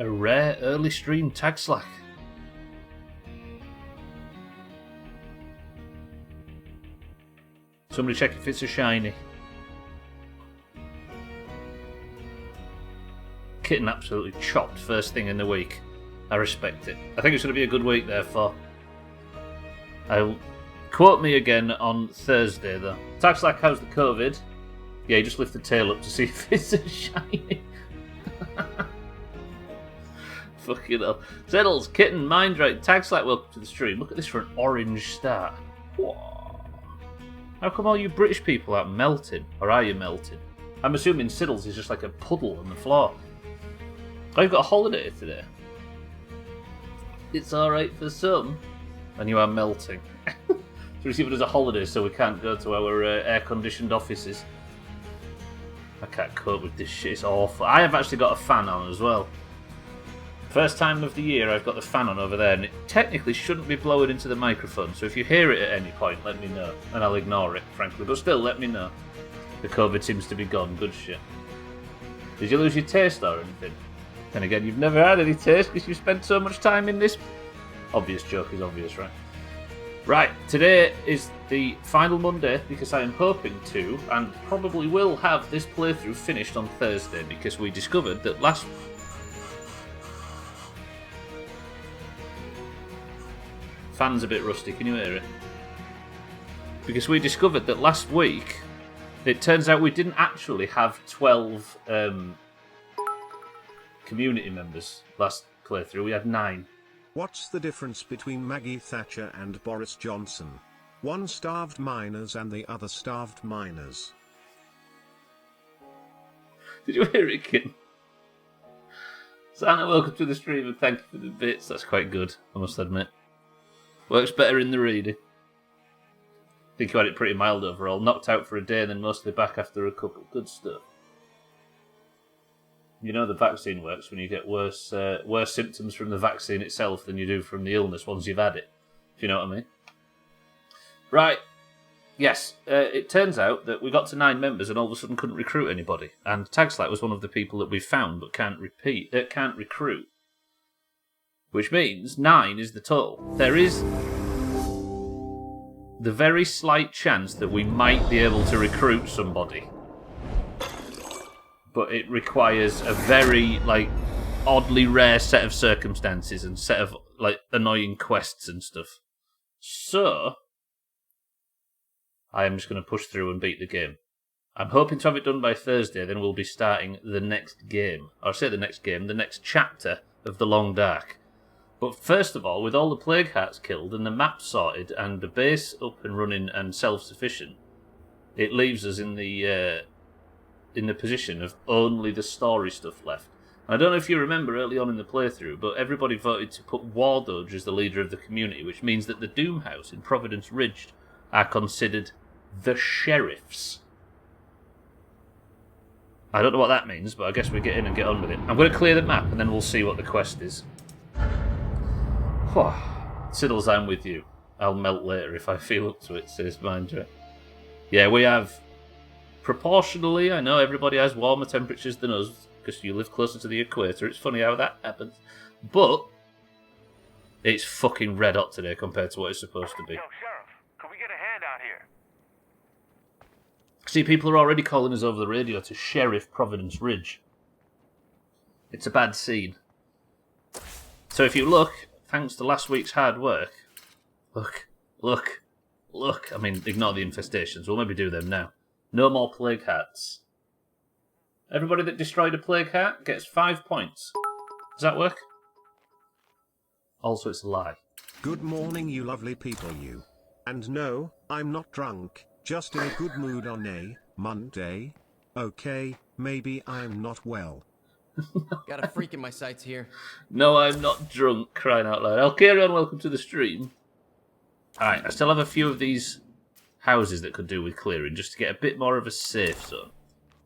A rare early stream tag slack. Somebody check if it's a shiny. Kitten absolutely chopped first thing in the week. I respect it. I think it's going to be a good week, therefore. Quote me again on Thursday, though. Tag slack, how's the COVID? Yeah, you just lift the tail up to see if it's a shiny. Fucking hell. Settles, Kitten, Mindrake, tag slack, welcome to the stream. Look at this for an orange start. Whoa. How come all you British people aren't melting? Or are you melting? I'm assuming Siddles is just like a puddle on the floor. Oh, you've got a holiday today. It's alright for some. And you are melting. So receive it as a holiday so we can't go to our air-conditioned offices. I can't cope with this shit, it's awful. I have actually got a fan on as well. First time of the year I've got the fan on over there, and it technically shouldn't be blowing into the microphone, so if you hear it at any point, let me know. And I'll ignore it, frankly, but still, let me know. The COVID seems to be gone, good shit. Did you lose your taste or anything? Then again, you've never had any taste because you've spent so much time in this. Obvious joke is obvious, right? Right, today is the final Monday because I am hoping to, and probably will have this playthrough finished on Thursday because we discovered that last... Fan's a bit rusty, can you hear it? Because we discovered that last week, it turns out we didn't actually have 12 community members last playthrough, we had 9. What's the difference between Maggie Thatcher and Boris Johnson? One starved miners and the other starved miners. Did you hear it, kid? Santa, welcome to the stream and thank you for the bits. That's quite good, I must admit. Works better in the reading. I think you had it pretty mild overall. Knocked out for a day and then mostly back after a couple. Good stuff. You know the vaccine works when you get worse symptoms from the vaccine itself than you do from the illness once you've had it. If you know what I mean. Right. Yes, it turns out that we got to 9 members and all of a sudden couldn't recruit anybody. And Tagslack was one of the people that we found but can't recruit. Which means 9 is the total. There is the very slight chance that we might be able to recruit somebody. But it requires a very, oddly rare set of circumstances and set of, annoying quests and stuff. So, I am just going to push through and beat the game. I'm hoping to have it done by Thursday, then we'll be starting the next game. Or I say the next game, the next chapter of The Long Dark. But first of all, with all the Plague Hearts killed and the map sorted and the base up and running and self-sufficient, it leaves us in the position of only the story stuff left. And I don't know if you remember early on in the playthrough, but everybody voted to put Wardoge as the leader of the community, which means that the Doomhaus in Providence Ridge are considered the sheriffs. I don't know what that means, but I guess we get in and get on with it. I'm going to clear the map and then we'll see what the quest is. Siddles, I'm with you. I'll melt later if I feel up to it, says Mindra. Yeah, we have... Proportionally, I know everybody has warmer temperatures than us, because you live closer to the equator. It's funny how that happens. But, it's fucking red hot today compared to what it's supposed to be. Yo, Sheriff, can we get a hand out here? See, people are already calling us over the radio to Sheriff Providence Ridge. It's a bad scene. So if you look, thanks to last week's hard work, look. I mean, ignore the infestations. We'll maybe do them now. No more Plague Hearts. Everybody that destroyed a Plague Heart gets 5 points. Does that work? Also, it's a lie. Good morning, you lovely people, you. And no, I'm not drunk, just in a good mood on a Monday. Okay, maybe I'm not well. Got a freak in my sights here. No, I'm not drunk, crying out loud. I'll carry on, welcome to the stream. Alright, I still have a few of these houses that could do with clearing, just to get a bit more of a safe zone.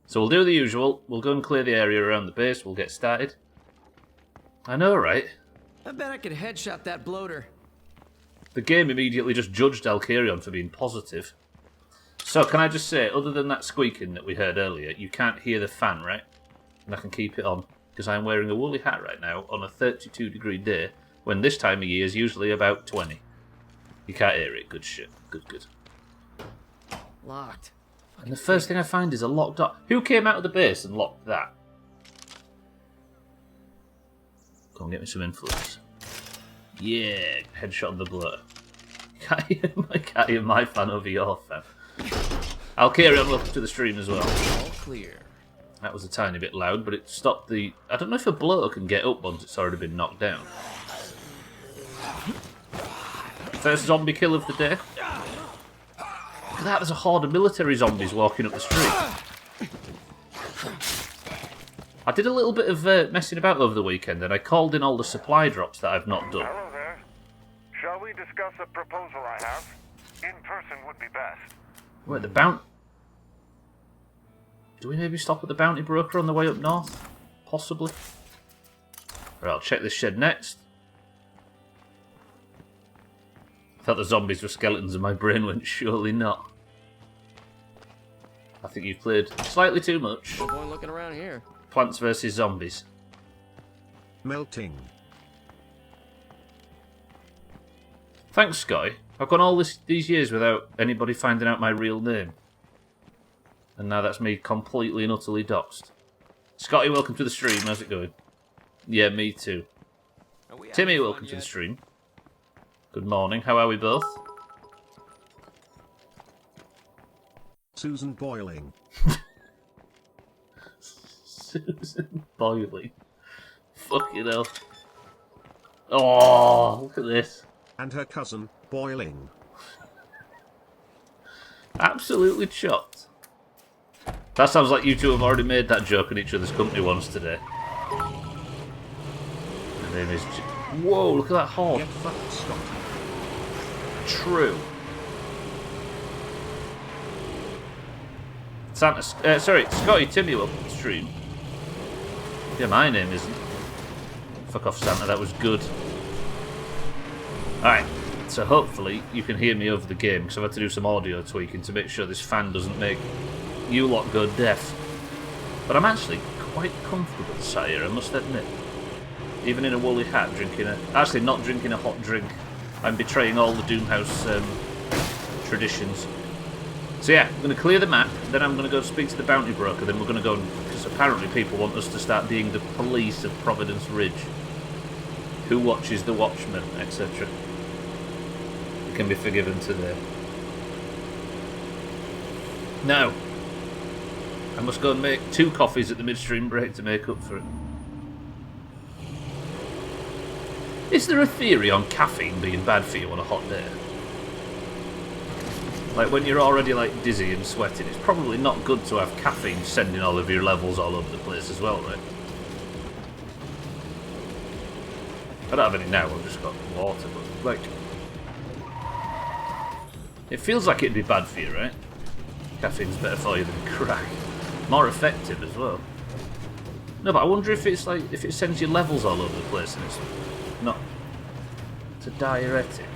So we'll do the usual. We'll go and clear the area around the base. We'll get started. I know, right? I bet I could headshot that bloater. The game immediately just judged Alkarion for being positive. So, can I just say, other than that squeaking that we heard earlier, you can't hear the fan, right? And I can keep it on, because I'm wearing a woolly hat right now on a 32-degree day, when this time of year is usually about 20. You can't hear it. Good shit. Good. Locked. And the first thing I find is a locked door. Who came out of the base and locked that? Go and get me some influence. Yeah, headshot of the bloater. Can't hear my fan over your fan. Alkarion, welcome to the stream as well. All clear. That was a tiny bit loud, but it stopped the... I don't know if a bloater can get up once it's already been knocked down. First zombie kill of the day. Look at that, there's a horde of military zombies walking up the street. I did a little bit of messing about over the weekend, and I called in all the supply drops that I've not done. Hello there. Shall we discuss a proposal I have? In person would be best. Wait, the bounty... Do we maybe stop at the bounty broker on the way up north? Possibly. Right, I'll check this shed next. I thought the zombies were skeletons and my brain went, surely not. I think you've played slightly too much. No point looking around here. Plants vs Zombies. Melting. Thanks, Sky. I've gone all these years without anybody finding out my real name. And now that's me completely and utterly doxed. Scotty, welcome to the stream. How's it going? Yeah, me too. Timmy, welcome to the stream. Good morning. How are we both? Susan boiling. Susan boiling. Fucking hell. Oh, look at this. And her cousin, boiling. Absolutely chopped. That sounds like you two have already made that joke in each other's company once today. My name is... Whoa, look at that horde. Get fucked, Scott. True. Santa... sorry, Scotty, Timmy, welcome to the stream. Yeah, my name isn't. Fuck off, Santa, that was good. Alright, so hopefully you can hear me over the game, because I've had to do some audio tweaking to make sure this fan doesn't make you lot go deaf. But I'm actually quite comfortable sat here, I must admit. Even in a woolly hat, drinking a... Actually, not drinking a hot drink. I'm betraying all the Doomhaus traditions. So yeah, I'm going to clear the map, then I'm going to go speak to the bounty broker, then we're going to go... Because apparently people want us to start being the police of Providence Ridge. Who watches the Watchmen, etc. It can be forgiven today. Now, I must go and make 2 coffees at the midstream break to make up for it. Is there a theory on caffeine being bad for you on a hot day? Like when you're already like dizzy and sweating, it's probably not good to have caffeine sending all of your levels all over the place as well, right? I don't have any now, I've just got water, but like... It feels like it'd be bad for you, right? Caffeine's better for you than crack. More effective as well. No, but I wonder if it's like, if it sends your levels all over the place and it's not... It's a diuretic.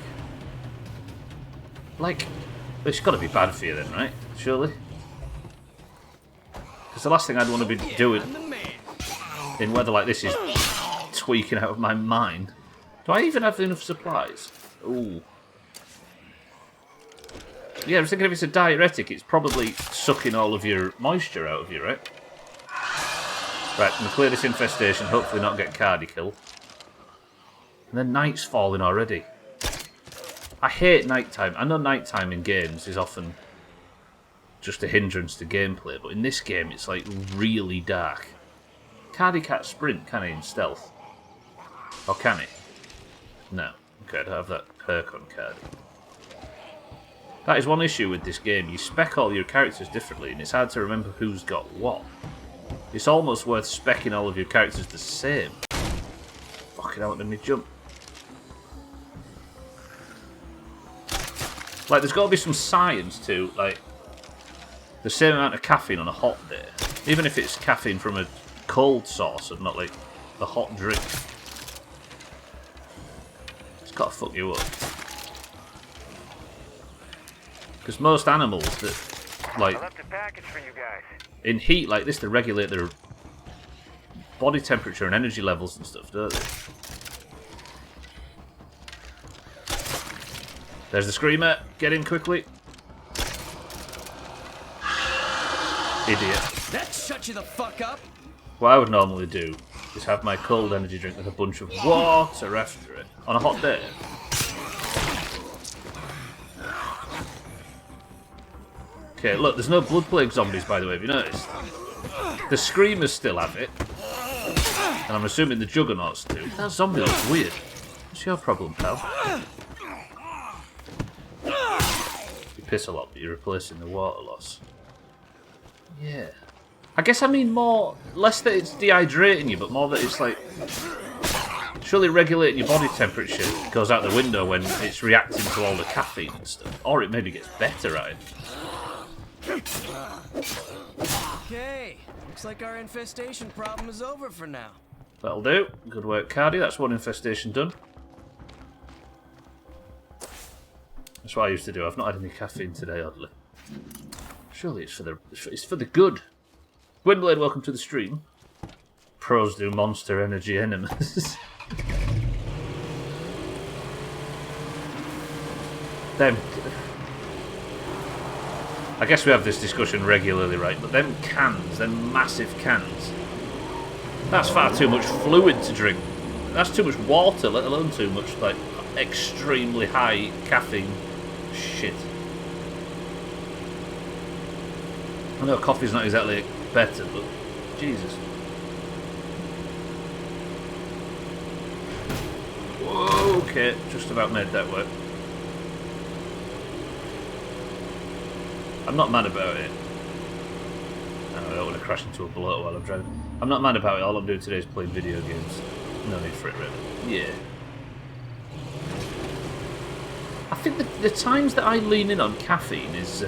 Like... It's got to be bad for you then, right? Surely? Because the last thing I'd want to be doing in weather like this is tweaking out of my mind. Do I even have enough supplies? Ooh. Yeah, I was thinking if it's a diuretic, it's probably sucking all of your moisture out of you, right? Right, I'm going to clear this infestation, hopefully not get Cardi killed. And then night's falling already. I hate nighttime. I know nighttime in games is often just a hindrance to gameplay, but in this game it's like really dark. Cardi can't sprint, can he, in stealth? Or can he? No. Okay, I don't have that perk on Cardi. That is one issue with this game. You spec all your characters differently, and it's hard to remember who's got what. It's almost worth specking all of your characters the same. Fucking hell, let me jump. Like, there's got to be some science to, like, the same amount of caffeine on a hot day. Even if it's caffeine from a cold source and not, like, a hot drink. gotta fuck you up. Because most animals that, like, I left a package for you guys. in heat like this, they regulate their body temperature and energy levels and stuff, don't they? There's the screamer. Get in quickly. Idiot. That shut you the fuck up. What I would normally do is have my cold energy drink with a bunch of water after it on a hot day. Okay, look, there's no blood plague zombies, by the way, have you noticed? The screamers still have it. And I'm assuming the juggernauts do. That zombie looks weird. What's your problem, pal? You piss a lot, but you're replacing the water loss. Yeah. I guess I mean less that it's dehydrating you, but more that it's like... Surely regulating your body temperature goes out the window when it's reacting to all the caffeine and stuff. Or it maybe gets better at it. Okay, looks like our infestation problem is over for now. That'll do. Good work, Cardi. That's one infestation done. That's what I used to do. I've not had any caffeine today, oddly. Surely it's for the good. Gwynblade, welcome to the stream. Pros do monster energy enemas. Them. I guess we have this discussion regularly, right? But them cans, them massive cans, that's far too much fluid to drink. That's too much water, let alone too much, like, extremely high caffeine shit. I know coffee's not exactly better, but Jesus. Whoa, okay, just about made that work. I'm not mad about it. No, I don't want to crash into a bloater while I'm driving. I'm not mad about it. All I'm doing today is playing video games. No need for it, really. Yeah. I think the times that I lean in on caffeine is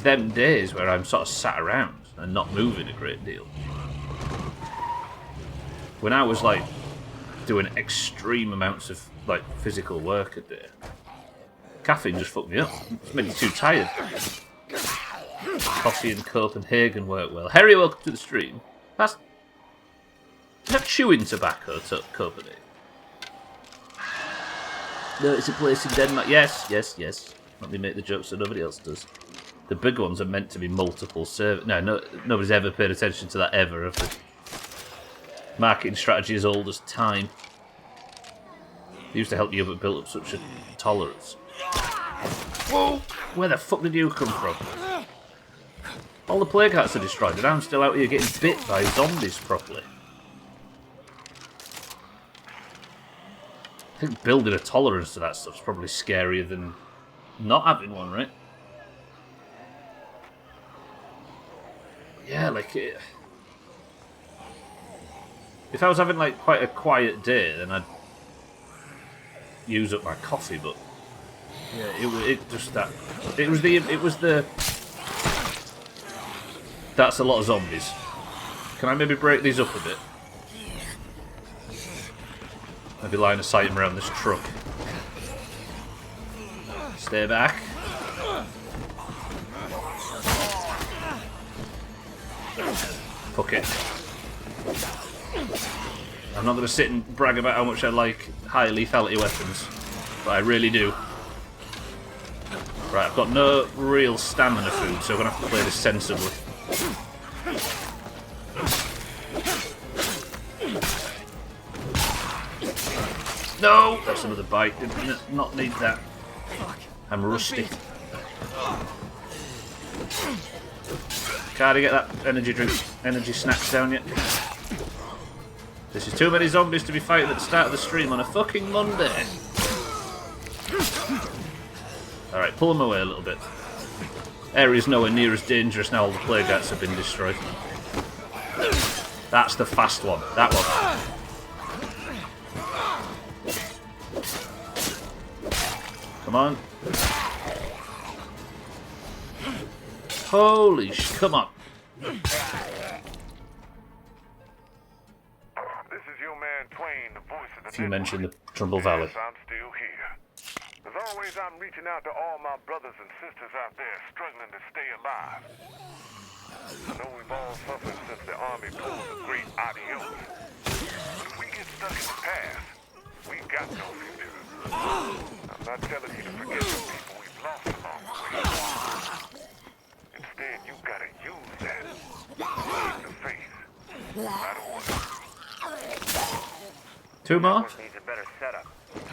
them days where I'm sort of sat around and not moving a great deal. When I was like doing extreme amounts of like physical work a day, caffeine just fucked me up. It's made me too tired. Coffee and Copenhagen work well. Harry, welcome to the stream. Is that chewing tobacco, Copenhagen? No, it's a place in Denmark. Yes. Let me make the joke so nobody else does. The big ones are meant to be multiple serve. No, nobody's ever paid attention to that ever, have they? Marketing strategy as old as time. It used to help you but built up such a tolerance. Whoa! Where the fuck did you come from? All the plague hearts are destroyed, and I'm still out here getting bit by zombies properly. I think building a tolerance to that stuff's probably scarier than not having one, right? Yeah, like it. If I was having like quite a quiet day, then I'd use up my coffee. But yeah, it was the. That's a lot of zombies. Can I maybe break these up a bit? Maybe line of sight them around this truck. Stay back. Fuck it. I'm not going to sit and brag about how much I like high lethality weapons, but I really do. Right, I've got no real stamina food, so I'm going to have to play this sensibly. No! That's another bite. Did not need that. I'm rusty. Can't get that energy snacks down yet. This is too many zombies to be fighting at the start of the stream on a fucking Monday. Alright, pull them away a little bit. Area's nowhere near as dangerous now all the plague hearts have been destroyed. That's the fast one. That one. Come on. Holy sh... Come on. mention the Trumbull Valley. Yes, I'm still here. As always, I'm reaching out to all my brothers and sisters out there struggling to stay alive. I know we've all suffered since the Army pulled the great adios. But if we get stuck in the past, we got no future. I'm not telling you to forget the people we've lost along the way. Instead, you gotta use that. Keep the faith. No matter what. 2 more? Needs a better setup.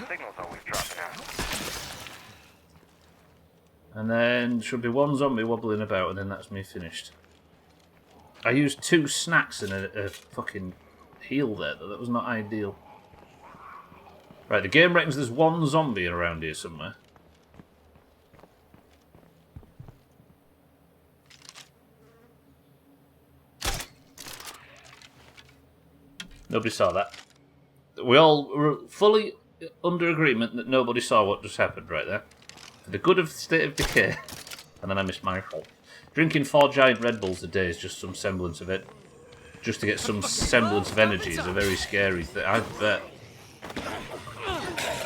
Signal's always dropping out. And then should be 1 zombie wobbling about, and then that's me finished. I used 2 snacks and a fucking heal there, though. That was not ideal. Right, the game reckons there's 1 zombie around here somewhere. Nobody saw that. We all were fully under agreement that nobody saw what just happened right there. For the good of the state of Decay. And then I missed my fault. Drinking 4 giant Red Bulls a day is just some semblance of it. Just to get some semblance of energy is a very scary thing, I bet.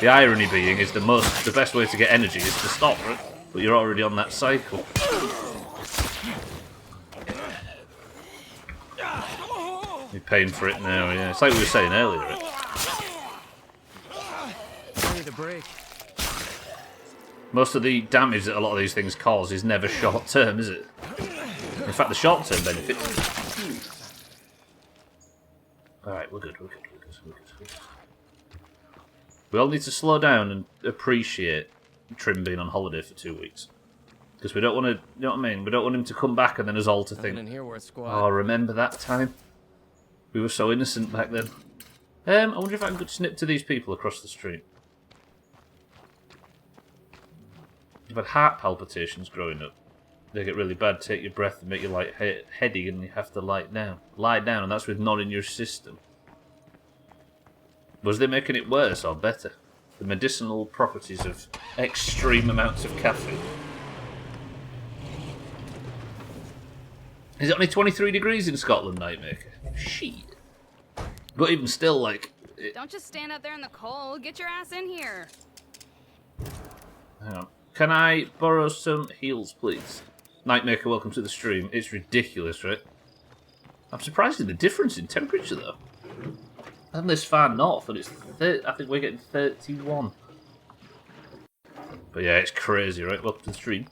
The irony being is the best way to get energy is to stop, right? But you're already on that cycle. You're paying for it now, yeah. It's like we were saying earlier, right? I need a break. Most of the damage that a lot of these things cause is never short term, is it? In fact, the short term benefit. Alright, we're good. We all need to slow down and appreciate Trim being on holiday for 2 weeks. Because we don't want to, you know what I mean? We don't want him to come back and then us all to think, In here worth squad. oh, remember that time? We were so innocent back then. I wonder if I can snip to these people across the street. You've had heart palpitations growing up. They get really bad, take your breath and make you light-heady, and you have to lie down. Lie down, and that's with none in your system. Was they making it worse or better? The medicinal properties of extreme amounts of caffeine. Is it only 23 degrees in Scotland, Nightmaker? Shit. But even still, like... Don't just stand out there in the cold. Get your ass in here. Hang on. Can I borrow some heals, please? Nightmaker, welcome to the stream. It's ridiculous, right? I'm surprised at the difference in temperature, though. I'm this far north, and it's... I think we're getting 31. But yeah, it's crazy, right? Welcome to the stream.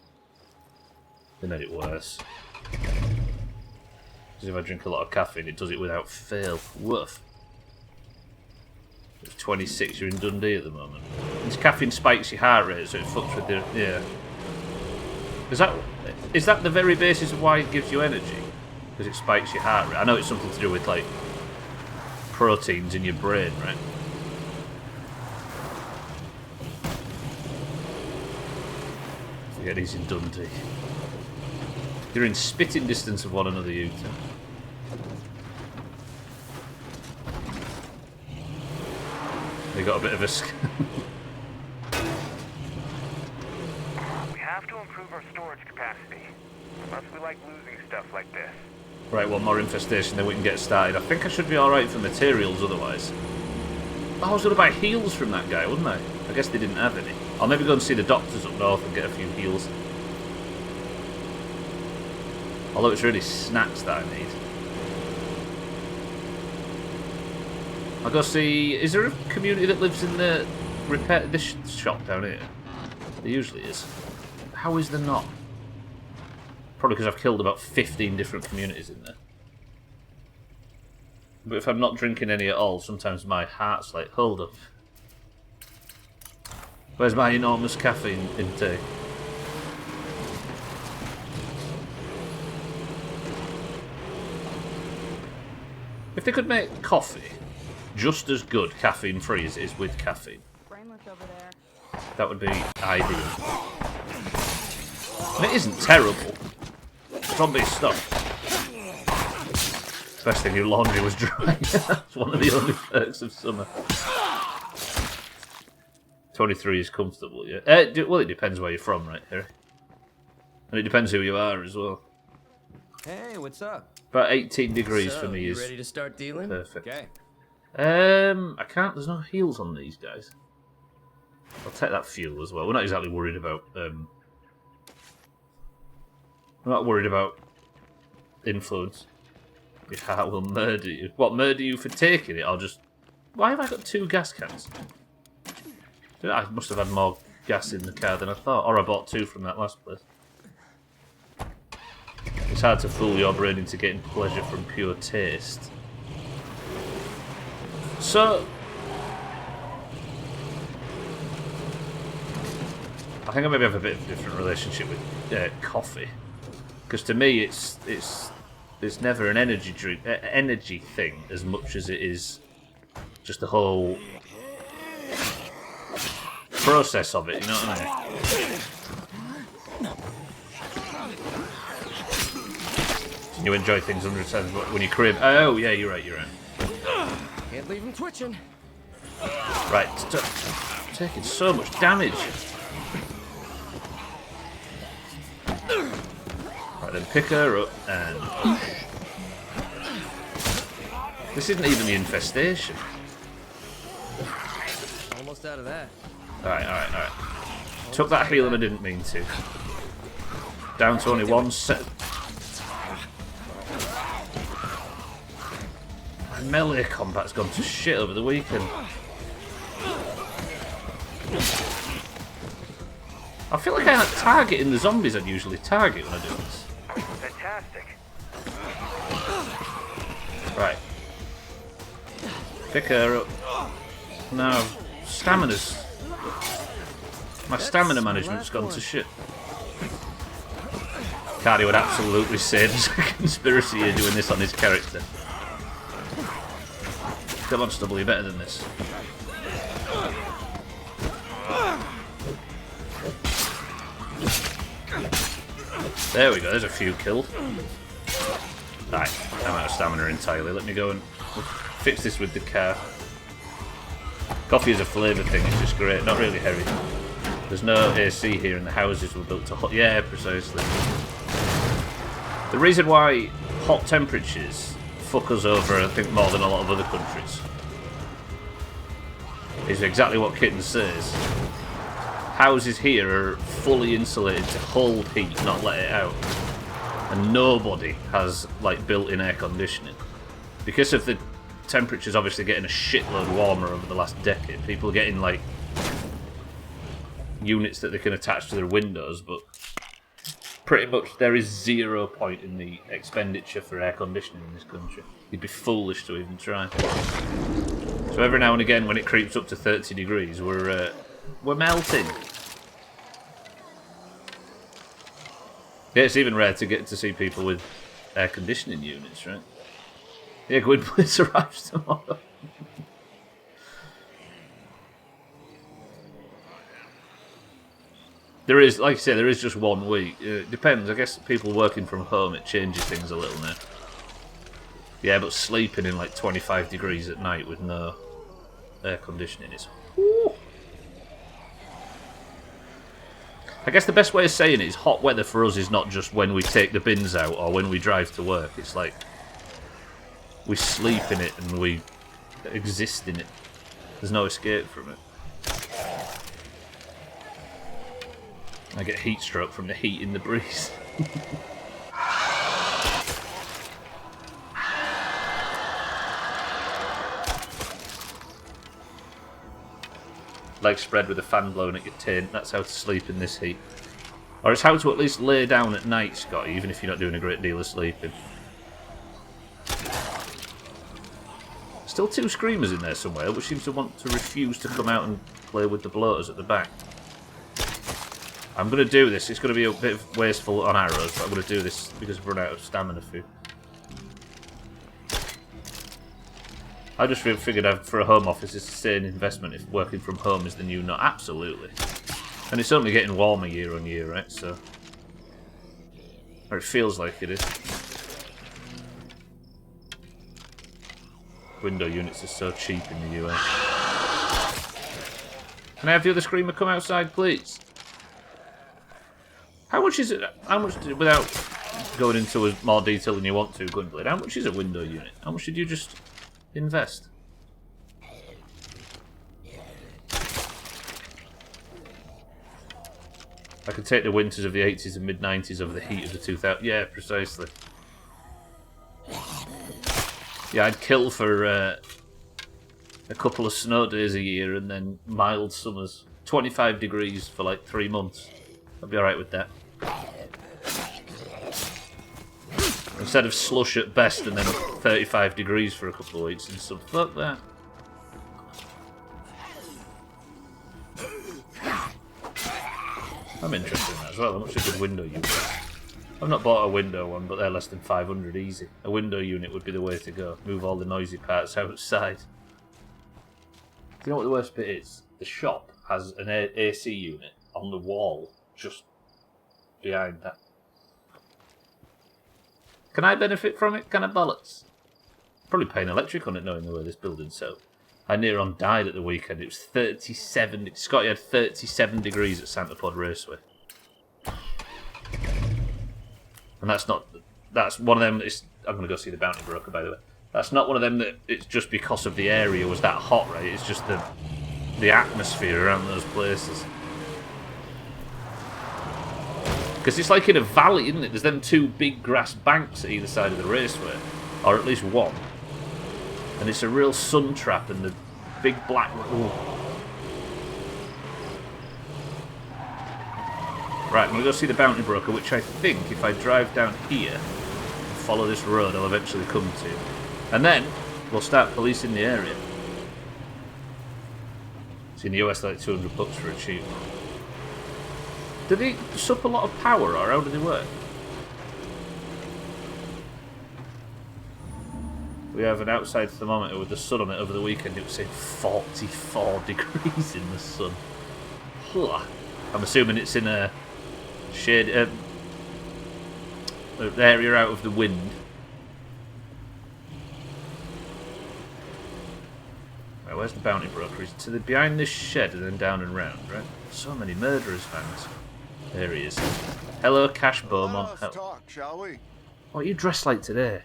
They made it worse. Because if I drink a lot of caffeine, it does it without fail. Woof. It's 26, you're in Dundee at the moment. This caffeine spikes your heart rate, so it fucks with the... Yeah. Is that the very basis of why it gives you energy? Because it spikes your heart rate? I know it's something to do with, like, proteins in your brain, right? Forget he's in Dundee. You're in spitting distance of one another, you two. They got a bit of a... We have to improve our storage capacity. Unless we like losing stuff like this. Right, one more infestation, then we can get started. I think I should be alright for materials otherwise. Oh, I was going to buy heals from that guy, wouldn't I? I guess they didn't have any. I'll maybe go and see the doctors up north and get a few heals. Although it's really snacks that I need. I'll go see... Is there a community that lives in the this shop down here? There usually is. How is there not? Probably because I've killed about 15 different communities in there. But if I'm not drinking any at all, sometimes my heart's like, hold up. Where's my enormous caffeine intake? If they could make coffee just as good caffeine-free as it is with caffeine, Brainless over there. that would be ideal. And it isn't terrible. Zombie stuff. Best thing, your laundry was dry. That's one of the only perks of summer. 23 is comfortable, yeah. Well, it depends where you're from, right, Harry? And it depends who you are as well. Hey, what's up? About 18 degrees So, for me you is ready to start dealing? perfect. Okay. I can't. There's no heals on these guys. I'll take that fuel as well. We're not exactly worried about. We're not worried about influence. Your heart will murder you. What, murder you for taking it? I'll just. Why have I got 2 gas cans? I must have had more gas in the car than I thought, or I bought 2 from that last place. It's hard to fool your brain into getting pleasure from pure taste. So, I think I maybe have a bit of a different relationship with coffee, because to me it's never an energy drink, energy thing as much as it is just the whole process of it. You know what I mean? You enjoy things 100 times when you crib. Oh yeah, you're right. Can't leave him twitching. Right, taking so much damage. Right, then pick her up and... This isn't even the infestation. Almost out of that. Alright. Took that heal and I didn't mean to. Down to only 1 set. My melee combat's gone to shit over the weekend. I feel like I'm not targeting the zombies I'd usually target when I do this. Fantastic. Right. Pick her up. No. Stamina's... My stamina management's gone to shit. Cardi would absolutely say there's a conspiracy here doing this on his character. Come on, Stubbler, you're better than this. There we go, there's a few killed. Right, I'm out of stamina entirely. Let me go and fix this with the car. Coffee is a flavour thing, it's just great, not really heavy. There's no AC here and the houses were built to hot... Yeah, precisely. The reason why hot temperatures fuck us over, I think, more than a lot of other countries is exactly what Kitten says. Houses here are fully insulated to hold heat, not let it out. And nobody has, like, built-in air conditioning. Because of the temperatures obviously getting a shitload warmer over the last decade, people are getting, like, units that they can attach to their windows, but pretty much there is 0 point in the expenditure for air conditioning in this country. You'd be foolish to even try. So every now and again, when it creeps up to 30 degrees, we're melting. Yeah, it's even rare to get to see people with air conditioning units, right? Yeah, Gwyn Blitz arrives tomorrow. There is, like I say, there is just 1 week. It depends. I guess people working from home, it changes things a little now. Yeah, but sleeping in like 25 degrees at night with no air conditioning is... Whoo. I guess the best way of saying it is hot weather for us is not just when we take the bins out or when we drive to work. It's like we sleep in it and we exist in it. There's no escape from it. I get heat stroke from the heat in the breeze. Legs spread with a fan blowing at your taint. That's how to sleep in this heat. Or it's how to at least lay down at night, Scott, even if you're not doing a great deal of sleeping. Still 2 screamers in there somewhere, which seems to want to refuse to come out and play with the bloaters at the back. I'm going to do this. It's going to be a bit wasteful on arrows, but I'm going to do this because I've run out of stamina food. I just figured for a home office it's the same investment if working from home is the new not. Absolutely. And it's only getting warmer year on year, right? So, or it feels like it is. Window units are so cheap in the US. Can I have the other screamer come outside, please? How much is it? How much, without going into more detail than you want to, Gunblade, how much is a window unit? How much did you just invest? I could take the winters of the 80s and mid-90s over the heat of the 2000s. Yeah, precisely. Yeah, I'd kill for a couple of snow days a year and then mild summers. 25 degrees for like 3 months. I'd be alright with that. Instead of slush at best and then 35 degrees for a couple of weeks and stuff. Fuck that. I'm interested in that as well. How much a good window unit is. I've not bought a window one, but they're less than 500 easy. A window unit would be the way to go. Move all the noisy parts outside. Do you know what the worst bit is? The shop has an AC unit on the wall just behind that. Can I benefit from it? Can I bollocks? Probably paying electric on it knowing the way this building's set. I near on died at the weekend. It was 37. Scotty had 37 degrees at Santa Pod Raceway. And that's not... That's one of them... I'm going to go see the Bounty Broker, by the way. That's not one of them that it's just because of the area was that hot, right? It's just the atmosphere around those places. Because it's like in a valley, isn't it? There's them two big grass banks at either side of the raceway. Or at least one. And it's a real sun trap and the big black... Ooh. Right, I'm going to go see the Bounty Broker, which I think if I drive down here and follow this road, I'll eventually come to. And then we'll start policing the area. It's in the US like $200 for a cheap. Do they sup a lot of power, or how do they work? We have an outside thermometer with the sun on it over the weekend. It was saying 44 degrees in the sun. I'm assuming it's in a shade area out of the wind. Right, where's the Bounty Broker? He's to the behind this shed and then down and round, right? So many murderers, fans. There he is. Hello, Cash Beaumont. Let's talk, shall we? What are you dressed like today?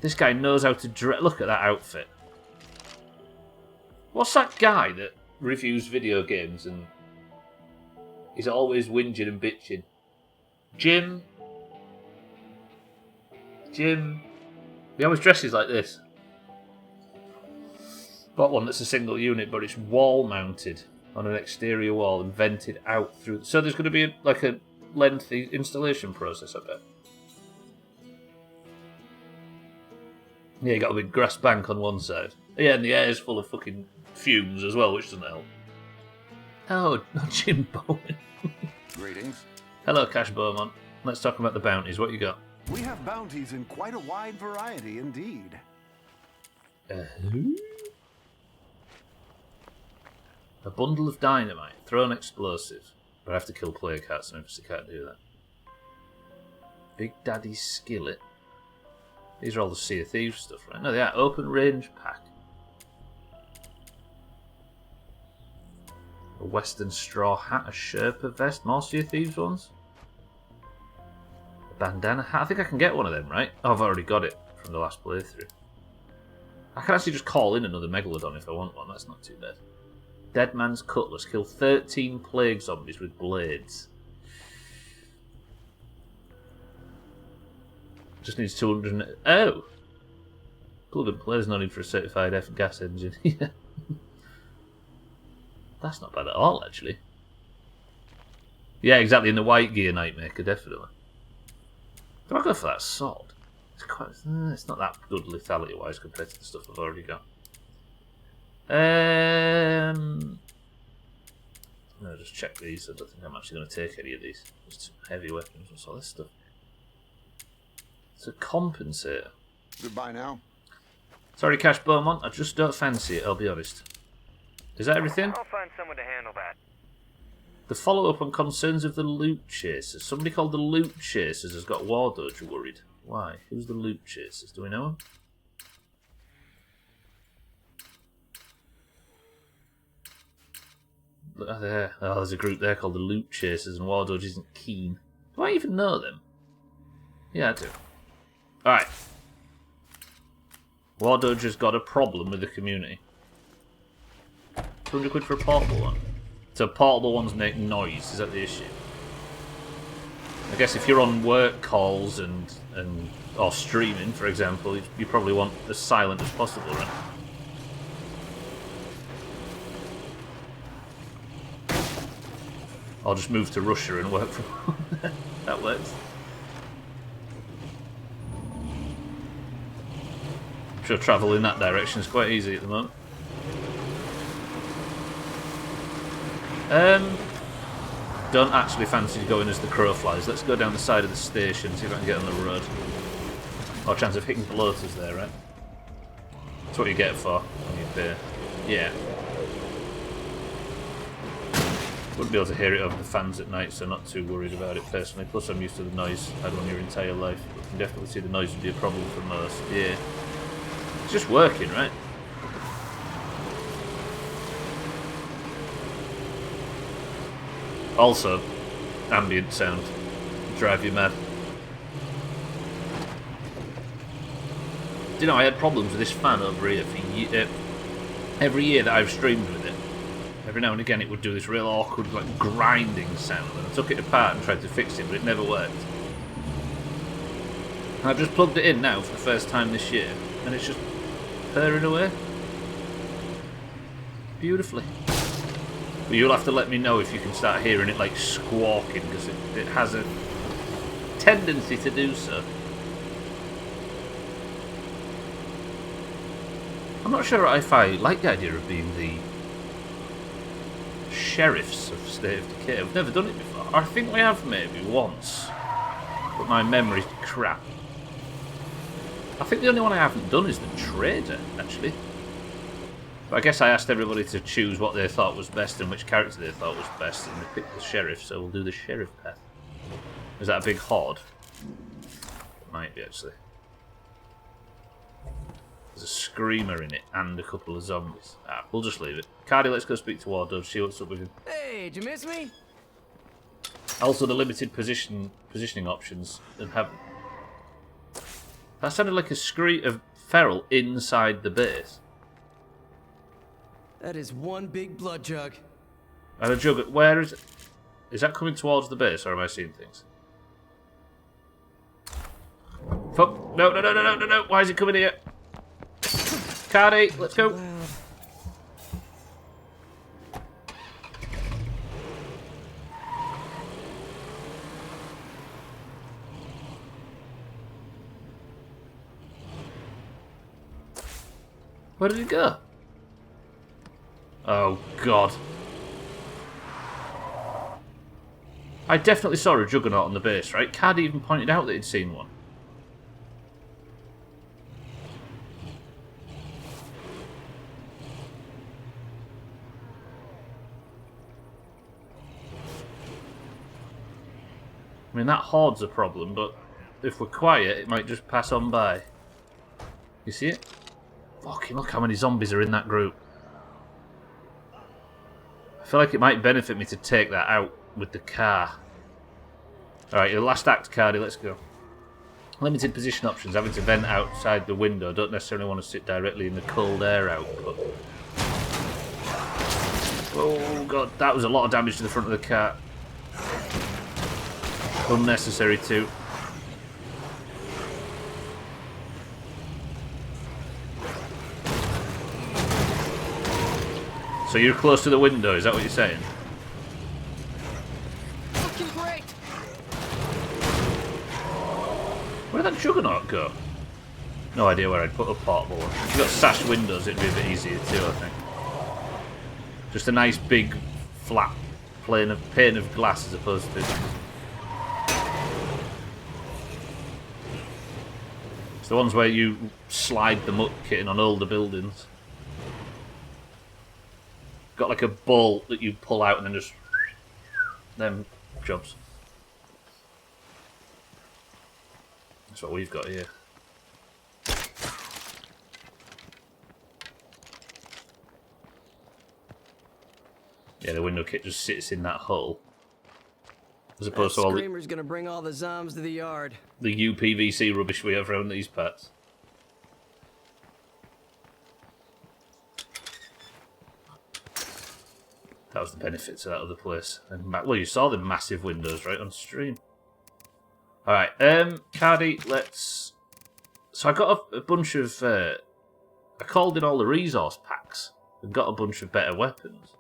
This guy knows how to dress. Look at that outfit. What's that guy that reviews video games and he's always whinging and bitching? Jim? He always dresses like this. Got one that's a single unit, but it's wall mounted on an exterior wall and vented out through. So there's going to be a lengthy installation process, I bet. Yeah, you got a big grass bank on one side. Yeah, and the air's full of fucking fumes as well, which doesn't help. Oh, not Jim Bowen. Greetings. Hello, Cash Beaumont. Let's talk about the bounties. What you got? We have bounties in quite a wide variety indeed. A bundle of dynamite, throw an explosive. But I have to kill player cats, and I obviously can't do that. Big Daddy's skillet. These are all the Sea of Thieves stuff, right? No, they are. Open range pack. A Western straw hat, a Sherpa vest, more Sea of Thieves ones. A bandana hat. I think I can get one of them, right? Oh, I've already got it from the last playthrough. I can actually just call in another Megalodon if I want one. That's not too bad. Dead Man's Cutlass. Kill 13 plague zombies with blades. Just needs 200. Oh! Plug and play. There's no need for a certified F gas engine. Yeah. That's not bad at all, actually. Yeah, exactly. In the white gear Nightmaker, definitely. Do I go for that sword? It's not that good lethality wise compared to the stuff I've already got. No, just check these. I don't think I'm actually going to take any of these. Just heavy weapons. What's all this stuff? It's a compensator. Goodbye now. Sorry, Cash Beaumont. I just don't fancy it, I'll be honest. Is that everything? I'll find someone to handle that. The follow-up on concerns of the Loot Chasers. Somebody called the Loot Chasers has got War Doge worried. Why? Who's the Loot Chasers? Do we know them? Look there. Oh, there's a group there called the Loot Chasers, and War Doge isn't keen. Do I even know them? Yeah, I do. Alright. War Doge has got a problem with the community. 200 quid for a portable one. So portable ones make noise. Is that the issue? I guess if you're on work calls or streaming, for example, you probably want as silent as possible, right? Or just move to Russia and work from home. That works. I'm sure travel in that direction is quite easy at the moment. Don't actually fancy going as the crow flies. Let's go down the side of the station, see if I can get on the road. Or chance of hitting bloaters there, right? That's what you get for when you pay. Yeah. Wouldn't be able to hear it over the fans at night, so not too worried about it personally. Plus I'm used to the noise I've had on your entire life. But you can definitely see the noise would be a problem for most. Yeah. It's just working, right? Also, ambient sound drive you mad. You know, I had problems with this fan over here for every year that I've streamed with it. Every now and again it would do this real awkward, like, grinding sound, and I took it apart and tried to fix it, but it never worked. And I've just plugged it in now for the first time this year, and it's just purring away. Beautifully. But you'll have to let me know if you can start hearing it, like, squawking, because it has a tendency to do so. I'm not sure if I like the idea of being the sheriffs of State of Decay. I've never done it before. I think we have maybe once, but my memory's crap. I think the only one I haven't done is the trader, actually. But I guess I asked everybody to choose what they thought was best and which character they thought was best, and they picked the sheriff, so we'll do the sheriff path. Is that a big horde? It might be, actually. There's a screamer in it and a couple of zombies. Ah, we'll just leave it. Cardi, let's go speak to Wardove, see what's up with him. Hey, did you miss me? Also, the limited positioning options and have. That sounded like a scream of feral inside the base. That is one big blood jug. And a jug. Where is it? Is that coming towards the base, or am I seeing things? Fuck! No! Why is it coming here? Cardi, let's go. Where did he go? Oh, God. I definitely saw a juggernaut on the base, right? Cad even pointed out that he'd seen one. I mean, that horde's a problem, but if we're quiet, it might just pass on by. You see it? Fucking look how many zombies are in that group. I feel like it might benefit me to take that out with the car. Alright, your last act, Cardi, let's go. Limited position options, having to vent outside the window. Don't necessarily want to sit directly in the cold air output. Oh god, that was a lot of damage to the front of the car. Unnecessary too. So you're close to the window, is that what you're saying? Fucking great! Where did that juggernaut go? No idea where I'd put a portable one. If you got sashed windows, it'd be a bit easier too, I think. Just a nice big flat pane of glass as opposed to. It's the ones where you slide the muck kit on older buildings. Got like a bolt that you pull out and then just them jobs. That's what we've got here. Yeah, the window kit just sits in that hole. As opposed to all Screamer's gonna bring all the zombs to the yard. The UPVC rubbish we have around these parts. That was the benefit to that other place. And well, you saw the massive windows right on stream. All right, Cardi, let's. So I got a bunch of. I called in all the resource packs and got a bunch of better weapons.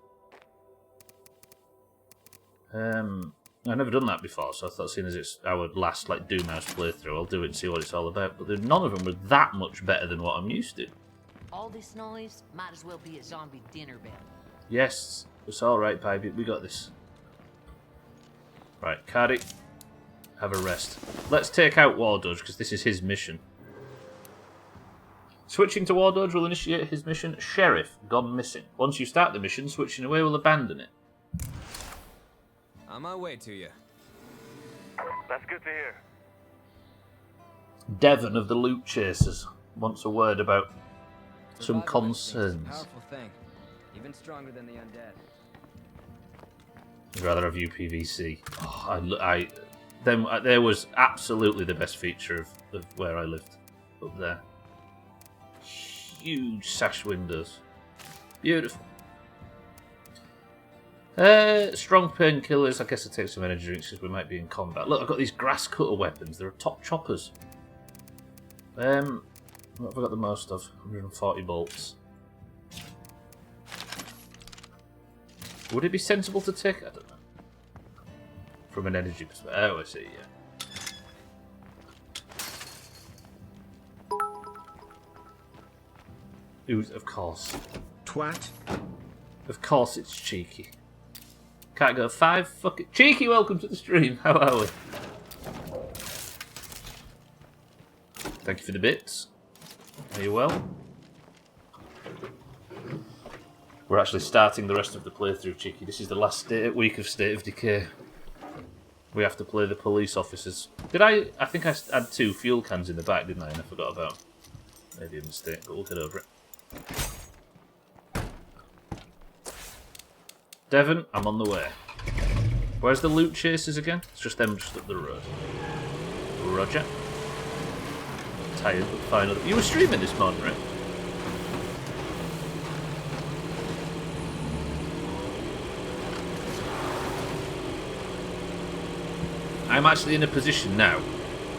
I've never done that before, so I thought, seeing as it's our last like Doomhaus playthrough, I'll do it and see what it's all about. But none of them were that much better than what I'm used to. All this noise might as well be a zombie dinner bell. Yes, it's all right, baby. We got this. Right, Cardi, have a rest. Let's take out War Dodge because this is his mission. Switching to War Dodge will initiate his mission. Sheriff gone missing. Once you start the mission, switching away will abandon it. On my way to you. That's good to hear. Devon of the Loot Chasers wants a word about some Survival instinct's a concerns. powerful thing, even stronger than the undead. I'd rather have UPVC. Oh, there was absolutely the best feature of where I lived up there. Huge sash windows, beautiful. Strong painkillers. I guess I'll take some energy drinks because we might be in combat. Look, I've got these grass cutter weapons. They're top choppers. What have I got the most of? 140 bolts. Would it be sensible to take? I don't know. From an energy perspective. Oh, I see, yeah. Ooh, of course. Twat. Of course it's cheeky. Can't go 5 fucking... Cheeky, welcome to the stream. How are we? Thank you for the bits. Are you well? We're actually starting the rest of the playthrough, Cheeky. This is the last week of State of Decay. We have to play the police officers. I think I had 2 fuel cans in the back, didn't I? And I forgot about them. Maybe a mistake, but we'll get over it. Devon, I'm on the way. Where's the Loot Chasers again? It's just them just up the road. Roger. Tired, but fine. You were streaming this morning, right? I'm actually in a position now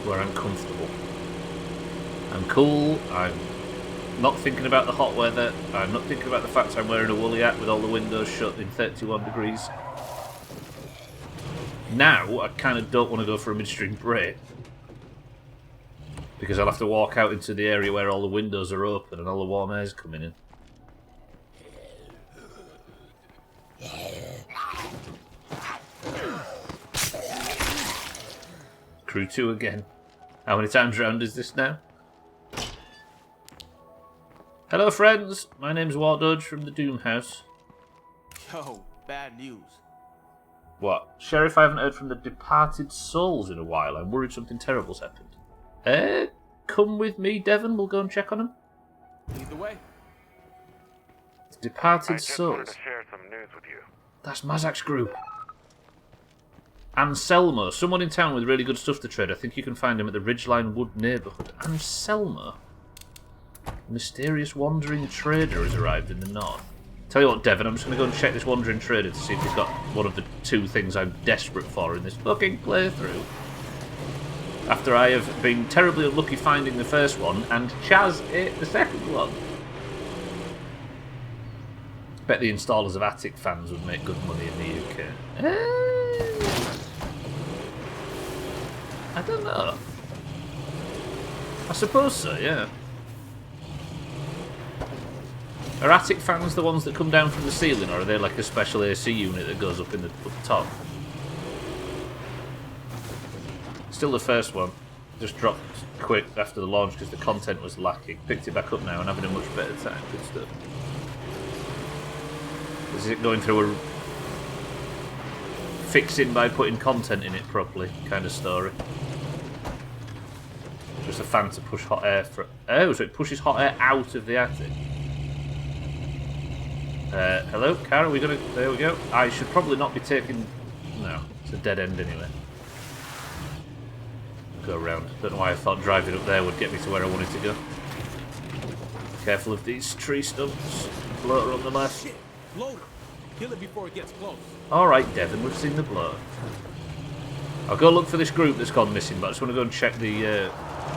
where I'm comfortable. I'm cool, I'm not thinking about the hot weather, I'm not thinking about the fact I'm wearing a woolly hat with all the windows shut in 31 degrees. Now, I kind of don't want to go for a midstream break. Because I'll have to walk out into the area where all the windows are open and all the warm air's coming in. Crew 2 again. How many times round is this now? Hello friends, my name's War Dodge from the Doomhaus. Yo, bad news. What? Sheriff, I haven't heard from the departed souls in a while. I'm worried something terrible's happened. Come with me, Devon. We'll go and check on him. Lead the way. Departed I just wanted souls. to share some news with you. That's Mazak's group. Anselmo, someone in town with really good stuff to trade. I think you can find him at the Ridgeline Wood neighbourhood. Anselmo? A mysterious wandering trader has arrived in the north. Tell you what, Devon, I'm just going to go and check this wandering trader to see if he's got one of the 2 things I'm desperate for in this fucking playthrough. After I have been terribly unlucky finding the first one, and Chaz ate the second one. Bet the installers of Attic fans would make good money in the UK. I don't know. I suppose so, yeah. Are Attic fans the ones that come down from the ceiling, or are they like a special AC unit that goes up in the top? Still the first one. Just dropped quick after the launch because the content was lacking. Picked it back up now and having a much better time. Good stuff. Is it going through a fixing by putting content in it properly kind of story? Just a fan to push hot air for... Oh, so it pushes hot air out of the attic. Hello, Cara, are we gonna... There we go. I should probably not be taking... No, it's a dead end anyway. Go around. Don't know why I thought driving up there would get me to where I wanted to go. Careful of these tree stumps. Floater on the left. Loader. Kill it before it gets close. Alright, Devon, we've seen the blow. I'll go look for this group that's gone missing, but I just want to go and check the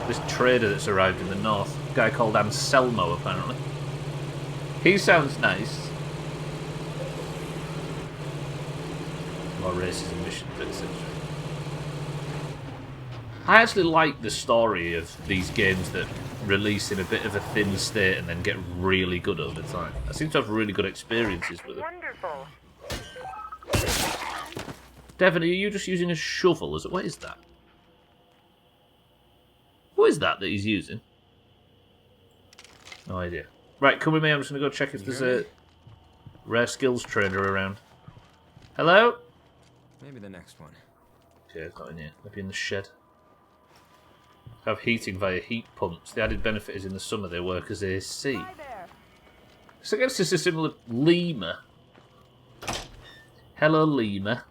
this trader that's arrived in the north. A guy called Anselmo, apparently. He sounds nice. More racism missions, etc. I actually like the story of these games that release in a bit of a thin state and then get really good over time. I seem to have really good experiences with it. Wonderful. Devon, are you just using a shovel? What is that? What is that he's using? No idea. Right, come with me. I'm just going to go check if there's a rare skills trader around. Hello? Maybe the next one. Okay, it's not in here. Maybe in the shed. Have heating via heat pumps. The added benefit is in the summer they work as AC. Hi there. So I guess this is similar. Lima. Hello, Lima.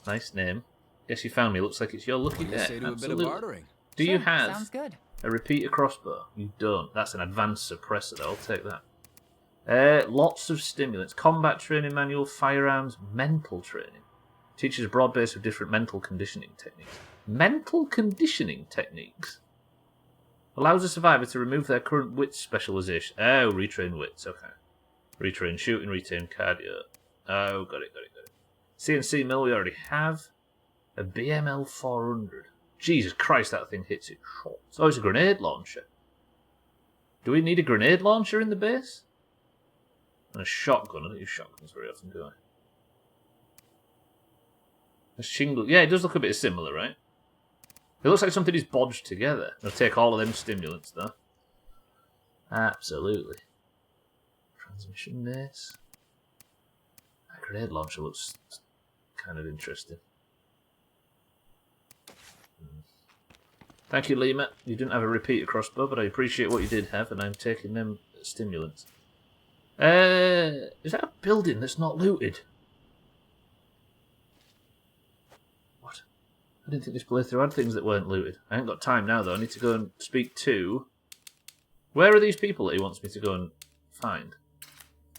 Nice name. Guess you found me. Looks like it's your lucky day. Say to a bit of bartering. Do you have Sounds good. a repeater crossbow? You don't. That's an advanced suppressor, though. I'll take that. Lots of stimulants. Combat training manual, firearms, mental training. Teaches a broad base of different mental conditioning techniques. Mental conditioning techniques? Allows a survivor to remove their current wits specialization. Oh, retrain wits. Okay. Retrain shooting, retain cardio. Oh, got it. CNC mill we already have. A BML 400. Jesus Christ, that thing hits it short. Oh, it's a grenade launcher. Do we need a grenade launcher in the base? And a shotgun. I don't use shotguns very often, do I? A shingle. Yeah, it does look a bit similar, right? It looks like something is bodged together. I'll take all of them stimulants, though. Absolutely. Transmission base. That grenade launcher looks kind of interesting. Thank you, Lima. You didn't have a repeater crossbow, but I appreciate what you did have, and I'm taking them stimulants. Is that a building that's not looted? What? I didn't think this playthrough had things that weren't looted. I ain't got time now, though. I need to go and speak to... Where are these people that he wants me to go and find?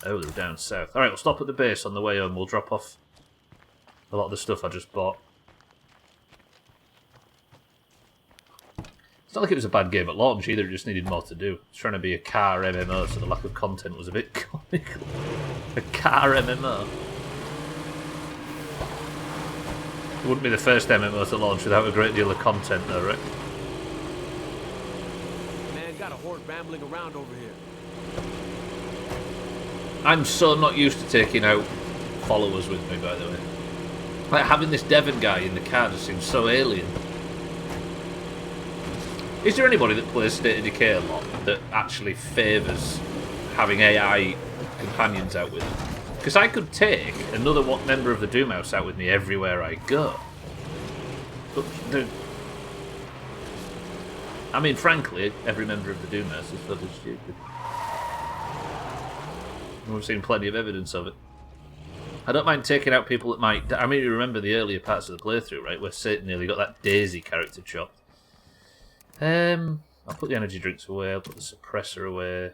Oh, they're down south. Alright, we'll stop at the base on the way home. We'll drop off a lot of the stuff I just bought. It's not like it was a bad game at launch either, it just needed more to do. It's trying to be a car MMO, so the lack of content was a bit comical. A car MMO. It wouldn't be the first MMO to launch without a great deal of content though, right? Man, got a horde rambling around over here. I'm so not used to taking out followers with me, by the way. Like, having this Devon guy in the car just seems so alien. Is there anybody that plays State of Decay a lot that actually favours having AI companions out with them? Because I could take another member of the Doomhaus out with me everywhere I go. But I mean, frankly, every member of the Doomhaus is fucking stupid. And we've seen plenty of evidence of it. I don't mind taking out people that might... I mean, you remember the earlier parts of the playthrough, right? Where Satan nearly got that Daisy character chopped. I'll put the energy drinks away, I'll put the suppressor away.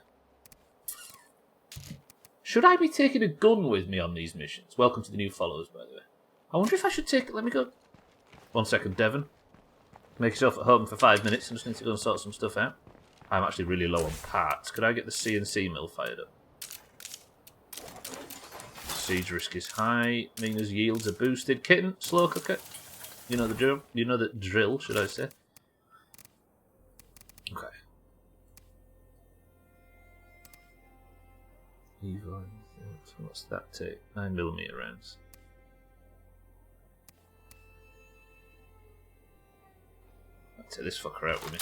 Should I be taking a gun with me on these missions? Welcome to the new followers, by the way. I wonder if I should take... Let me go... 1 second, Devon. Make yourself at home for 5 minutes. I just need to go and sort some stuff out. I'm actually really low on parts. Could I get the CNC mill fired up? Siege risk is high. Mina's yields are boosted. Kitten, slow cooker. You know the drill. You know the drill, should I say. Okay. What's that take? 9mm rounds. I'll take this fucker out with me.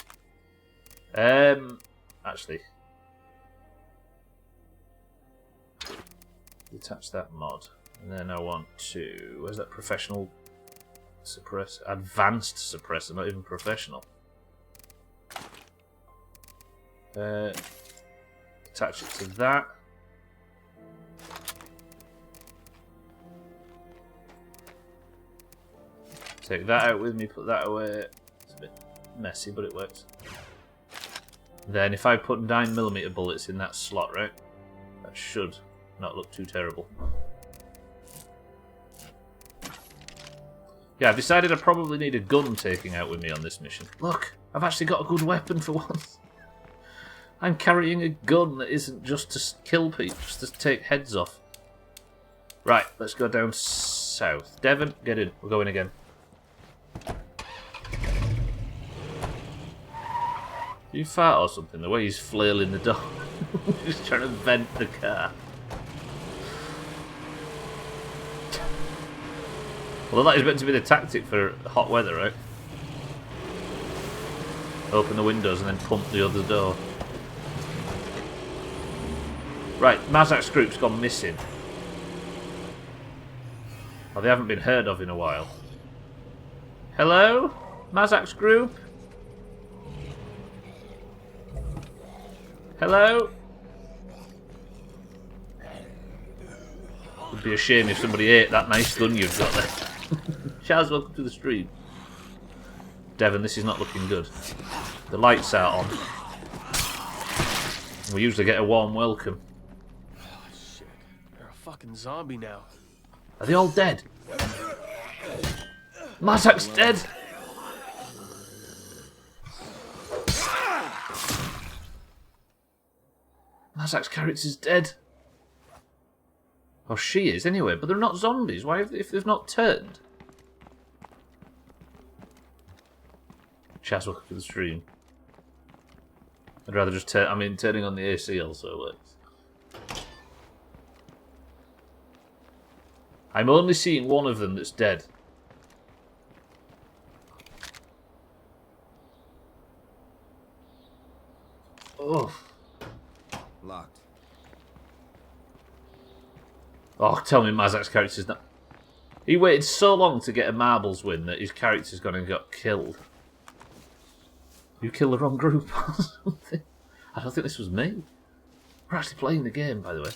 Actually. Detach that mod. And then I want to... Where's that professional suppressor? Advanced suppressor, not even professional. Attach it to that. Take that out with me, put that away. It's a bit messy, but it works. Then if I put 9mm bullets in that slot, right? That should not look too terrible. Yeah, I've decided I probably need a gun taking out with me on this mission. Look, I've actually got a good weapon for once. I'm carrying a gun that isn't just to kill people, just to take heads off. Right, let's go down south. Devon, get in. We're going again. You fart or something? The way he's flailing the door. He's trying to vent the car. Well, that is meant to be the tactic for hot weather, right? Open the windows and then pump the other door. Right, Mazak's group's gone missing. Well, they haven't been heard of in a while. Hello? Mazak's group? Hello? Would be a shame if somebody ate that nice gun you've got there. Chaz, welcome to the stream. Devon, this is not looking good. The lights are on. We usually get a warm welcome. Oh, shit. They're a fucking zombie now. Are they all dead? Mazak's dead! Mazak's character's dead. Or she is, anyway, but they're not zombies. Why if they've not turned? Chaz, welcome to the stream. I'd rather just turn... I mean, turning on the AC also works. I'm only seeing one of them that's dead. Oh. Locked. Oh, tell me Mazak's character's not... He waited so long to get a marbles win that his character's gone and got killed. You killed the wrong group or something. I don't think this was me. We're actually playing the game, by the way.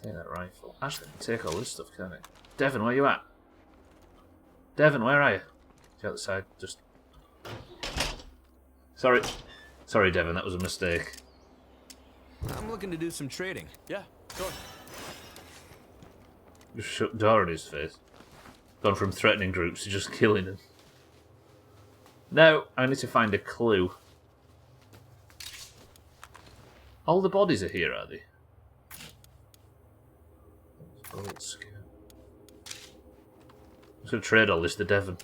Take that rifle. Actually, I can take all this stuff, can't I? Devon, where you at? Devon, where are you? You're outside. Just... Sorry. Sorry, Devon, that was a mistake. I'm looking to do some trading. Yeah, sure. Just shut the door in his face. Gone from threatening groups to just killing them. No, I need to find a clue. All the bodies are here, are they? I'm just going to trade all this to Devon.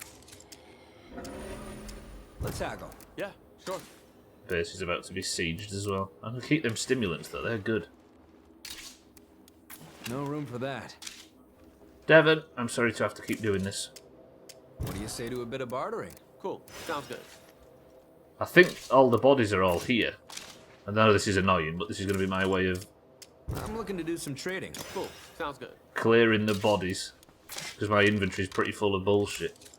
Let's haggle. Yeah, sure. Base is about to be sieged as well. I'm going to keep them stimulants though, they're good. No room for that. Devon, I'm sorry to have to keep doing this. What do you say to a bit of bartering? Cool. Sounds good. I think all the bodies are all here. I know this is annoying, but this is going to be my way of I'm looking to do some trading. Cool. Sounds good. clearing the bodies. Because my inventory's pretty full of bullshit.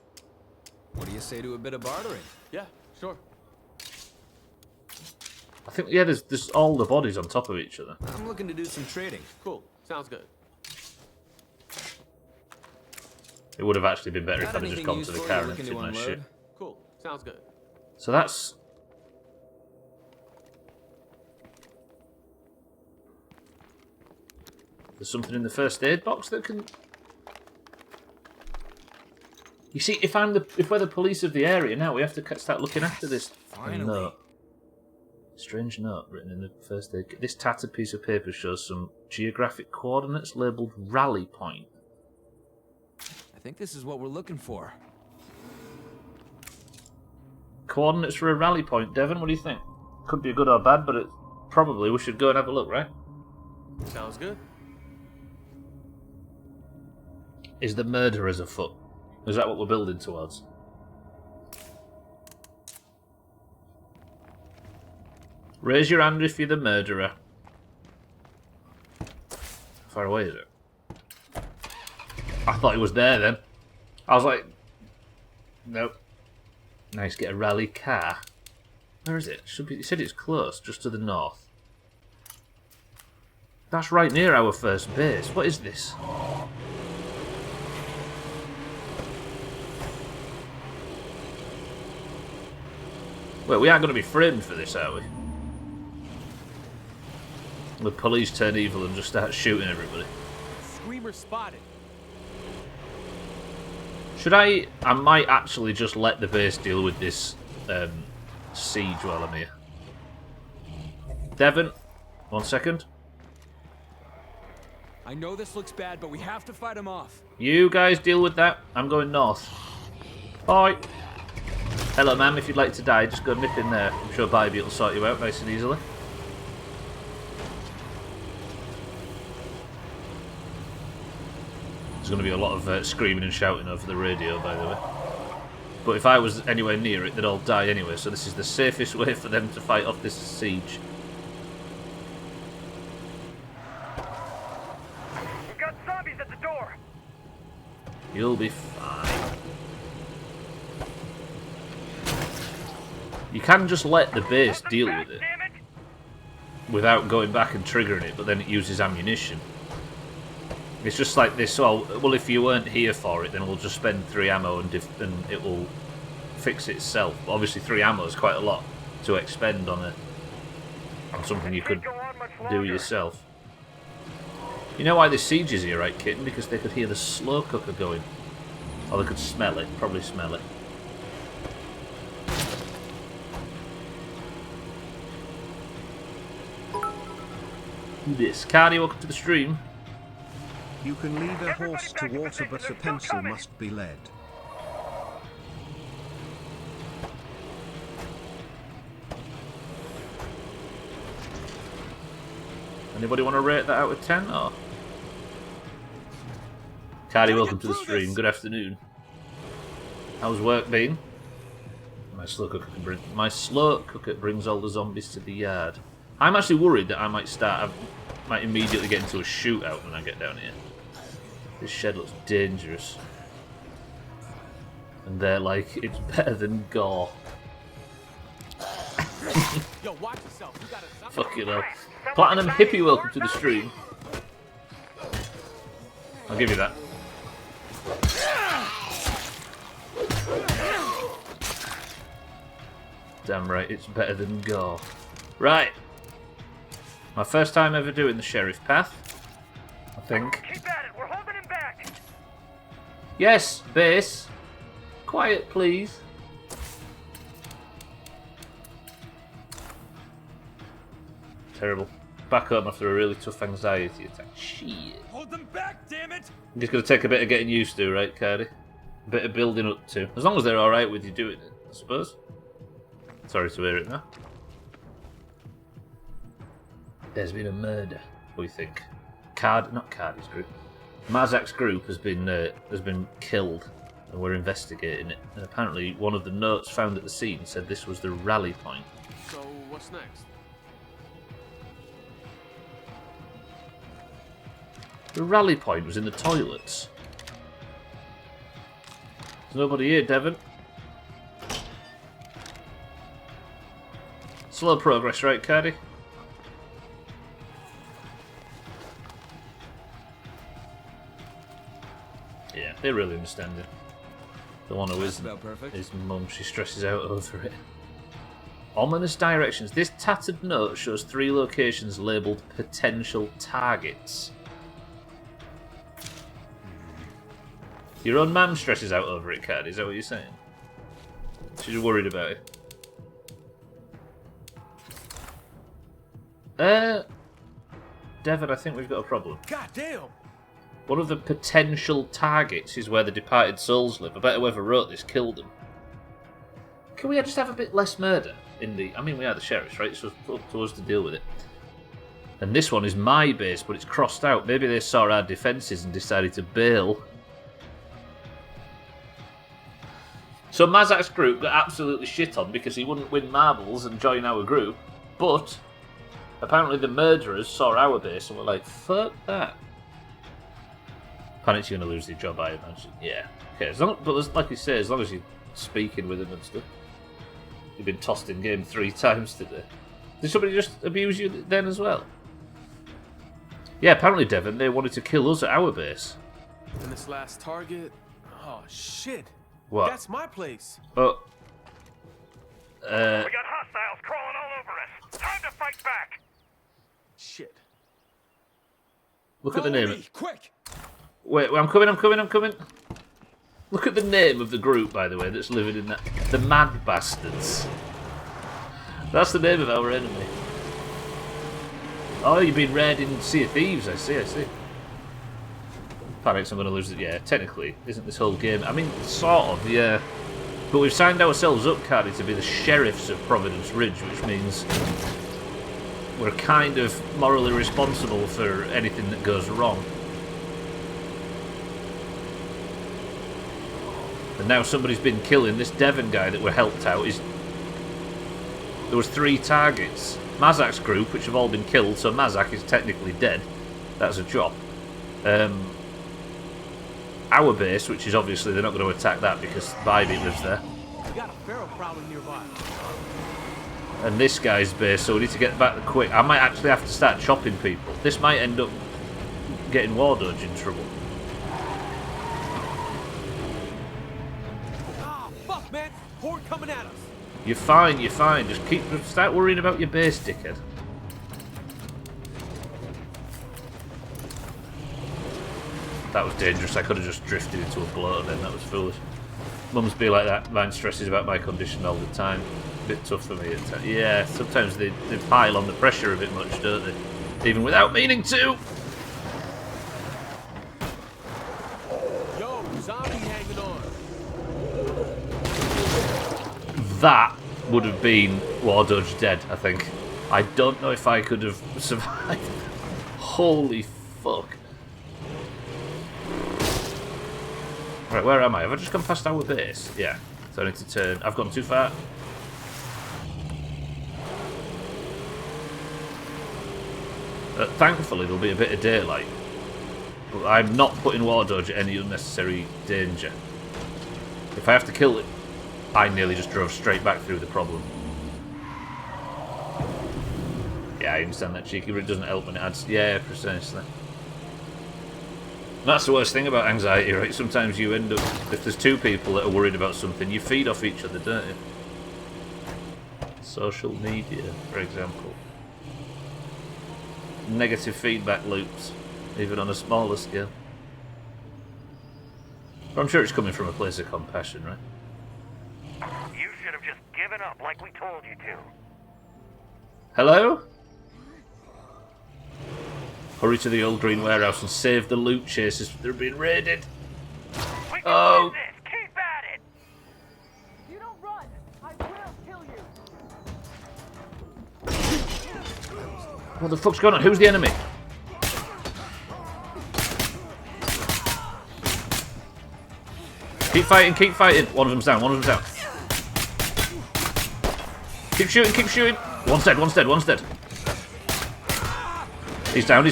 What do you say to a bit of bartering? Yeah, sure. I think, yeah, there's all the bodies on top of each other. I'm looking to do some trading. Cool. Sounds good. It would have actually been better if Got I'd have just anything gone to the useful car you're and looking emptied to my shit. unload? Cool. Sounds good. So that's... There's something in the first aid box that can... You see, if we're the police of the area now, we have to start looking after this. Finally. Note. Strange note written in the first aid. This tattered piece of paper shows some geographic coordinates labelled rally point. I think this is what we're looking for. Coordinates for a rally point, Devon. What do you think? Could be good or bad, but probably we should go and have a look, right? Sounds good. Is the murderers afoot? Is that what we're building towards? Raise your hand if you're the murderer. How far away is it? I thought it was there then. I was like, nope. Nice, get a rally car. Where is it? Should be. It said it's close, just to the north. That's right near our first base. What is this? Wait, we aren't going to be framed for this, are we? The police turn evil and just start shooting everybody. Screamer spotted. Should I might actually just let the base deal with this siege while I'm here. Devon, 1 second. I know this looks bad, but we have to fight him off. You guys deal with that. I'm going north. Bye. Hello, ma'am. If you'd like to die, just go nip in there. I'm sure Bybee will sort you out nice and easily. There's going to be a lot of screaming and shouting over the radio, by the way. But if I was anywhere near it, they'd all die anyway, so this is the safest way for them to fight off this siege. We've got zombies at the door. You'll be fine. You can just let the base deal with it without going back and triggering it, but then it uses ammunition. It's just like this. Well, if you weren't here for it, then we'll just spend 3 ammo and it will fix itself. But obviously, 3 ammo is quite a lot to expend on something you could do yourself. You know why this siege is here, right, kitten? Because they could hear the slow cooker going, or they could smell it. Probably smell it. This Cardi, welcome to the stream. You can lead a horse to water, but a pencil must be led. Anybody want to rate that out of 10? Or Cardi, welcome to the stream. Good afternoon. How's work been? My slow cooker brings all the zombies to the yard. I'm actually worried that I might immediately get into a shootout when I get down here. This shed looks dangerous. And they're like, it's better than gore. Yo, watch yourself. You gotta stop. Fucking hell. Platinum Hippie, welcome to the stream. I'll give you that. Damn right, it's better than gore. Right. My first time ever doing the sheriff path, I think. Keep at it. We're holding him back. Yes, base. Quiet, please. Terrible. Back home after a really tough anxiety attack. Shit. Hold them back, damn it! I'm just going to take a bit of getting used to, right, Cardi? A bit of building up to. As long as they're alright with you doing it, I suppose. Sorry to hear it now. There's been a murder, we think. Not Cardi's group. Mazak's group has been killed, and we're investigating it. And apparently, one of the notes found at the scene said this was the rally point. So, what's next? The rally point was in the toilets. There's nobody here, Devon. Slow progress, right, Cardi? Yeah, they really understand it. The one who isn't his mum, she stresses out over it. Ominous directions. This tattered note shows 3 locations labelled potential targets. Your own mum stresses out over it, Card, is that what you're saying? She's worried about it. Devon, I think we've got a problem. God damn! One of the potential targets is where the departed souls live. I bet whoever wrote this killed them. Can we just have a bit less murder in the... I mean, we are the sheriffs, right? So it's up to us to deal with it. And this one is my base, but it's crossed out. Maybe they saw our defences and decided to bail. So Mazak's group got absolutely shit on because he wouldn't win marbles and join our group. But apparently the murderers saw our base and were like, fuck that. Panic's going to lose their job, I imagine. Yeah. Okay, but like you say, as long as you're speaking with him and stuff. You've been tossed in game 3 times today. Did somebody just abuse you then as well? Yeah, apparently, Devon, they wanted to kill us at our base. And this last target... Oh, shit. What? That's my place. Oh. We got hostiles crawling all over us. Time to fight back. Shit. Look at the name. Quick! Wait, I'm coming. Look at the name of the group, by the way, that's living in that. The Mad Bastards. That's the name of our enemy. Oh, you've been raiding Sea of Thieves, I see. Panics, I'm going to lose it. Yeah, technically, isn't this whole game? I mean, sort of, yeah. But we've signed ourselves up, Cardi, to be the sheriffs of Providence Ridge, which means we're kind of morally responsible for anything that goes wrong. And now somebody's been killing this Devon guy that we're helped out. There was 3 targets. Mazak's group, which have all been killed, so Mazak is technically dead. That's a job. Our base, which is obviously they're not going to attack that because Bybee lives there. We got a feral prowling nearby. And this guy's base, so we need to get back quick. I might actually have to start chopping people. This might end up getting War Dodge in trouble. Ah, fuck, man! Horde coming at us! You're fine. Just start worrying about your base, dickhead. That was dangerous. I could have just drifted into a blow then. That was foolish. Mums be like that. Mine stresses about my condition all the time. A bit tough for me at times. Yeah, sometimes they pile on the pressure a bit much, don't they? Even without meaning to. Yo, zombie hanging on. That would have been War Dodge dead, I think. I don't know if I could have survived. Holy fuck. Right, where am I? Have I just gone past our base? Yeah. So I need to turn. I've gone too far. Thankfully, there'll be a bit of daylight. But I'm not putting War Dodge at any unnecessary danger. If I have to kill it, I nearly just drove straight back through the problem. Yeah, I understand that, cheeky, but it doesn't help when it adds... Yeah, precisely. That's the worst thing about anxiety, right? Sometimes you end up... If there's 2 people that are worried about something, you feed off each other, don't you? Social media, for example. Negative feedback loops, even on a smaller scale. But I'm sure it's coming from a place of compassion, right? You should have just given up like we told you to. Hello? Hurry to the old green warehouse and save the loot chasers. They're being raided. We can Oh. do this. Keep at it. You don't run! I will kill you! What the fuck's going on? Who's the enemy? Keep fighting. One of them's down. Keep shooting. One's dead. He's down.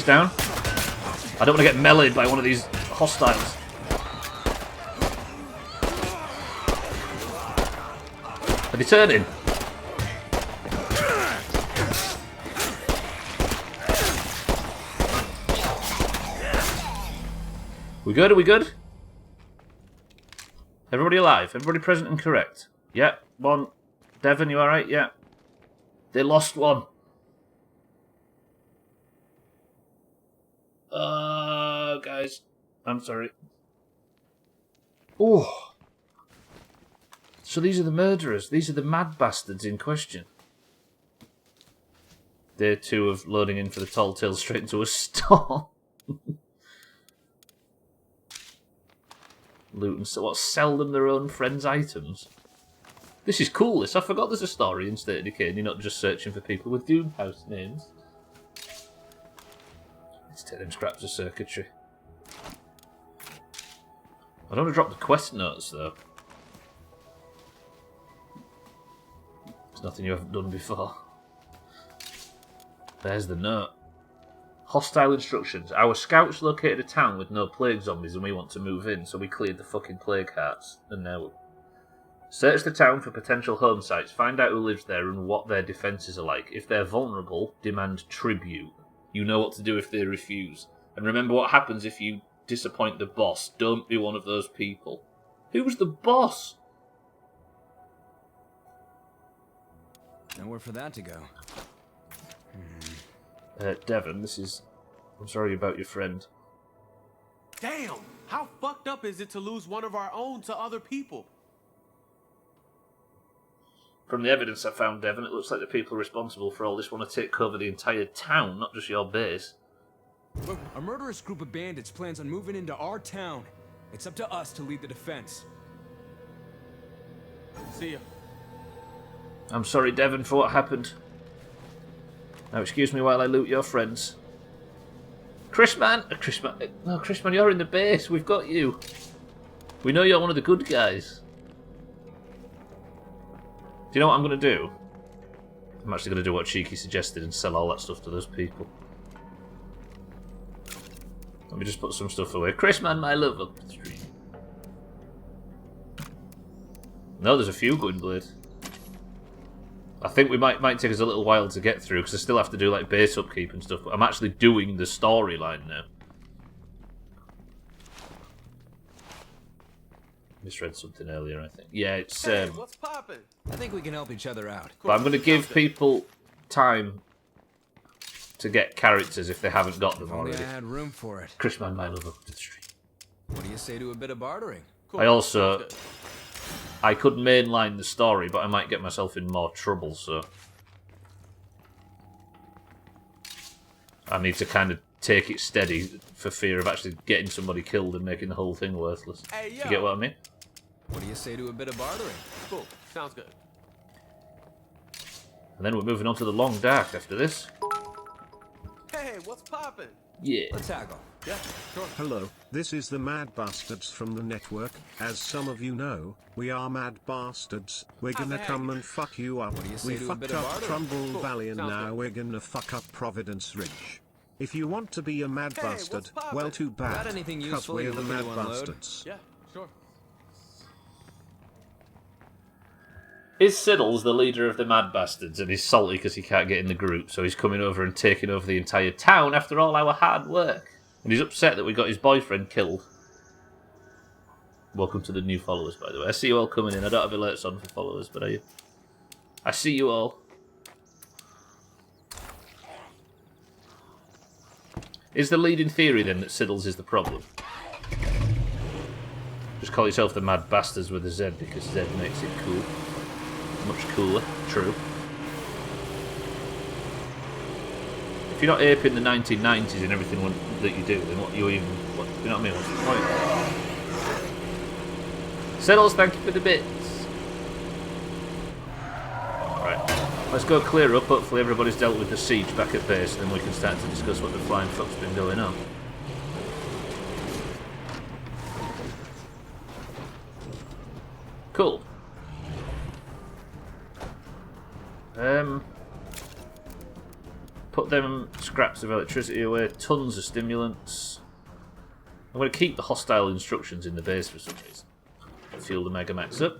I don't want to get meleeed by one of these hostiles. Are they turning? Are we good? Everybody alive? Everybody present and correct? Yeah, 1. Devon, you alright? Yeah. They lost 1. Guys. I'm sorry. Oh. So these are the murderers. These are the mad bastards in question. Day 2 of loading in for the tall tale straight into a store. Loot and sell them their own friends' items. This is cool, this. I forgot there's a story in State of Decay and you're not just searching for people with Doomhaus names. Let's take them scraps of circuitry. I don't want to drop the quest notes, though. It's nothing you haven't done before. There's the note. Hostile instructions. Our scouts located a town with no plague zombies and we want to move in, so we cleared the fucking plague hearts. And now... Search the town for potential home sites, find out who lives there and what their defences are like. If they're vulnerable, demand tribute. You know what to do if they refuse. And remember what happens if you disappoint the boss. Don't be one of those people. Who's the boss? Nowhere for that to go. Devon, this is I'm sorry about your friend. Damn! How fucked up is it to lose one of our own to other people? From the evidence I found, Devon, it looks like the people responsible for all this want to take over the entire town, not just your base. Look, a murderous group of bandits plans on moving into our town. It's up to us to lead the defense. See ya. I'm sorry, Devon, for what happened. Now excuse me while I loot your friends. Chrisman! No, Chrisman, you're in the base. We've got you. We know you're one of the good guys. Do you know what I'm going to do? I'm actually going to do what Cheeky suggested and sell all that stuff to those people. Let me just put some stuff away. Chrisman, my love, up the street. No, there's a few going blade. I think we might take us a little while to get through because I still have to do like base upkeep and stuff. But I'm actually doing the storyline now. Misread something earlier, I think. Yeah, it's. Hey, what's poppin'? I think we can help each other out. But I'm going to give people time to get characters if they haven't got them Only already. I had room for it. Chrisman, my love, up to the street. What do you say to a bit of bartering? Cool. I also. I could mainline the story, but I might get myself in more trouble, so I need to kind of take it steady for fear of actually getting somebody killed and making the whole thing worthless. Hey, yo. You get what I mean? What do you say to a bit of bartering? Cool. Sounds good. And then we're moving on to the Long Dark after this. Hey, what's poppin'? Yeah. Let's tackle. Yeah, sure. Hello, this is the Mad Bastards from the network. As some of you know, we are Mad Bastards. We're gonna come and fuck you up. do you say We to a fucked bit of up barter? Trumbull Cool, Valley and sounds now good. we're gonna fuck up Providence Ridge. If you want to be a Mad Hey, what's Bastard, poppin'? well too bad. Got anything 'Cause useful we're you're the looking Mad to unload? Bastards. Yeah, sure. Is Siddles the leader of the Mad Bastards and he's salty because he can't get in the group, so he's coming over and taking over the entire town after all our hard work? And he's upset that we got his boyfriend killed. Welcome to the new followers, by the way. I see you all coming in. I don't have alerts on for followers, but I see you all. Is the leading theory then that Siddles is the problem? Just call yourself the Mad Bastards with a Z because Z makes it cool. Much cooler. True. If you're not aping the 1990s and everything that you do, then what you even... What, you know what I mean? What's the point? Settles, thank you for the bits. Right. Let's go clear up. Hopefully everybody's dealt with the siege back at base, and then we can start to discuss what the flying fuck's been going on. Cool. Put them scraps of electricity away, tons of stimulants. I'm going to keep the hostile instructions in the base for some reason. Fuel the Megamax up.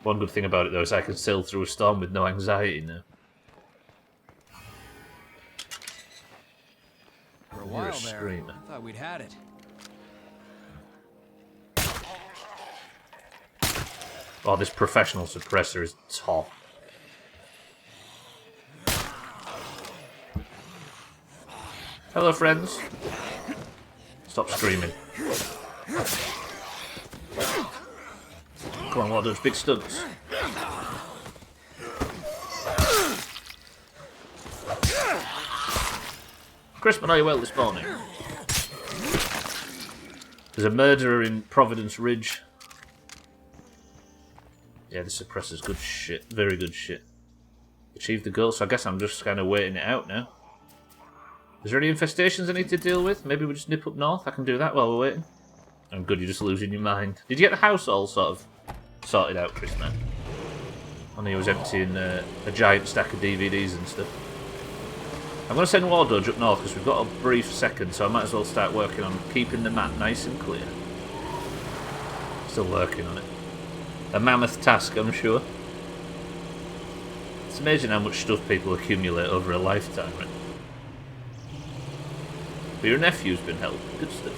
One good thing about it though is I can sail through a storm with no anxiety now. For a You're while a there, screamer. I thought we'd had it. Oh, this professional suppressor is top. Hello, friends. Stop screaming. Come on, what are those big stunts? Crispin, are you well this morning? There's a murderer in Providence Ridge. Yeah, this suppressor's good shit. Very good shit. Achieved the goal, so I guess I'm just kind of waiting it out now. Is there any infestations I need to deal with? Maybe we just nip up north? I can do that while we're waiting. I'm good, you're just losing your mind. Did you get the house all sort of sorted out, Chris, man? I know he was emptying a giant stack of DVDs and stuff. I'm going to send War Dodge up north because we've got a brief second, so I might as well start working on keeping the map nice and clear. Still working on it. A mammoth task, I'm sure. It's amazing how much stuff people accumulate over a lifetime, right? But your nephew's been helping. Good stuff.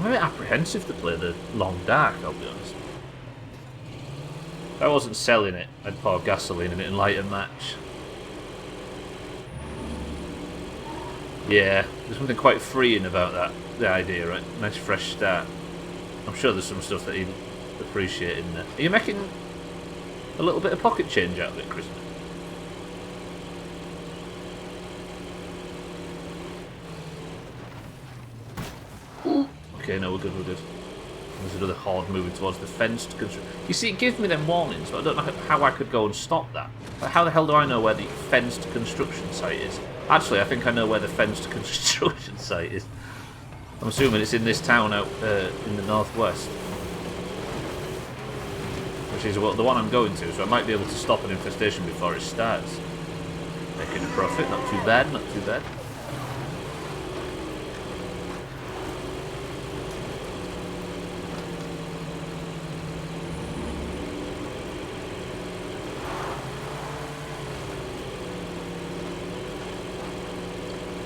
a bit apprehensive to play the long dark, I'll be honest. If I wasn't selling it, I'd pour gasoline in it and light a match. Yeah, there's something quite freeing about that, the idea, right? Nice fresh start. I'm sure there's some stuff that he'd appreciate in there. Are you making a little bit of pocket change out of it, Chris? Okay, no, we're good, we're good. There's another horde moving towards the fenced construction. You see, it gives me them warnings, but I don't know how I could go and stop that. Like, how the hell do I know where the fenced construction site is? Actually, I think I know where the fenced construction site is. I'm assuming it's in this town out in the northwest. Which is the one I'm going to, so I might be able to stop an infestation before it starts. Making a profit, not too bad, not too bad.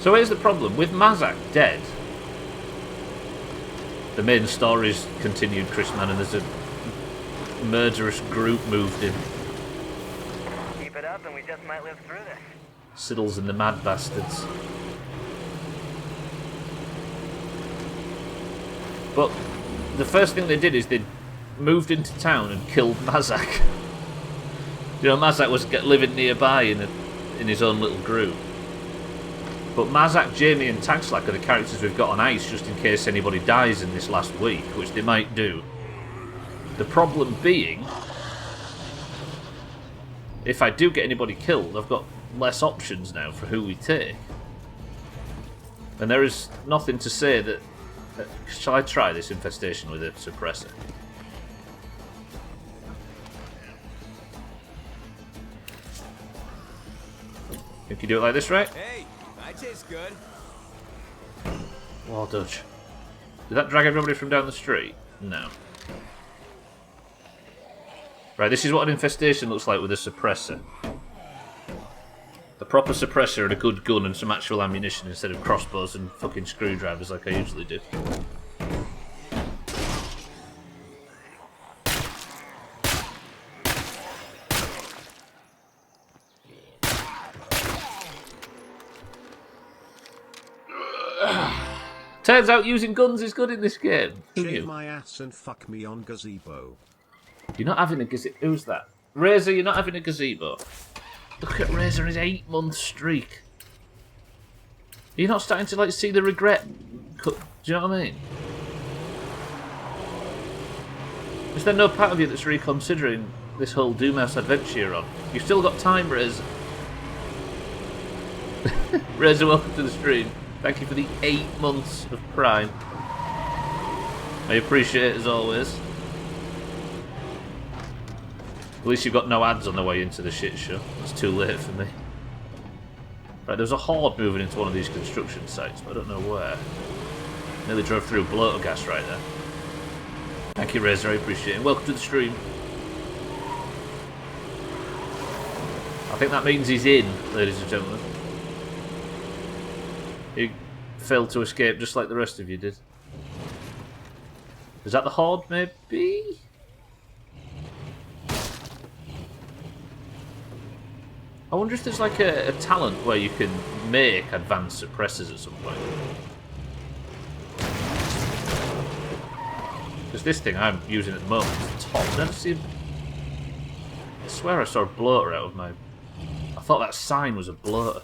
So here's the problem. With Mazak dead, the main story's continued, Chris Man, and there's a murderous group moved in. Keep it up and we just might live through this. Siddles and the Mad Bastards. But the first thing they did is they moved into town and killed Mazak. You know, Mazak was living nearby in his own little group. But Mazak, Jamie and Tagslack are the characters we've got on ice just in case anybody dies in this last week, which they might do. The problem being, if I do get anybody killed, I've got less options now for who we take. And there is nothing to say that... shall I try this infestation with a suppressor? Think you do it like this, right? Hey, I taste good. Well, Dutch. Did that drag everybody from down the street? No. Right, this is what an infestation looks like with a suppressor. A proper suppressor and a good gun and some actual ammunition instead of crossbows and fucking screwdrivers like I usually do. Turns out using guns is good in this game. Who Shave knew? my ass and fuck me on gazebo. You're not having a gazebo. Who's that? Razor, you're not having a gazebo. Look at Razor, his 8-month streak. You're not starting to like see the regret. Do you know what I mean? Is there no part of you that's reconsidering this whole Doomhaus adventure you're on? You've still got time, Razor. Razor, welcome to the stream. Thank you for the 8 months of Prime. I appreciate it as always. At least you've got no ads on the way into the shit show. It's too late for me. Right, there's a horde moving into one of these construction sites, but I don't know where. Nearly drove through bloater gas right there. Thank you, Razor, I appreciate it. Welcome to the stream. I think that means he's in, ladies and gentlemen. He failed to escape just like the rest of you did. Is that the horde, maybe? I wonder if there's like a talent where you can make advanced suppressors at some point. Because this thing I'm using at the moment is top. I've never seen... I swear I saw a bloater out of my... I thought that sign was a bloater.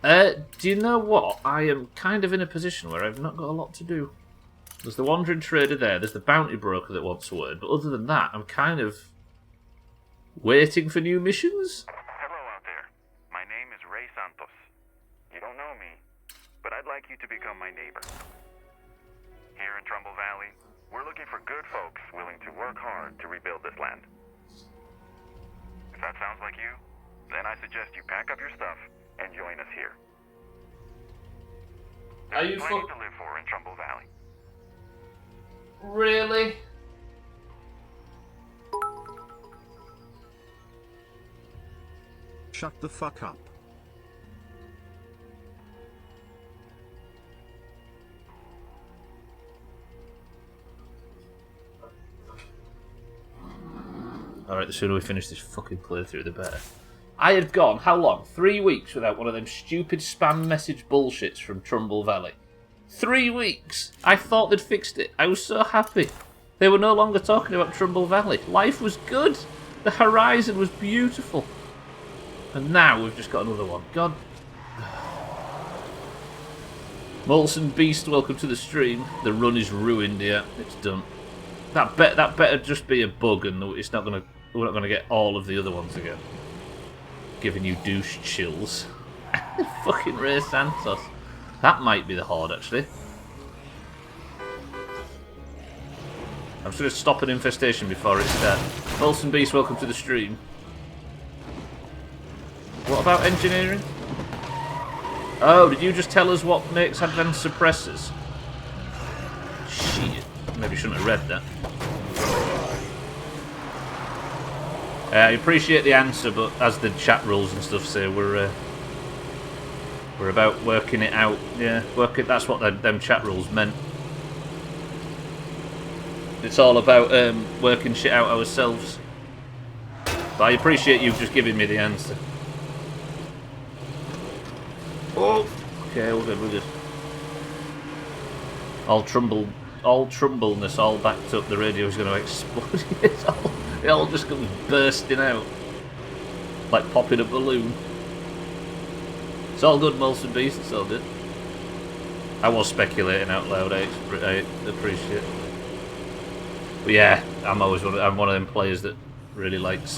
Do you know what? I am kind of in a position where I've not got a lot to do. There's the wandering trader there, there's the bounty broker that wants a word, but other than that, I'm kind of waiting for new missions. Hello out there. My name is Ray Santos. You don't know me, but I'd like you to become my neighbor. Here in Trumbull Valley, we're looking for good folks willing to work hard to rebuild this land. If that sounds like you, then I suggest you pack up your stuff and join us here. Are you There's plenty to live for in Trumbull Valley. Really? Shut the fuck up. Alright, the sooner we finish this fucking playthrough, the better. I had gone, how long? 3 weeks without one of them stupid spam message bullshits from Trumbull Valley. 3 weeks! I thought they'd fixed it. I was so happy. They were no longer talking about Trumbull Valley. Life was good. The horizon was beautiful. And now we've just got another one. God. Molson Beast, welcome to the stream. The run is ruined, yeah. It's done. That better just be a bug, and it's not gonna. We're not gonna get all of the other ones again. Giving you douche chills. Fucking Ray Santos. That might be the horde, actually. I'm just gonna stop an infestation before it starts. Molson Beast, welcome to the stream. What about engineering? Oh, did you just tell us what makes advanced suppressors? Shit. Maybe shouldn't have read that. I appreciate the answer, but as the chat rules and stuff say, we're about working it out. Yeah, that's what them chat rules meant. It's all about working shit out ourselves. But I appreciate you just giving me the answer. Oh, okay, we're good. All Trumbleness all backed up. The radio's going to explode. It all just comes bursting out like popping a balloon. It's all good, Molson Beast. It's all good. I was speculating out loud. I appreciate it. But yeah, I'm one of them players that really likes.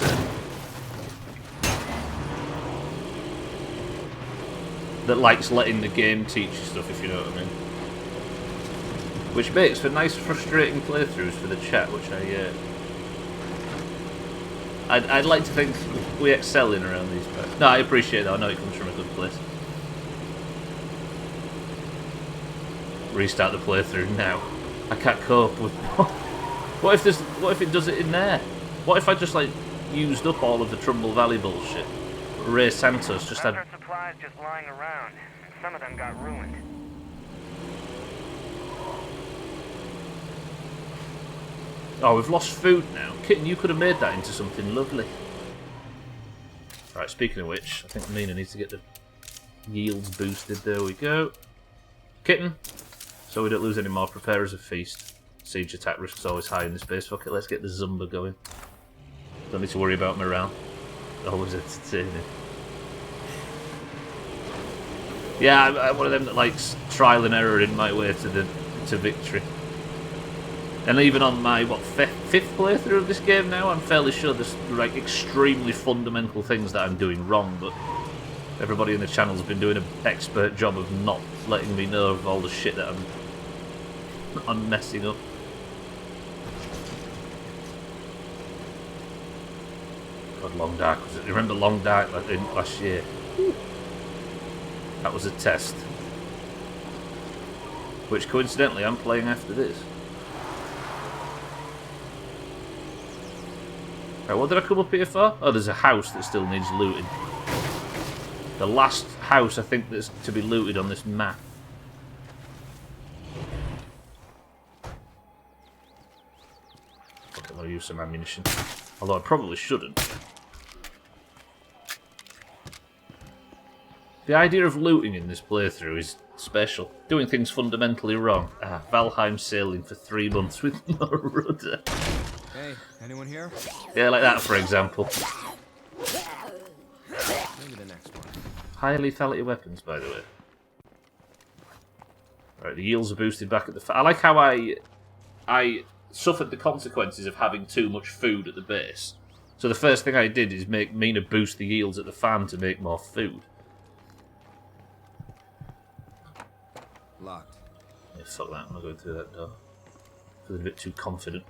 That likes letting the game teach you stuff, if you know what I mean. Which makes for nice, frustrating playthroughs for the chat, which I'd like to think we excel in around these parts. No, I appreciate that. I know it comes from a good place. Restart the playthrough now. I can't cope with. What if it does it in there? What if I just like used up all of the Trumbull Valley bullshit? Ray Santos just had supplies just lying around. Some of them got ruined. Oh, we've lost food now. Kitten, you could have made that into something lovely. Right, speaking of which, I think Mina needs to get the yields boosted. There we go. Kitten, so we don't lose any more, prepare as a feast. Siege attack risk is always high in this base. Fuck it, let's get the Zumba going. Don't need to worry about morale. Always entertaining. Yeah, I'm one of them that likes trial and error in my way to victory. And even on my fifth playthrough of this game now, I'm fairly sure there's like extremely fundamental things that I'm doing wrong, but everybody in the channel's been doing an expert job of not letting me know of all the shit that I'm messing up. God, Long Dark was it? Remember Long Dark last year? That was a test. Which coincidentally I'm playing after this. Right, what did I come up here for? Oh, there's a house that still needs looting. The last house I think that's to be looted on this map. Okay, I'll use some ammunition. Although I probably shouldn't. The idea of looting in this playthrough is special. Doing things fundamentally wrong. Valheim sailing for 3 months with no rudder. Hey, anyone here? Yeah, like that, for example. Maybe the next one. High lethality weapons, by the way. Right, the yields are boosted back at the... I like how I suffered the consequences of having too much food at the base. So the first thing I did is make Mina boost the yields at the farm to make more food. Locked. Yeah, fuck that, I'm not going through that door. Feeling a bit too confident.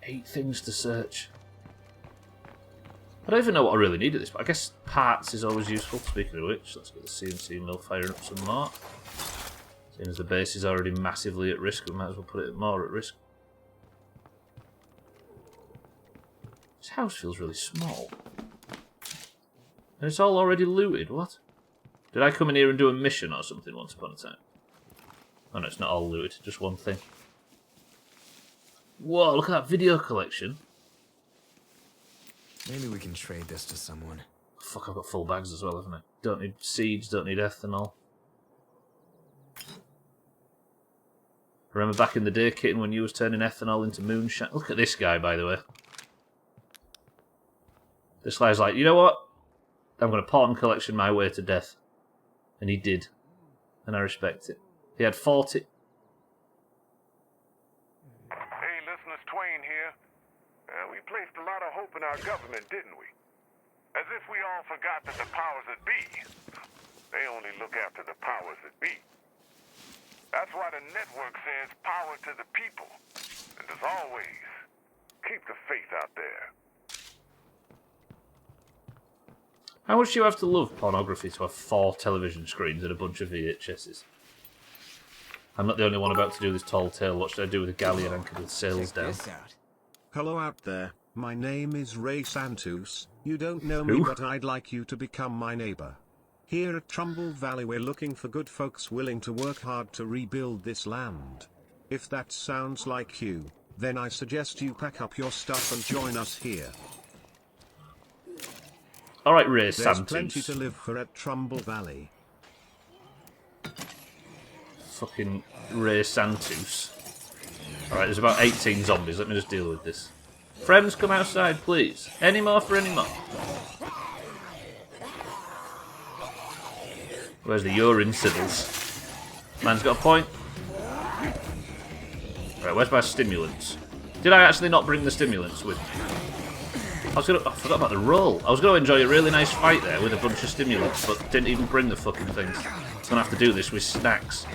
Eight things to search. I don't even know what I really need at this point. I guess parts is always useful. Speaking of which, let's get the CNC mill firing up some more. Seeing as the base is already massively at risk, we might as well put it more at risk. This house feels really small. And it's all already looted, what? Did I come in here and do a mission or something once upon a time? Oh no, it's not all looted, just one thing. Whoa, look at that video collection. Maybe we can trade this to someone. Fuck, I've got full bags as well, haven't I? Don't need seeds, don't need ethanol. Remember back in the day, Kitten, when you was turning ethanol into moonshine? Look at this guy, by the way. This guy's like, you know what? I'm going to pawn collection my way to death. And he did. And I respect it. He had 40... Hey, listeners, Twain here. We placed a lot of hope in our government, didn't we? As if we all forgot that the powers that be, they only look after the powers that be. That's why the network says power to the people. And as always, keep the faith out there. How much do you have to love pornography to have 4 television screens and a bunch of VHSs? I'm not the only one about to do this tall tale. What should I do with a galleon anchored with sails down? Hello out there, my name is Ray Santos. You don't know me, but I'd like you to become my neighbor. Here at Trumbull Valley we're looking for good folks willing to work hard to rebuild this land. If that sounds like you, then I suggest you pack up your stuff and join us here. Alright, Ray Santos. There's plenty to live for at Trumbull Valley. Fucking Ray Santos. Alright, there's about 18 zombies. Let me just deal with this. Friends, come outside, please. Any more for any more. Where's the urine siddles? Man's got a point. Right, where's my stimulants? Did I actually not bring the stimulants with me? I forgot about the roll. I was going to enjoy a really nice fight there with a bunch of stimulants, but didn't even bring the fucking things. I'm going to have to do this with snacks.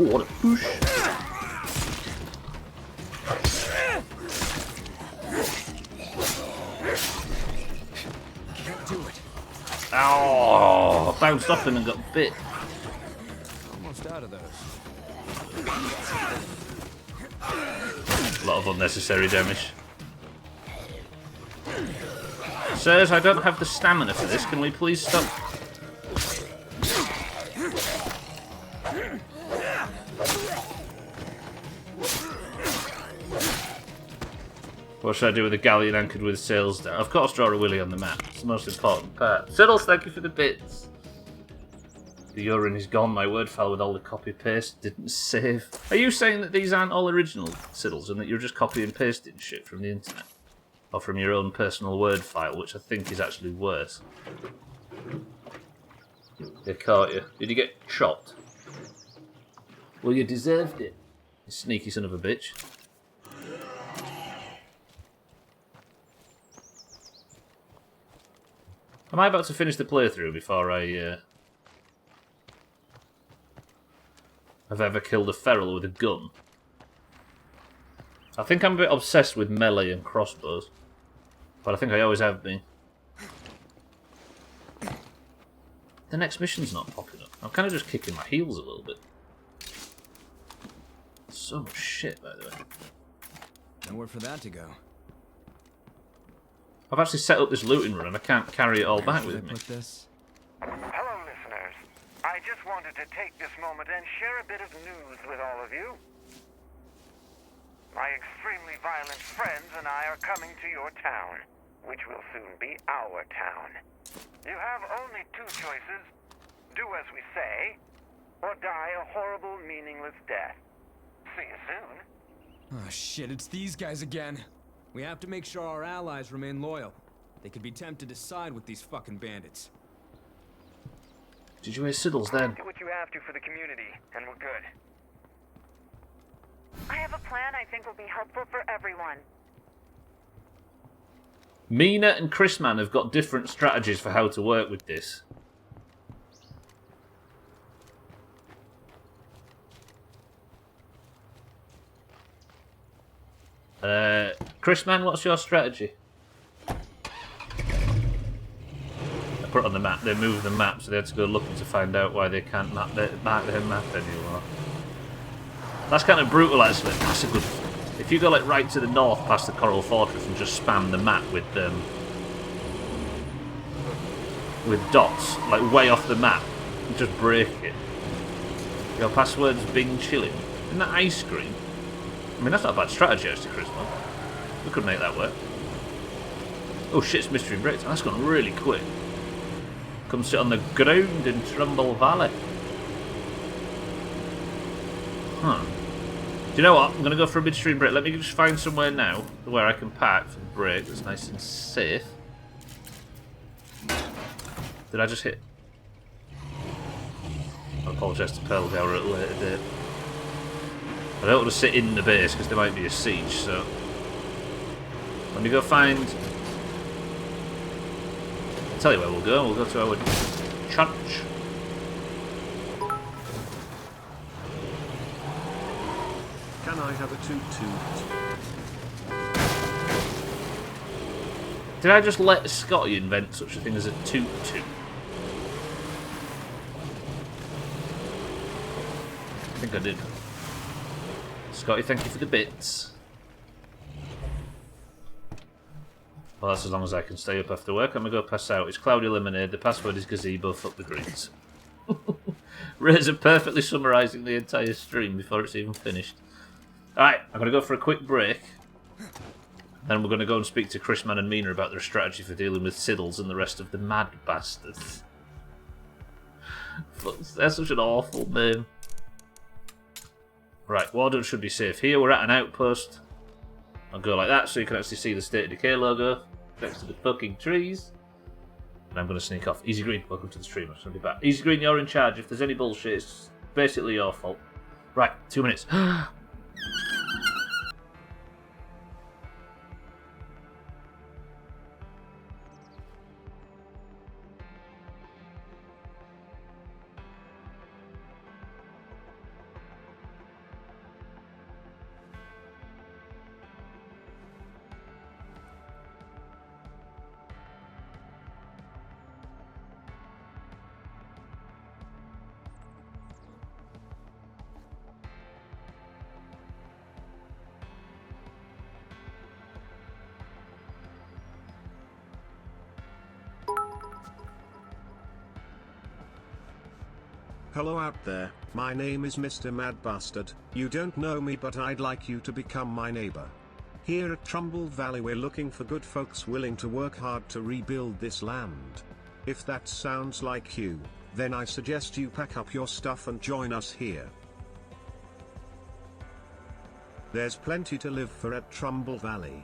Oh, what a push. Can't do it. Oh, bounced off him and got bit. Almost out of those. A lot of unnecessary damage. Sirs, I don't have the stamina for this. Can we please stop? What should I do with a galleon anchored with sails down? Of course, draw a willy on the map. It's the most important part. Siddles, thank you for the bits. The urine is gone. My word file with all the copy paste didn't save. Are you saying that these aren't all original, Siddles, and that you're just copy and pasting shit from the internet? Or from your own personal word file, which I think is actually worse. They caught you. Did you get shot? Well, you deserved it. You sneaky son of a bitch. Am I about to finish the playthrough before I've ever killed a feral with a gun? I think I'm a bit obsessed with melee and crossbows. But I think I always have been. The next mission's not popping up. I'm kind of just kicking my heels a little bit. So much shit, by the way. Nowhere for that to go. I've actually set up this looting run and I can't carry it all back with me. Hello, listeners. I just wanted to take this moment and share a bit of news with all of you. My extremely violent friends and I are coming to your town, which will soon be our town. You have only 2 choices. Do as we say, or die a horrible, meaningless death. See you soon. Oh shit, it's these guys again. We have to make sure our allies remain loyal. They could be tempted to side with these fucking bandits. Did you hear Siddles then? Do what you have to for the community, and we're good. I have a plan I think will be helpful for everyone. Mina and Chrisman have got different strategies for how to work with this. Chrisman, what's your strategy? I put it on the map. They moved the map, so they had to go looking to find out why they can't mark their map anymore. That's kind of brutal, actually. That's a good. If you go like right to the north past the Coral Fortress and just spam the map with dots, like way off the map, and just break it. Your password's Bing Chilling. Isn't that ice cream? I mean, that's not a bad strategy, actually, Christmas. We could make that work. Oh shit, it's Mystery Bricks. That's gone really quick. Come sit on the ground in Trumbull Valley. Huh. Do you know what? I'm going to go for a midstream break. Let me just find somewhere now where I can park for the break that's nice and safe. Did I just hit? I apologise to Pearl Gower at a later date. I don't want to sit in the base because there might be a siege, so... Let me go find... I'll tell you where we'll go. We'll go to our church. Can I have a toot-toot? Did I just let Scotty invent such a thing as a toot-toot? I think I did. Scotty, thank you for the bits. Well, that's as long as I can stay up after work. I'm going to go pass out. It's Cloudy Lemonade. The password is gazebo. Fuck the greens. Razor perfectly summarising the entire stream before it's even finished. Alright, I'm going to go for a quick break. Then we're going to go and speak to Chrisman and Mina about their strategy for dealing with Siddles and the rest of the mad bastards. That's such an awful name. Right, Warden should be safe here. We're at an outpost. I'll go like that so you can actually see the State of Decay logo next to the fucking trees. And I'm going to sneak off. Easy Green, welcome to the stream. I'm just going to be back. Easy Green, you're in charge. If there's any bullshit, it's basically your fault. Right, 2 minutes. Hello out there, my name is Mr. Mad Bastard. You don't know me, but I'd like you to become my neighbor. Here at Trumbull Valley we're looking for good folks willing to work hard to rebuild this land. If that sounds like you, then I suggest you pack up your stuff and join us here. There's plenty to live for at Trumbull Valley.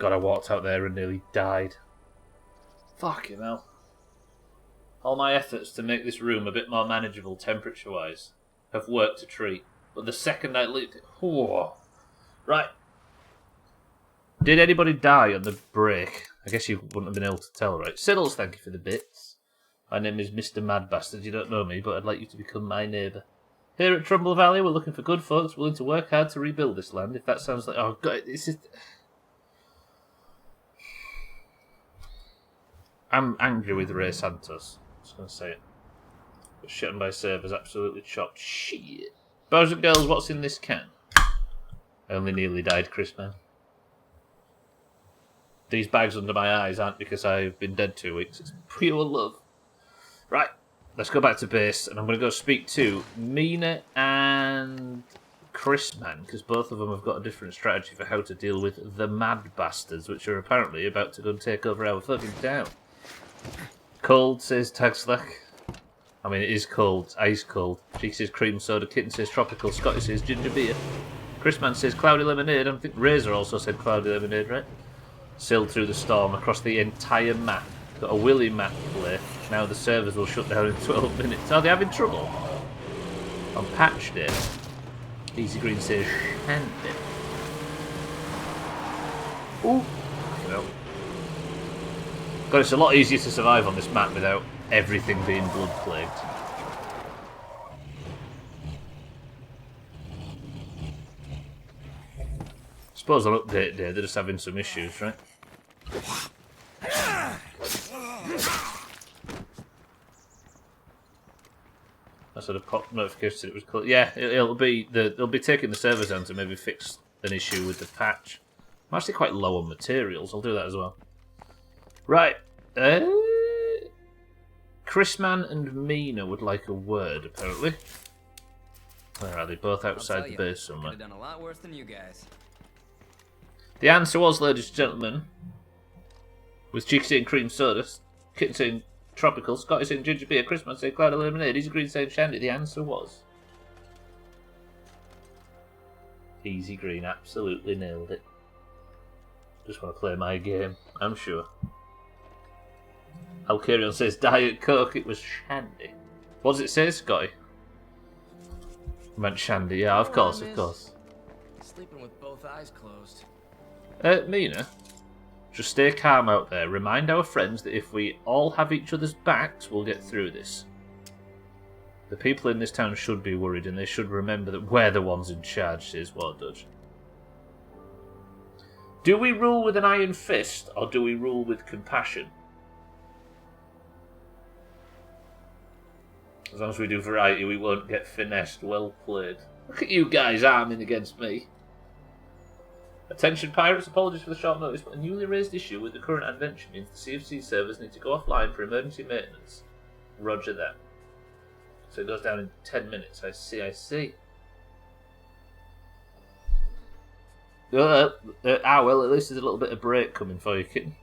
God, I walked out there and nearly died. Fucking hell. All my efforts to make this room a bit more manageable temperature-wise have worked a treat. But the second I leave it... Whoa. Right. Did anybody die on the break? I guess you wouldn't have been able to tell, right? Siddles, thank you for the bits. My name is Mr. Mad Bastard. You don't know me, but I'd like you to become my neighbour. Here at Trumbull Valley, we're looking for good folks willing to work hard to rebuild this land. If that sounds like... Oh, God, this is... I'm angry with Ray Santos. I'm just going to say it. But shit on my server's absolutely chopped. Shit. Boys and girls, what's in this can? I only nearly died, Chris, man. These bags under my eyes aren't because I've been dead 2 weeks. It's pure love. Right, let's go back to base, and I'm going to go speak to Mina and Chris, man, because both of them have got a different strategy for how to deal with the Mad Bastards, which are apparently about to go and take over our fucking town. Cold, says Tag Slack. I mean, it is cold. Ice cold. Cheek says cream soda. Kitten says tropical. Scotty says ginger beer. Chrisman says cloudy lemonade. I think Razor also said cloudy lemonade, right? Sailed through the storm across the entire map. Got a Willy map play. Now the servers will shut down in 12 minutes. Are they having trouble? On patch day. Easy Green says shandy. Ooh. You know. God, it's a lot easier to survive on this map without everything being blood plagued. Suppose on update day they're just having some issues, right? I sort of pop notification that it was closed. Yeah, they'll be taking the servers down to maybe fix an issue with the patch. I'm actually quite low on materials. I'll do that as well. Right. Chrisman and Mina would like a word, apparently. Where are they? Both outside the base somewhere. Could have done a lot worse than you guys. The answer was, ladies and gentlemen, with Cheeky saying cream soda, Kitten saying tropical, Scotty saying ginger beer, Chrisman saying cloud of lemonade, Easy Green saying shandy. The answer was Easy Green. Absolutely nailed it. Just want to play my game, I'm sure. Alcarion says Diet Coke, it was shandy. What does it say, Scotty? I meant shandy, yeah, of course, of course. Sleeping with both eyes closed. Mina, just stay calm out there. Remind our friends that if we all have each other's backs, we'll get through this. The people in this town should be worried, and they should remember that we're the ones in charge, says War Dodge. Do we rule with an iron fist, or do we rule with compassion? As long as we do variety, we won't get finessed. Well played. Look at you guys arming against me. Attention pirates, apologies for the short notice, but a newly raised issue with the current adventure means the CFC servers need to go offline for emergency maintenance. Roger that. So it goes down in 10 minutes. I see. Well, at least there's a little bit of break coming for you, kitten.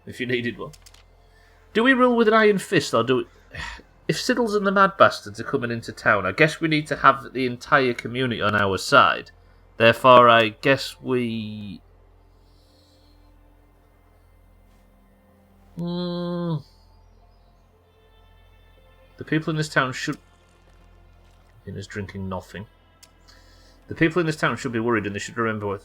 If you needed one. Do we rule with an iron fist, or do we... If Siddles and the Mad Bastards are coming into town, I guess we need to have the entire community on our side. Therefore, I guess we... The people in this town should... Ina's drinking nothing. The people in this town should be worried, and they should remember what...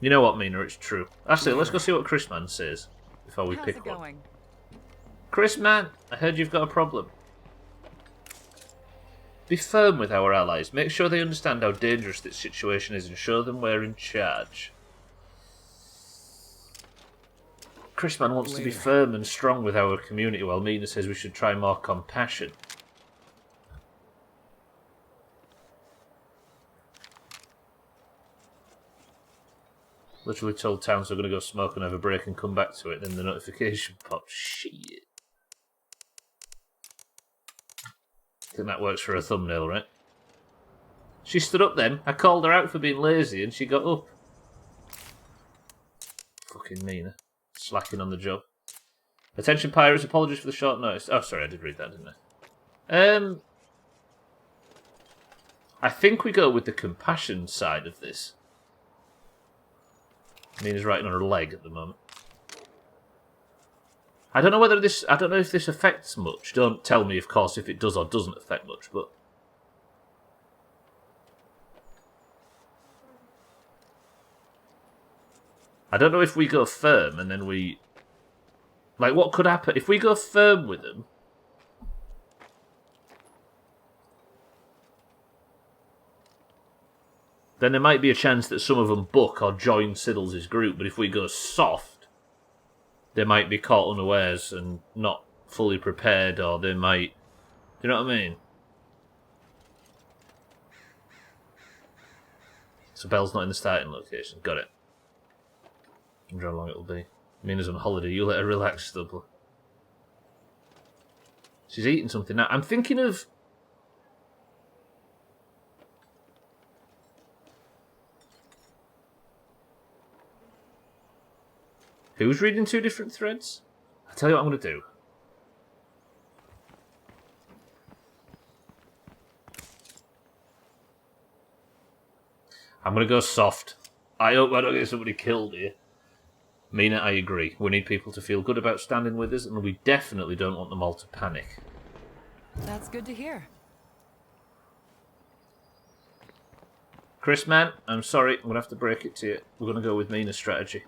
You know what, Mina, it's true. Actually, let's go see what Chrisman says before we pick one. Chrisman, I heard you've got a problem. Be firm with our allies. Make sure they understand how dangerous this situation is and show them we're in charge. Chrisman wants to be firm and strong with our community, while Mina says we should try more compassion. Literally told towns we're going to go smoke and have a break and come back to it, then the notification pops. Shit. I think that works for a thumbnail, right? She stood up then. I called her out for being lazy and she got up. Fucking Mina. Slacking on the job. Attention pirates, apologies for the short notice. Oh, sorry, I did read that, didn't I? I think we go with the compassion side of this. Mina's writing on her leg at the moment. I don't know whether this... I don't know if this affects much. Don't tell me, of course, if it does or doesn't affect much, but... I don't know if we go firm and then we... Like, what could happen? If we go firm with them... Then there might be a chance that some of them book or join Siddles' group, but if we go soft, they might be caught unawares and not fully prepared, or they might... Do you know what I mean? So Belle's not in the starting location. Got it. I wonder how long it'll be. Mina's on holiday. You let her relax, Stubbler. She's eating something now. I'm thinking of... Who's reading two different threads? I'll tell you what I'm going to do. I'm going to go soft. I hope I don't get somebody killed here. Mina, I agree. We need people to feel good about standing with us, and we definitely don't want them all to panic. That's good to hear. Chris, man, I'm sorry. I'm going to have to break it to you. We're going to go with Mina's strategy.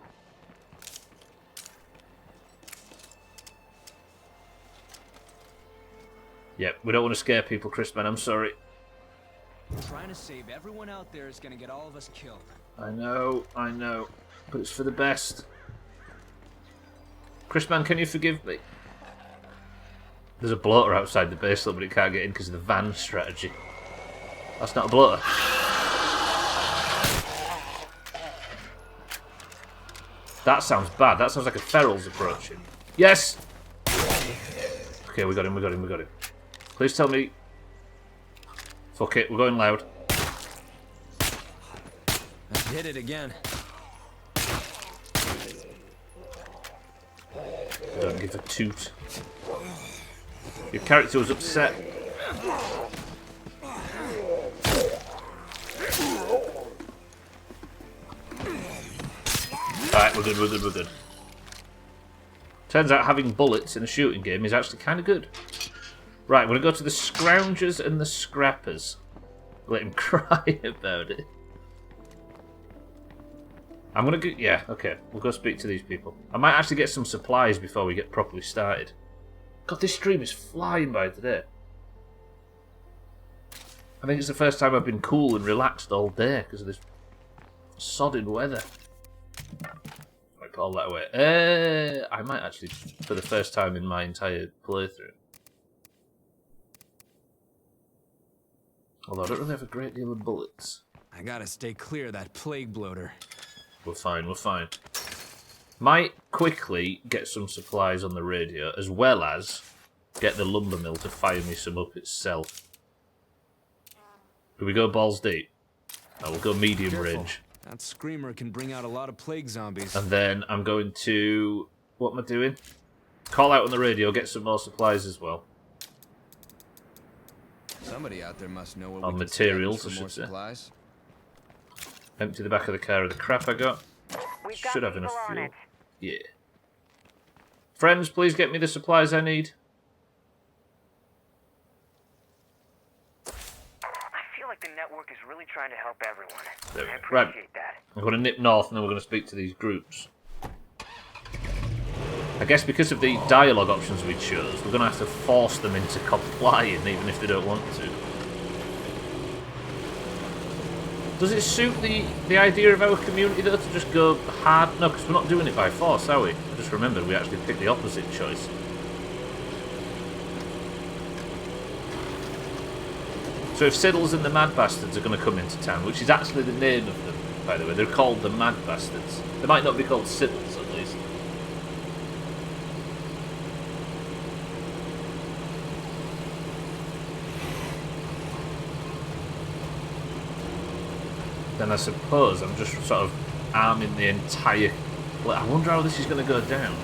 Yep, we don't want to scare people, Chris, man. I'm sorry. Trying to save everyone out there is going to get all of us killed. I know. But it's for the best. Chris, man, can you forgive me? There's a bloater outside the base, but it can't get in because of the van strategy. That's not a bloater. That sounds bad. That sounds like a feral's approaching. Yes! Okay, we got him. Please tell me... Fuck it, we're going loud. I did it again. Don't give a toot. Your character was upset. Alright, we're good. Turns out having bullets in a shooting game is actually kind of good. Right, we're going to go to the Scroungers and the Scrappers. Let him cry about it. I'm going to go... Yeah, okay. We'll go speak to these people. I might actually get some supplies before we get properly started. God, this stream is flying by today. I think it's the first time I've been cool and relaxed all day because of this sodding weather. I put all that away. I might actually, for the first time in my entire playthrough. Although I don't really have a great deal of bullets. I gotta stay clear of that plague bloater. We're fine. Might quickly get some supplies on the radio, as well as get the lumber mill to fire me some up itself. Do we go balls deep? No, we'll go medium range. That screamer can bring out a lot of plague zombies. And then I'm going to... What am I doing? Call out on the radio, get some more supplies as well. Somebody out there must know where On we materials, can I should say. Supplies. Empty the back of the car of the crap I got. We've got Should have enough people on fuel. it. Yeah. Friends, please get me the supplies I need. I feel like the network is really trying to help everyone. There we I go. Right. appreciate that. I'm going to nip north and then we're going to speak to these groups. I guess because of the dialogue options we chose, we're going to have to force them into complying even if they don't want to. Does it suit the idea of our community though to just go hard? No, because we're not doing it by force, are we? I just remembered we actually picked the opposite choice. So if Siddles and the Mad Bastards are going to come into town, which is actually the name of them, by the way, they're called the Mad Bastards. They might not be called Siddles, at least. Then I suppose I'm just sort of arming the entire... I wonder how this is going to go down.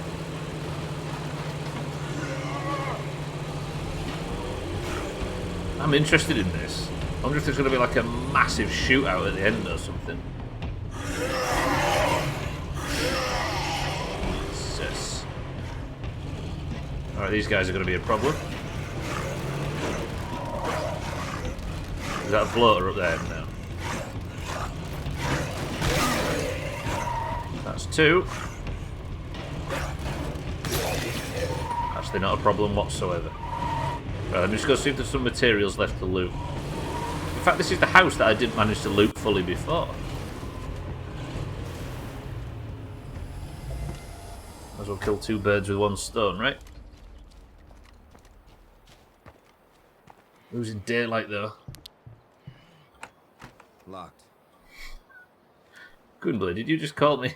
I'm interested in this. I wonder if there's going to be like a massive shootout at the end or something. Right, these guys are going to be a problem. Is that a bloater up there? No. That's 2. Actually not a problem whatsoever. Right, I'm just going to see if there's some materials left to loot. In fact, this is the house that I didn't manage to loot fully before. Might as well kill 2 birds with 1 stone, right? Losing daylight though. Locked. Goodbly, did you just call me?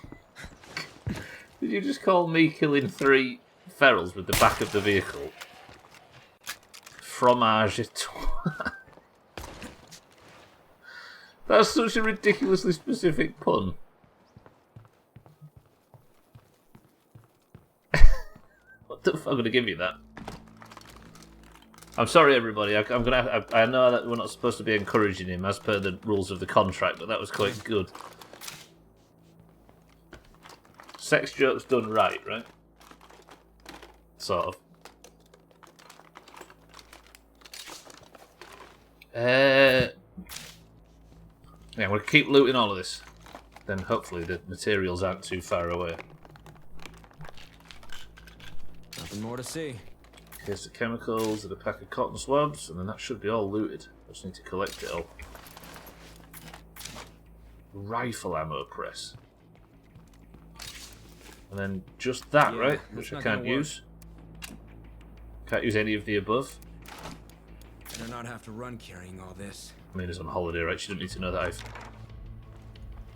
Did you just call me killing 3 ferals with the back of the vehicle? Fromage étoile. That's such a ridiculously specific pun. What the fuck? I'm gonna give you that. I'm sorry, everybody. I know that we're not supposed to be encouraging him as per the rules of the contract, but that was quite good. Sex jokes done right? Sort of. Yeah, I'm going to keep looting all of this. Then hopefully the materials aren't too far away. Nothing more to see. Here's the chemicals and a pack of cotton swabs, and then that should be all looted. I just need to collect it all. Rifle ammo press. And then just that, right? Which I can't use. Can't use any of the above. Better not have to run carrying all this. I mean, it's on holiday, right? She doesn't need to know that I've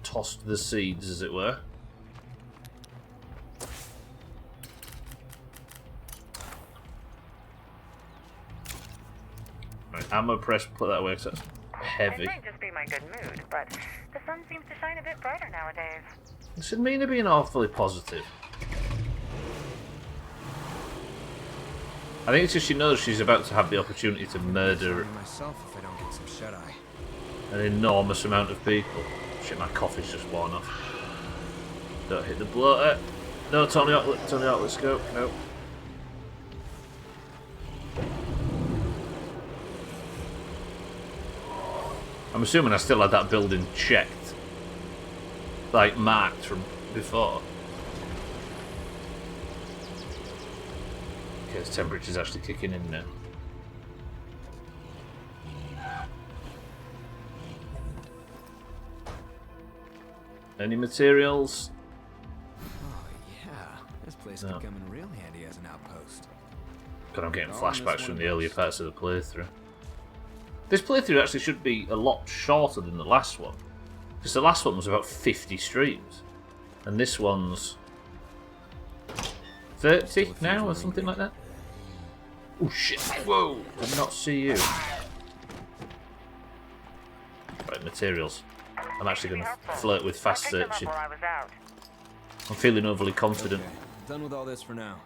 tossed the seeds, as it were. Right, ammo press, put that away, because that's heavy. It might just be my good mood, but the sun seems to shine a bit brighter nowadays. This is Mina being awfully positive. I think it's just she knows she's about to have the opportunity to murder myself if I don't get some shut-eye. an enormous amount of people. Shit, my coffee's just worn off. Don't hit the bloater. No, Tony Hawk, let's go. No. I'm assuming I still had that building checked. Like, marked from before. Okay, the temperature's actually kicking in now. Any materials? Oh, yeah. This place is becoming real handy as an outpost. God, I'm getting flashbacks from the earlier parts of the playthrough. This playthrough actually should be a lot shorter than the last one. Because the last one was about 50 streams. And this one's 30 now or something like that. Oh shit, whoa, did not see you. Right, materials. I'm actually going to flirt with fast searching. I'm feeling overly confident. Okay, done with all this for now.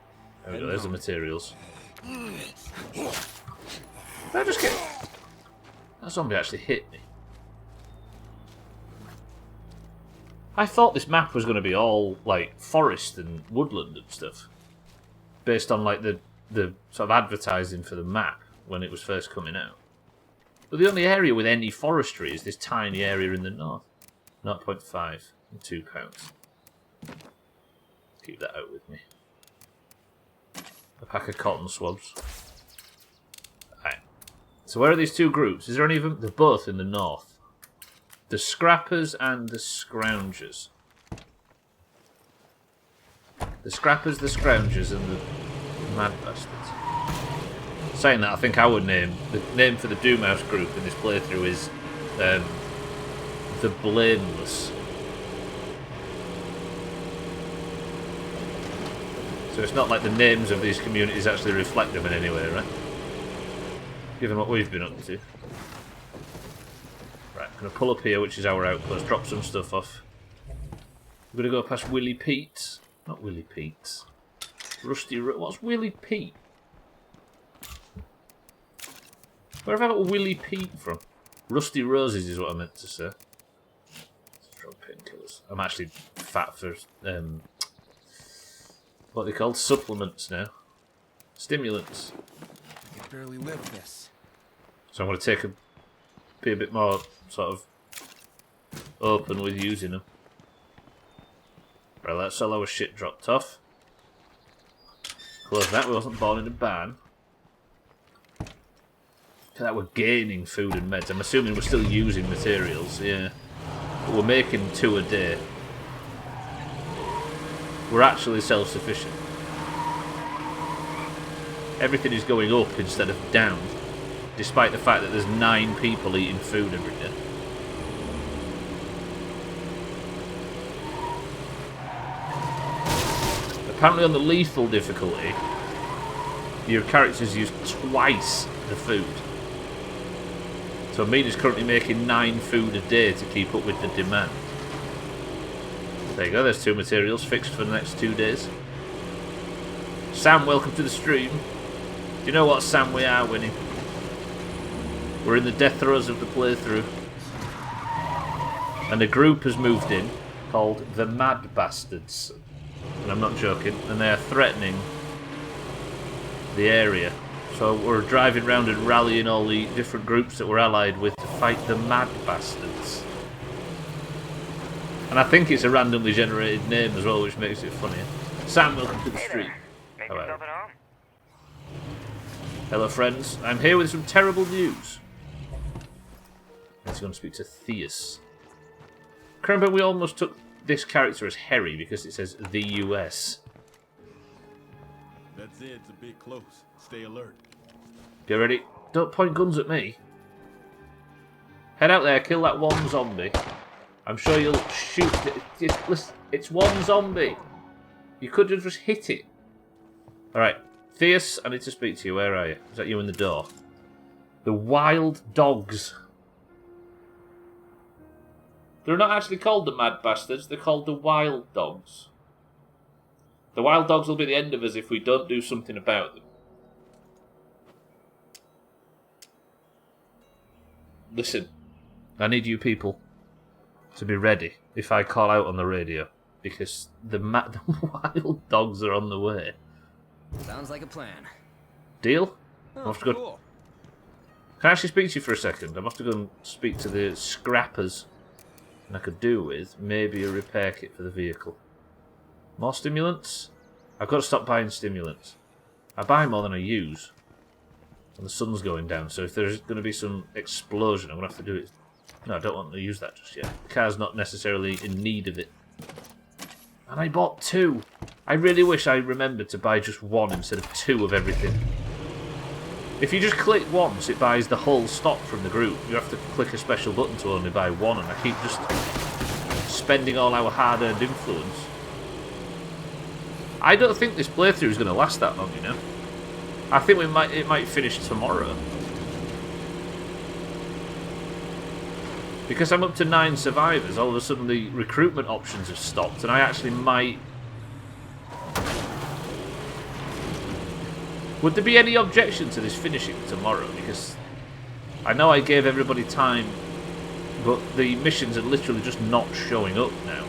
There we go, there's the materials. Did I just get... That zombie actually hit me. I thought this map was going to be all, like, forest and woodland and stuff. Based on, like, the sort of advertising for the map when it was first coming out. But the only area with any forestry is this tiny area in the north. 0.5 and £2. Keep that out with me. A pack of cotton swabs. Right. So where are these two groups? Is there any of them? They're both in the north. The Scrappers and the Scroungers. The Scrappers, the Scroungers, and the Mad Bastards. Saying that, I think our name, the name for the Doomhaus group in this playthrough is the Blameless. So it's not like the names of these communities actually reflect them in any way, right? Given what we've been up to. Right, I'm going to pull up here, which is our outpost, drop some stuff off. We're going to go past Willie Pete's. Not Willie Pete's. What's Willie Pete? Where have I got Willie Pete from? Rusty Roses is what I meant to say. Strong painkillers. I'm actually fat for what are they called? Supplements now. Stimulants. I can barely lift this. So I'm going to be a bit more sort of open with using them. Right, that's all our shit dropped off. Close that, we wasn't born in a barn. So that we're gaining food and meds. I'm assuming we're still using materials, yeah. But we're making 2 a day. We're actually self-sufficient. Everything is going up instead of down, despite the fact that there's 9 people eating food every day. Apparently on the lethal difficulty, your characters use twice the food. So Amina's currently making 9 food a day to keep up with the demand. There you go, there's 2 materials fixed for the next 2 days. Sam, welcome to the stream. Do you know what, Sam, we are winning? We're in the death throes of the playthrough. And a group has moved in called the Mad Bastards. And I'm not joking. And they are threatening the area. So we're driving around and rallying all the different groups that we're allied with to fight the Mad Bastards. And I think it's a randomly generated name as well, which makes it funnier. Sam, welcome to the stream. Hello. Hello, friends. I'm here with some terrible news. Let's go and speak to Theus. Remember, we almost took this character as Harry because it says the US. That's it. It's a bit close. Stay alert. Get ready. Don't point guns at me. Head out there, kill that one zombie. I'm sure you'll shoot it. Listen, it's one zombie. You could have just hit it. Alright. Theus, I need to speak to you. Where are you? Is that you in the door? The wild dogs. They're not actually called the Mad Bastards. They're called the wild dogs. The wild dogs will be the end of us if we don't do something about them. Listen, I need you people to be ready if I call out on the radio, because the wild dogs are on the way. Sounds like a plan. Deal? Oh, I have to go. cool. Can I actually speak to you for a second? I have to go and speak to the scrappers, and I could do with maybe a repair kit for the vehicle. More stimulants? I've got to stop buying stimulants. I buy more than I use. And the sun's going down, so if there's going to be some explosion, I'm going to have to do it. No, I don't want to use that just yet. The car's not necessarily in need of it. And I bought 2. I really wish I remembered to buy just 1 instead of 2 of everything. If you just click once, it buys the whole stock from the group. You have to click a special button to only buy 1, and I keep just spending all our hard-earned influence. I don't think this playthrough is going to last that long, you know. I think it might finish tomorrow. Because I'm up to 9 survivors, all of a sudden the recruitment options have stopped, and I actually might... Would there be any objection to this finishing tomorrow? Because I know I gave everybody time, but the missions are literally just not showing up now.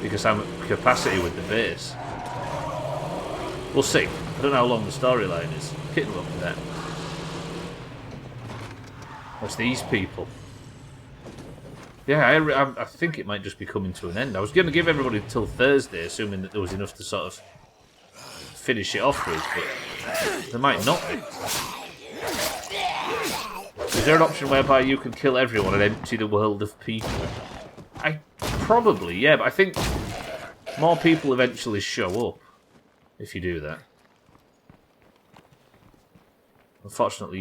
Because I'm at capacity with the base. We'll see. I don't know how long the storyline is. Kitten look at that. What's these people? Yeah, I think it might just be coming to an end. I was going to give everybody till Thursday, assuming that there was enough to sort of finish it off with, but there might not be. Is there an option whereby you can kill everyone and empty the world of people? Probably, yeah, but I think more people eventually show up if you do that. Unfortunately,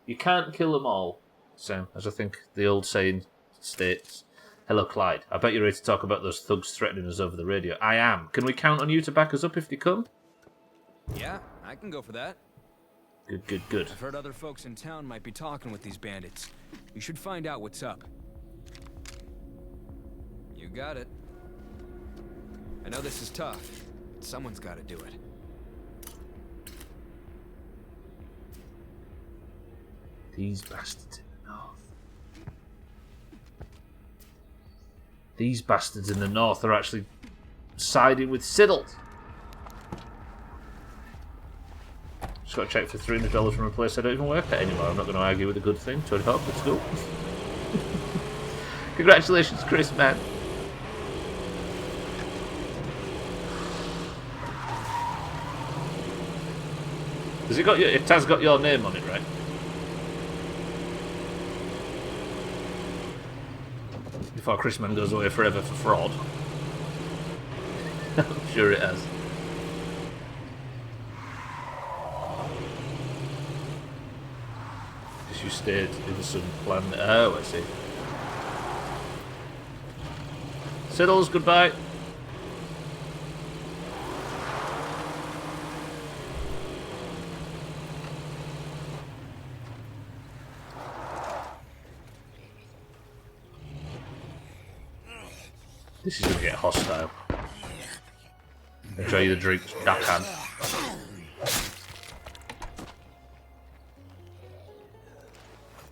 you can't kill them all, Sam, as I think the old saying states. Hello, Clyde. I bet you're ready to talk about those thugs threatening us over the radio. I am. Can we count on you to back us up if they come? Yeah, I can go for that. Good. I've heard other folks in town might be talking with these bandits. You should find out what's up. You got it. I know this is tough, but someone's got to do it. These bastards in the north. These bastards in the north are actually siding with Siddle. Just got to check for $300 from a place I don't even work at anymore. I'm not going to argue with a good thing. Tony Hawk, let's go. Congratulations, Chris, man. Has it got your? It has got your name on it, right? Before Chrisman goes away forever for fraud. I'm sure it has. Because you stayed in some planet. Oh, I see. Siddles, goodbye. This is going to get hostile. Enjoy the drinks, backhand.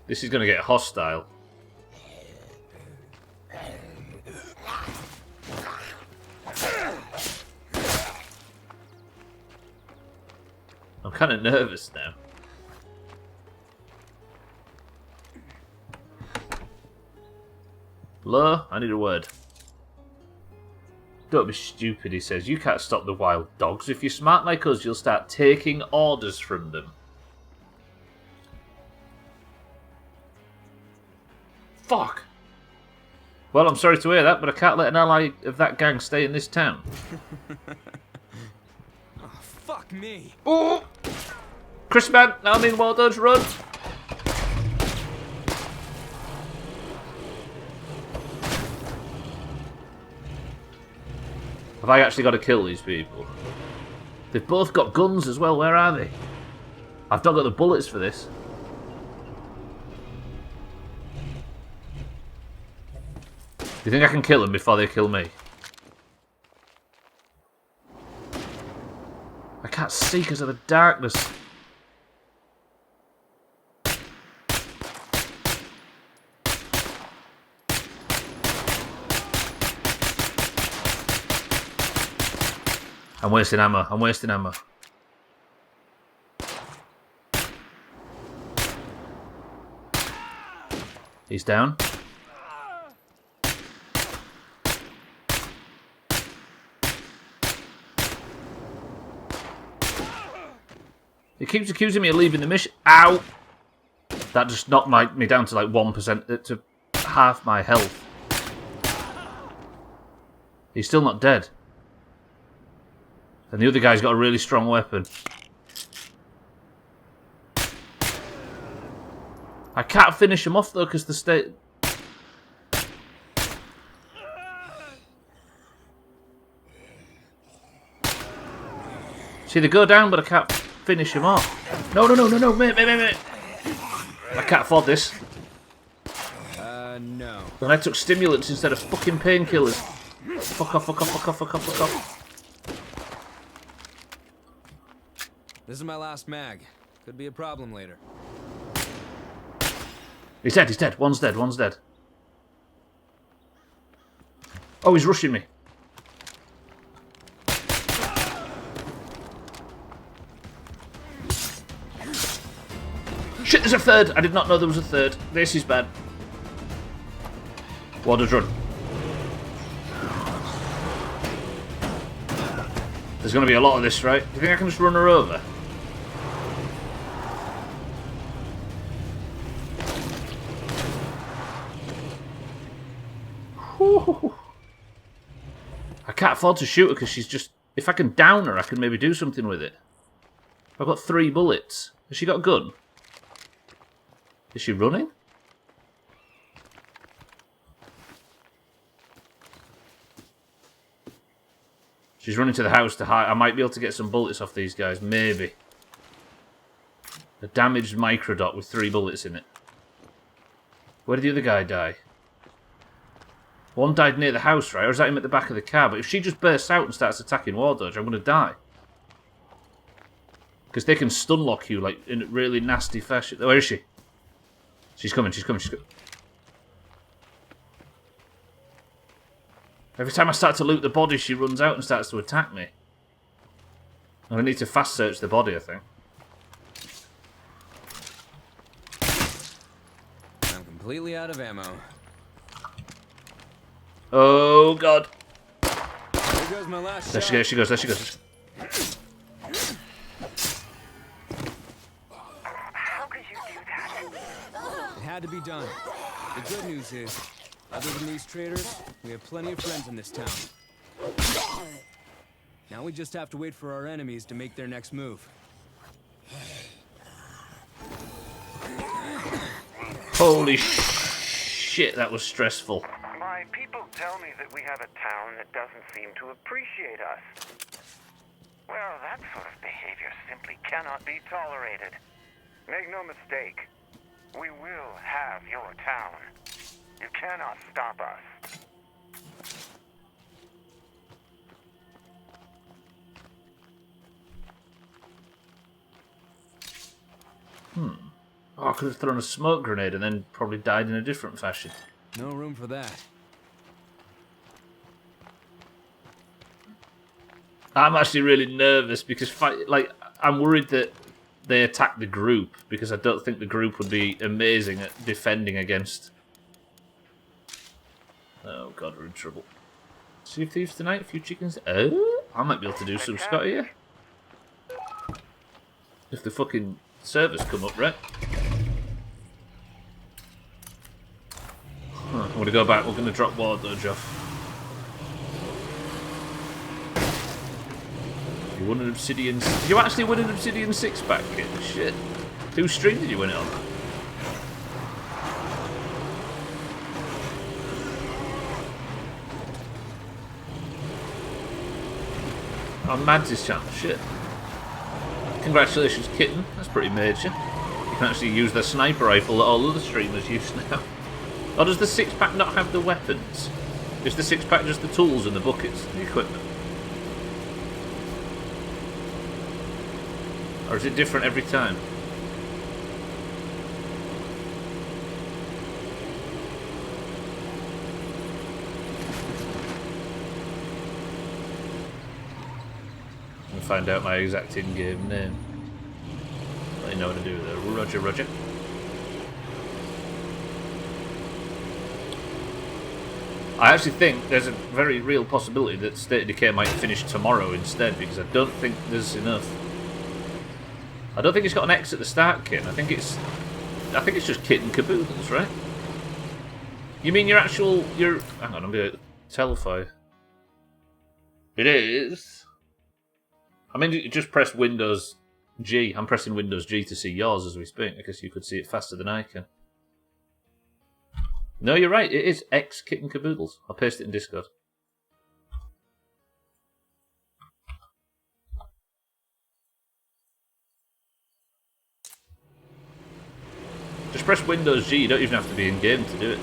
This is going to get hostile. I'm kind of nervous now. Hello? I need a word. Don't be stupid, he says. You can't stop the wild dogs. If you're smart like us, you'll start taking orders from them. Fuck. Well, I'm sorry to hear that, but I can't let an ally of that gang stay in this town. Oh, fuck me. Oh! Chris man, now I'm in Wardodge, run! Have I actually got to kill these people? They've both got guns as well, where are they? I've not got the bullets for this. Do you think I can kill them before they kill me? I can't see because of the darkness. I'm wasting ammo. I'm wasting ammo. He's down. He keeps accusing me of leaving the mission. Ow! That just knocked me down to like 1%, to half my health. He's still not dead. And the other guy's got a really strong weapon. I can't finish him off though because the state... See, they go down but I can't finish him off. No, mate. I can't afford this. No. And I took stimulants instead of fucking painkillers. Fuck off. This is my last mag. Could be a problem later. He's dead. One's dead. Oh, he's rushing me. Shit, there's a third! I did not know there was a third. This is bad. Warders, run. There's going to be a lot of this, right? Do you think I can just run her over? Whew. I can't afford to shoot her because she's just... If I can down her, I can maybe do something with it. I've got 3 bullets. Has she got a gun? Is she running? She's running to the house to hide. I might be able to get some bullets off these guys. Maybe. A damaged microdot with 3 bullets in it. Where did the other guy die? One died near the house, right? Or is that him at the back of the car? But if she just bursts out and starts attacking Wardodge, I'm going to die. Because they can stun lock you like in a really nasty fashion. Where is she? She's coming. Every time I start to loot the body, she runs out and starts to attack me. And I need to fast search the body, I think. completely out of ammo. Oh god. There goes my last There shot. she goes, she goes, there she goes. How could you do that? It had to be done. The good news is, other than these traitors, we have plenty of friends in this town. Now we just have to wait for our enemies to make their next move. Holy shit, that was stressful. My people tell me that we have a town that doesn't seem to appreciate us. Well, that sort of behavior simply cannot be tolerated. Make no mistake, we will have your town. You cannot stop us. Oh, I could have thrown a smoke grenade and then probably died in a different fashion. No room for that. I'm actually really nervous because, I'm worried that they attack the group because I don't think the group would be amazing at defending against. Oh god, we're in trouble. Sea of Thieves tonight, a few chickens. Oh, I might be able to do some Scott here. If the fucking servers come up, right? I'm going to go back, we're going to drop War Dodge off. You won an Obsidian... Did you actually win an Obsidian 6-pack, kid? Shit. Whose stream did you win it on? On Mads' channel, shit. Congratulations, Kitten. That's pretty major. You can actually use the sniper rifle that all other streamers use now. Or does the 6-pack not have the weapons? Is the 6-pack just the tools and the buckets, the equipment? Or is it different every time? I'm going to find out my exact in-game name. Let you know what to do there. Roger, roger. I actually think there's a very real possibility that State of Decay might finish tomorrow instead, because I don't think there's enough. I don't think it's got an X at the start, Kit. I think it's just Kit and Caboodles, right? You mean your actual hang on, I'm gonna telefy. It is. I mean, you just press Windows G. I'm pressing Windows G to see yours as we speak. I guess you could see it faster than I can. No, you're right. It is X Kitten Caboodles. I'll paste it in Discord. Just press Windows G. You don't even have to be in game to do it.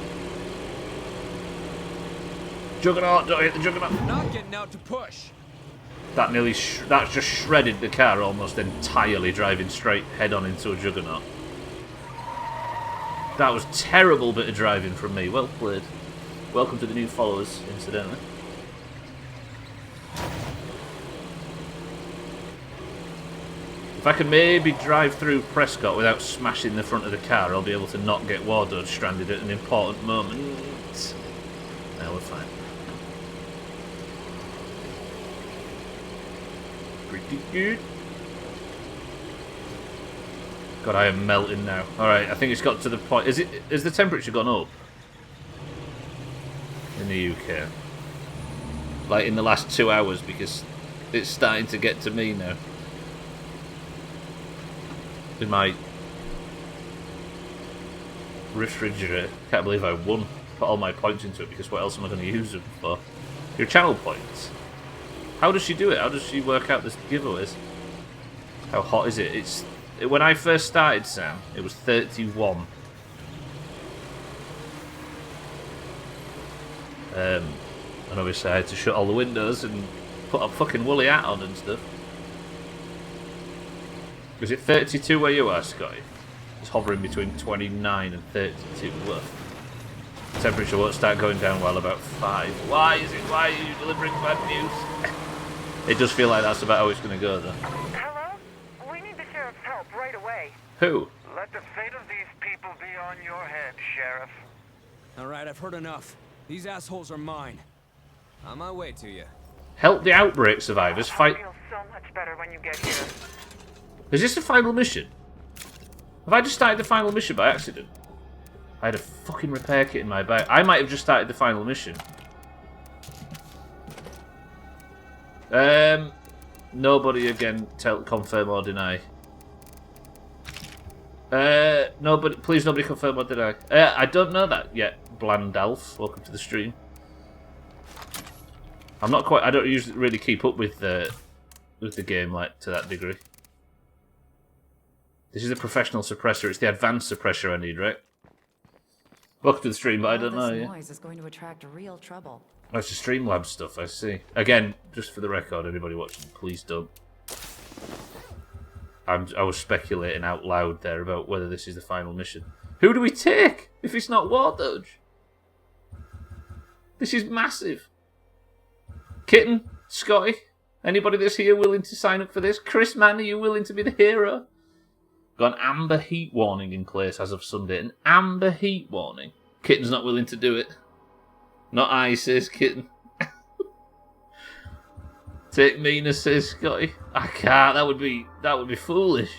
Juggernaut, don't hit the Juggernaut. Not getting out to push. That nearly that just shredded the car almost entirely, driving straight head on into a Juggernaut. That was a terrible bit of driving from me. Well played. Welcome to the new followers, incidentally. If I can maybe drive through Prescott without smashing the front of the car, I'll be able to not get War Dodge stranded at an important moment. Now we're fine. Pretty good. God, I am melting now. Alright, I think it's got to the point... Has the temperature gone up? In the UK? Like in the last 2 hours, because it's starting to get to me now. In my refrigerator. Can't believe I won. Put all my points into it, because what else am I going to use them for? Your channel points. How does she do it? How does she work out the giveaways? How hot is it? When I first started, Sam, it was 31. And obviously I had to shut all the windows and put a fucking woolly hat on and stuff. Was it 32 where you are, Scotty? It's hovering between 29 and 32. Well, the temperature won't start going down while about 5. Why are you delivering bad news? It does feel like that's about how it's going to go, though. Hello? We need the sheriff's help right away. Who? Let the fate of these people will be on your head, Sheriff. Alright, I've heard enough. These assholes are mine. On my way to you. Help the outbreak survivors fight. I feel so much better when you get here. Is this the final mission? Have I just started the final mission by accident? I had a fucking repair kit in my bag. I might have just started the final mission. Nobody again confirm or deny. Nobody, please nobody confirm or deny. I don't know that yet. Blandalf, welcome to the stream. I'm not quite. I don't usually really keep up with the game like to that degree. This is a professional suppressor. It's the advanced suppressor I need, right? Welcome to the stream, but I don't know. This Yeah. noise is going to attract real trouble. Oh, it's the Streamlabs stuff. I see. Again, just for the record, anybody watching, please don't. I was speculating out loud there about whether this is the final mission. Who do we take if it's not War Doge? This is massive. Kitten, Scotty, anybody that's here willing to sign up for this? Chris Mann, are you willing to be the hero? Got an amber heat warning in place as of Sunday. An amber heat warning. Kitten's not willing to do it. Not I, says Kitten. Take Mina, says Scotty. I can't. That would be foolish.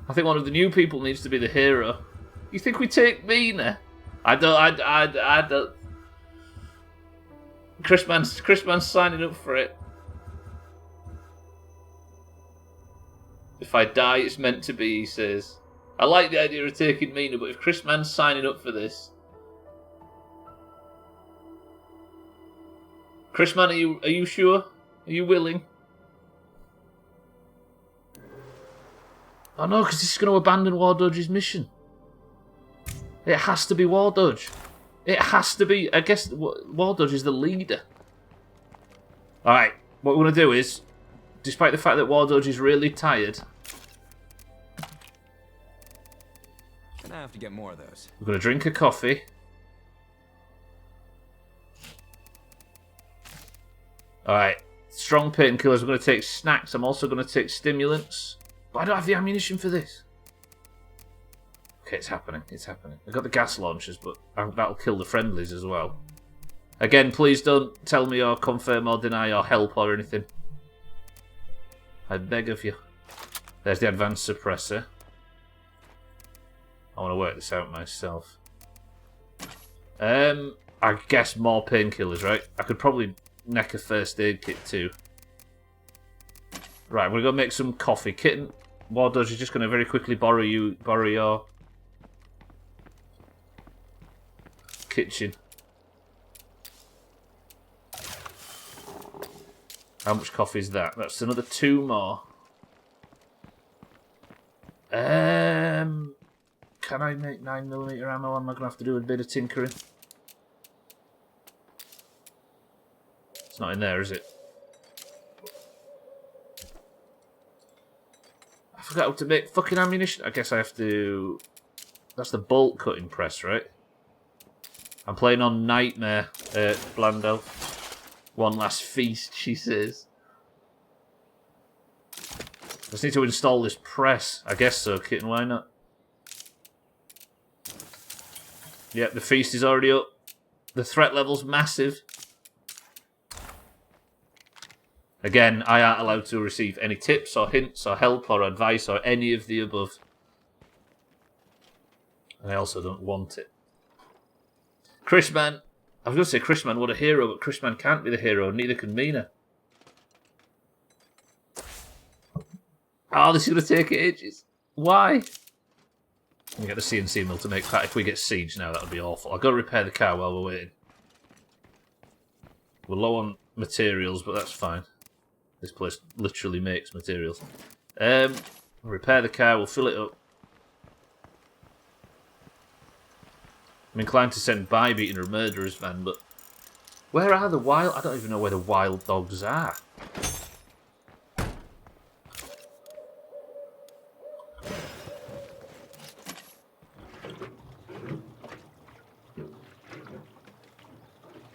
I think one of the new people needs to be the hero. You think we take Mina? I don't. Chris Mann's signing up for it. If I die, it's meant to be, he says. I like the idea of taking Mina, but if Chris Mann's signing up for this... Chris Mann, are you sure? Are you willing? Oh no, because this is going to abandon War Doge's mission. It has to be War Doge. It has to be. I guess War Doge is the leader. Alright, what we're going to do is, despite the fact that War Doge is really tired... Gonna have to get more of those. We're going to drink a coffee. Alright, strong painkillers. We're going to take snacks. I'm also going to take stimulants. But I don't have the ammunition for this. Okay, it's happening. It's happening. I've got the gas launchers, but that'll kill the friendlies as well. Again, please don't tell me or confirm or deny or help or anything. I beg of you. There's the advanced suppressor. I want to work this out myself. I guess more painkillers, right? I could probably neck a first aid kit too. Right, we're going to make some coffee. Kitten, War Doge is just going to very quickly borrow your kitchen. How much coffee is that? That's another 2 more. Can I make 9mm ammo? I'm not going to have to do a bit of tinkering. It's not in there, is it? I forgot how to make fucking ammunition. I guess I have to... That's the bolt cutting press, right? I'm playing on Nightmare, Blando. One last feast, she says. I just need to install this press. I guess so, Kitten, why not? Yep, the feast is already up. The threat level's massive. Again, I aren't allowed to receive any tips or hints or help or advice or any of the above. And I also don't want it. Chris Mann. I was going to say Chris Mann, what a hero, but Chris Mann can't be the hero, neither can Mina. Oh, this is going to take ages. Why? We get the CNC mill to make that. If we get siege now, that would be awful. I'll go repair the car while we're waiting. We're low on materials, but that's fine. This place literally makes materials. We'll repair the car, we'll fill it up. I'm inclined to send Bybee in a murderer's van, but... Where are the wild... I don't even know where the wild dogs are.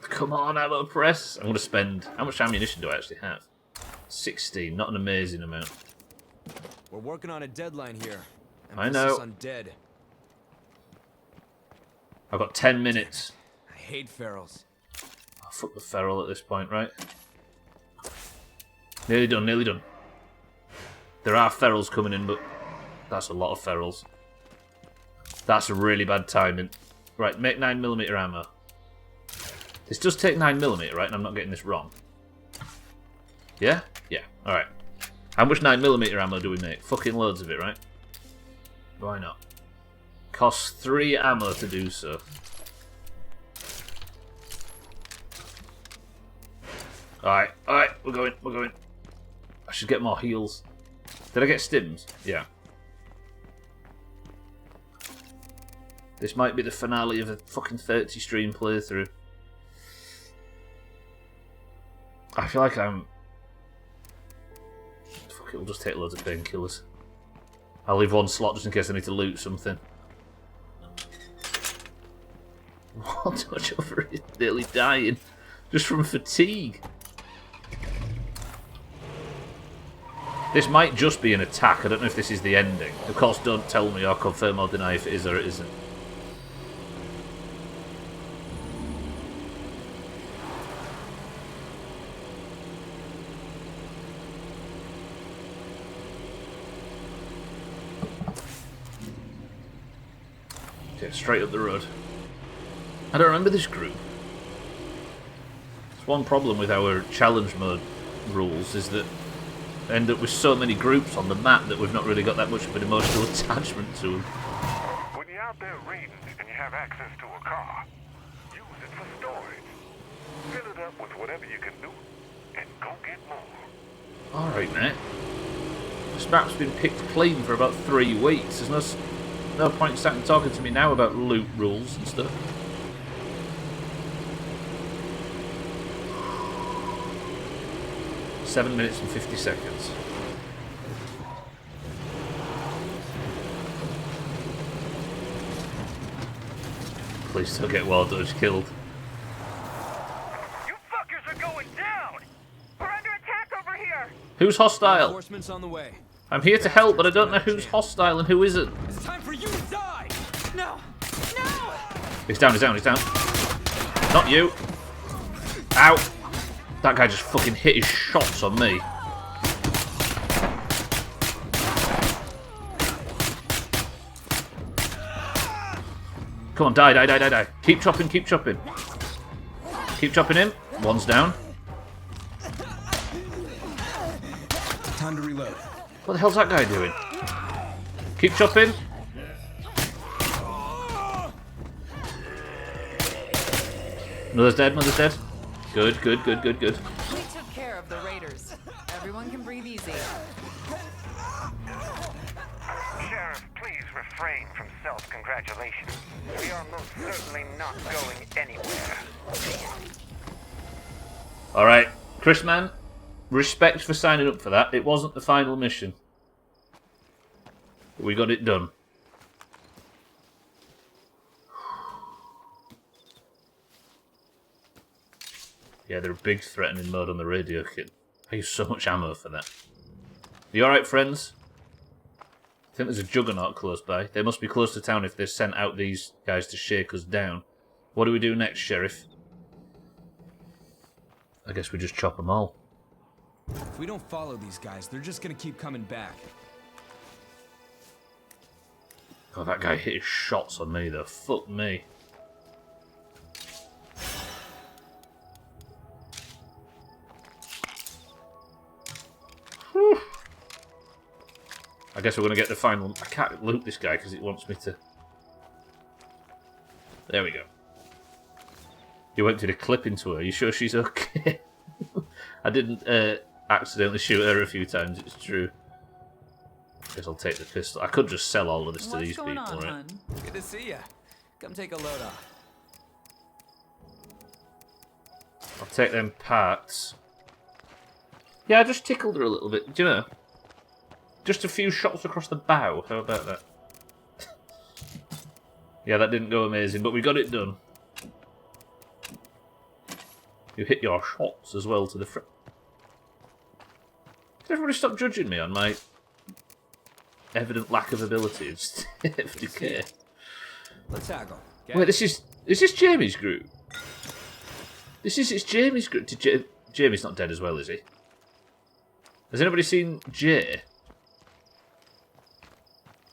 Come on, ammo press. I'm going to spend... How much ammunition do I actually have? 16, not an amazing amount. We're working on a deadline here. I know. Emphasis on dead. I've got 10 minutes. I hate ferals. Oh, fuck the feral at this point, right? Nearly done, nearly done. There are ferals coming in, but that's a lot of ferals. That's a really bad timing. Right, make 9mm ammo. This does take 9mm, right? And I'm not getting this wrong. Yeah? Yeah, alright. How much 9mm ammo do we make? Fucking loads of it, right? Why not? Costs 3 ammo to do so. Alright, we're going. I should get more heals. Did I get stims? Yeah. This might be the finale of a fucking 30 stream playthrough. I feel like I'm... Fuck it, we'll just take loads of painkillers. I'll leave one slot just in case I need to loot something. What? Watch over it, nearly dying. Just from fatigue. This might just be an attack. I don't know if this is the ending. Of course, don't tell me or confirm or deny if it is or it isn't. Okay, straight up the road. I don't remember this group. It's one problem with our challenge mode rules is that we end up with so many groups on the map that we've not really got that much of an emotional attachment to them. When you're out there raiding and you have access to a car, use it for storage. Fill it up with whatever you can do and go get more. Alright, mate. This map's been picked clean for about 3 weeks. There's no point starting talking to me now about loot rules and stuff. Seven minutes and 50 seconds. Please don't get Wild Dodge killed. You fuckers are going down! We're under attack over here! Who's hostile? Reinforcements on the way. I'm here to help, but I don't know who's hostile and who isn't. It's time for you to die! No! No! He's down, he's down, he's down. Not you. Ow! That guy just fucking hit his shots on me. Come on, die, die, die, die, die. Keep chopping, keep chopping. Keep chopping him. One's down. Time to reload. What the hell's that guy doing? Keep chopping. Another's dead, another's dead. Good, good, good, good, good. We took care of the raiders. Everyone can breathe easy. Sheriff, please refrain from self-congratulation. We are most certainly not going anywhere. Alright, Chris man, respect for signing up for that. It wasn't the final mission. But we got it done. Yeah, they're a big threatening mode on the radio kit. I use so much ammo for that. You alright, friends? I think there's a juggernaut close by. They must be close to town if they've sent out these guys to shake us down. What do we do next, Sheriff? I guess we just chop them all. If we don't follow these guys, they're just gonna keep coming back. God, that guy hit his shots on me though. Fuck me. Whew. I guess we're going to get the final... I can't loot this guy because it wants me to... There we go. He emptied a clip into her. Are you sure she's okay? I didn't accidentally shoot her a few times, it's true. Guess I'll take the pistol. I could just sell all of this to these people, right? Hun? Good to see ya. Come take a load off. I'll take them parts. Yeah, I just tickled her a little bit. Do you know? Just a few shots across the bow. How about that? Yeah, that didn't go amazing, but we got it done. You hit your shots as well to the front. Did everybody stop judging me on my evident lack of ability? It's Decay. Let's haggle. Wait, is this Jamie's group? It's Jamie's group. Jamie's not dead as well, is he? Has anybody seen Jay?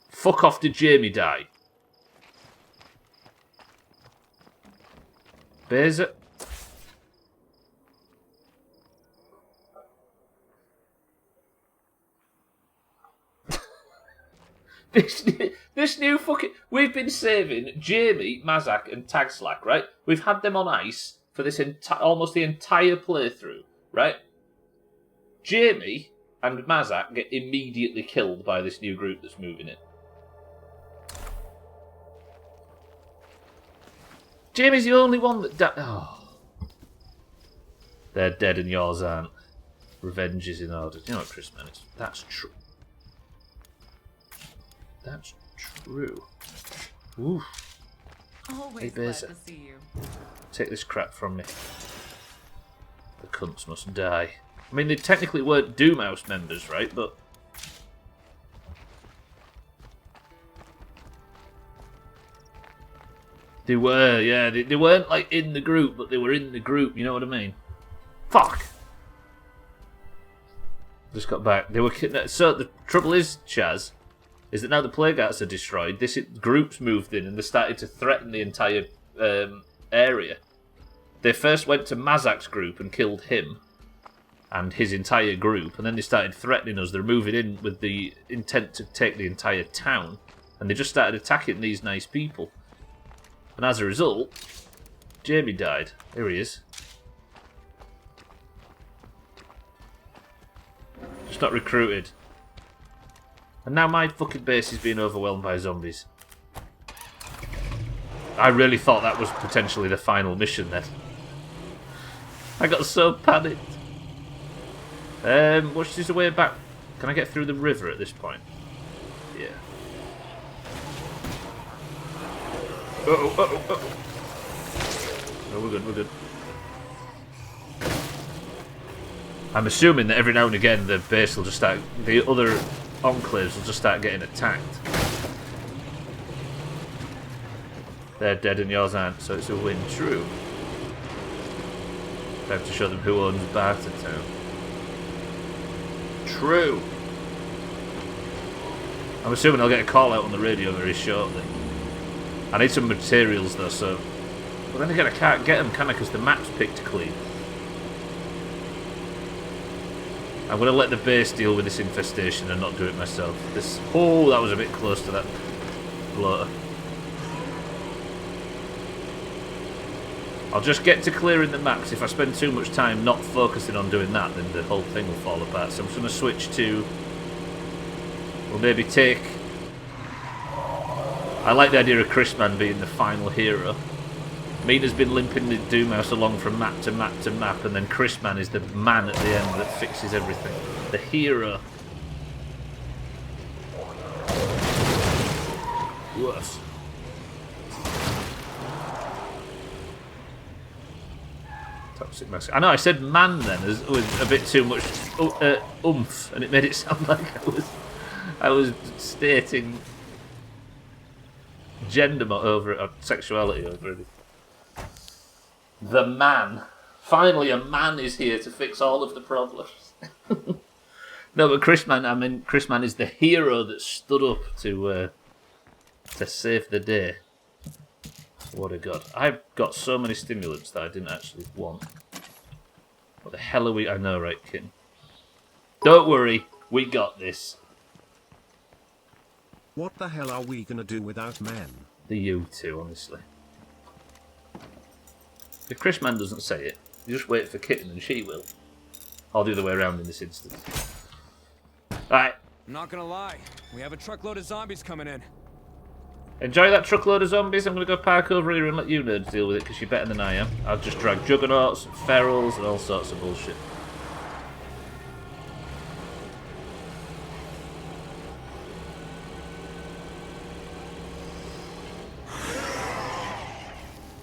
Fuck off, did Jamie die? Beza? This new fucking... We've been saving Jamie, Mazak and Tagslack, right? We've had them on ice for this almost the entire playthrough, right? Jamie and Mazak get immediately killed by this new group that's moving in. Jamie's the only one that died. Oh. They're dead and yours aren't. Revenge is in order. You know what, Chris, man? That's true. That's true. Oof. Always glad to see you. Take this crap from me. The cunts must die. I mean, they technically weren't Doomhaus members, right? But... They were, yeah. They weren't, like, in the group, but they were in the group, you know what I mean? Fuck! Just got back. They were... So, the trouble is, Chaz, is that now the plague arts are destroyed, this groups moved in and they started to threaten the entire area. They first went to Mazak's group and killed him and his entire group, and then they started threatening us. They're moving in with the intent to take the entire town, and they just started attacking these nice people. And as a result, Jamie died. Here he is. Just not recruited. And now my fucking base is being overwhelmed by zombies. I really thought that was potentially the final mission then. I got so panicked. Which is the way back? Can I get through the river at this point? Yeah. Uh-oh. No, we're good. I'm assuming that every now and again the base will just start... The other enclaves will just start getting attacked. They're dead and yours aren't, so it's a win. True. Time to show them who owns Bartertown. True. I'm assuming I'll get a call out on the radio very shortly. I need some materials though, so... But then again, I can't get them, can I? Because the map's picked clean. I'm going to let the base deal with this infestation and not do it myself. Oh, that was a bit close to that bloater. I'll just get to clearing the maps. If I spend too much time not focusing on doing that, then the whole thing will fall apart. So I'm just going to switch to... We'll maybe take... I like the idea of Chrisman being the final hero. Mina's been limping the Doomhaus along from map to map to map, and then Chrisman is the man at the end that fixes everything. The hero. Worse. Toxic mask. I know I said man then with a bit too much oomph, and it made it sound like I was stating gender over it, or sexuality over it. The man. Finally, a man is here to fix all of the problems. No, but Chrisman is the hero that stood up to save the day. What a god. I've got so many stimulants that I didn't actually want. What the hell are we... I know, right, kitten? Don't worry, we got this. What the hell are we gonna do without men? The you two, honestly. If Chrisman doesn't say it, you just wait for Kitten and she will. Or the other way around in this instance. Alright. I'm not gonna lie, we have a truckload of zombies coming in. Enjoy that truckload of zombies. I'm going to go park over here and let you nerds deal with it because you're better than I am. I'll just drag juggernauts and ferals and all sorts of bullshit.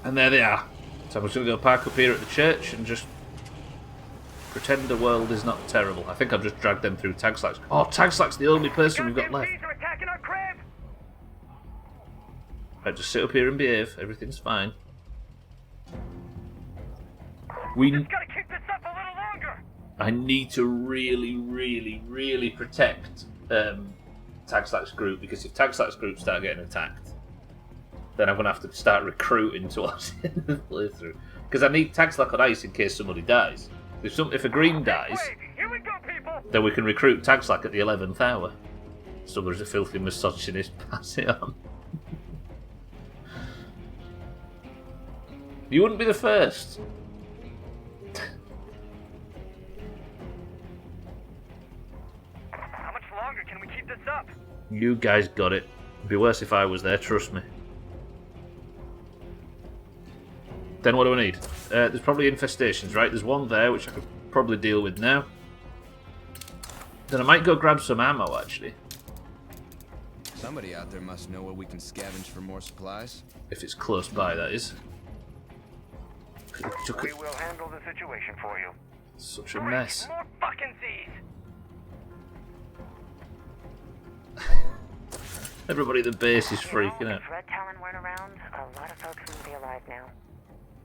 And there they are. So I'm just going to go park up here at the church and just pretend the world is not terrible. I think I've just dragged them through Tagslack's. Oh, Tagslack's the only person we've got left. Right, just sit up here and behave. Everything's fine. Just gotta keep this up a little longer. I need to really, really, really protect Tagslack's group, because if Tagslack's group start getting attacked, then I'm going to have to start recruiting towards the end of the playthrough. Because I need Tagslack on ice in case somebody dies. If a green dies, Here we go, people. then we can recruit Tagslack at the 11th hour. Stubbler's a filthy misogynist. Pass it on. You wouldn't be the first. How much longer can we keep this up? You guys got it. It'd be worse if I was there, trust me. Then what do I need? There's probably infestations, right? There's one there, which I could probably deal with now. Then I might go grab some ammo, actually. Somebody out there must know where we can scavenge for more supplies. If it's close by, that is. We will handle the situation for you. Such a mess. More fucking Z's. Everybody at the base is freaking out. If Red Talon weren't around, a lot of folks wouldn't be alive now.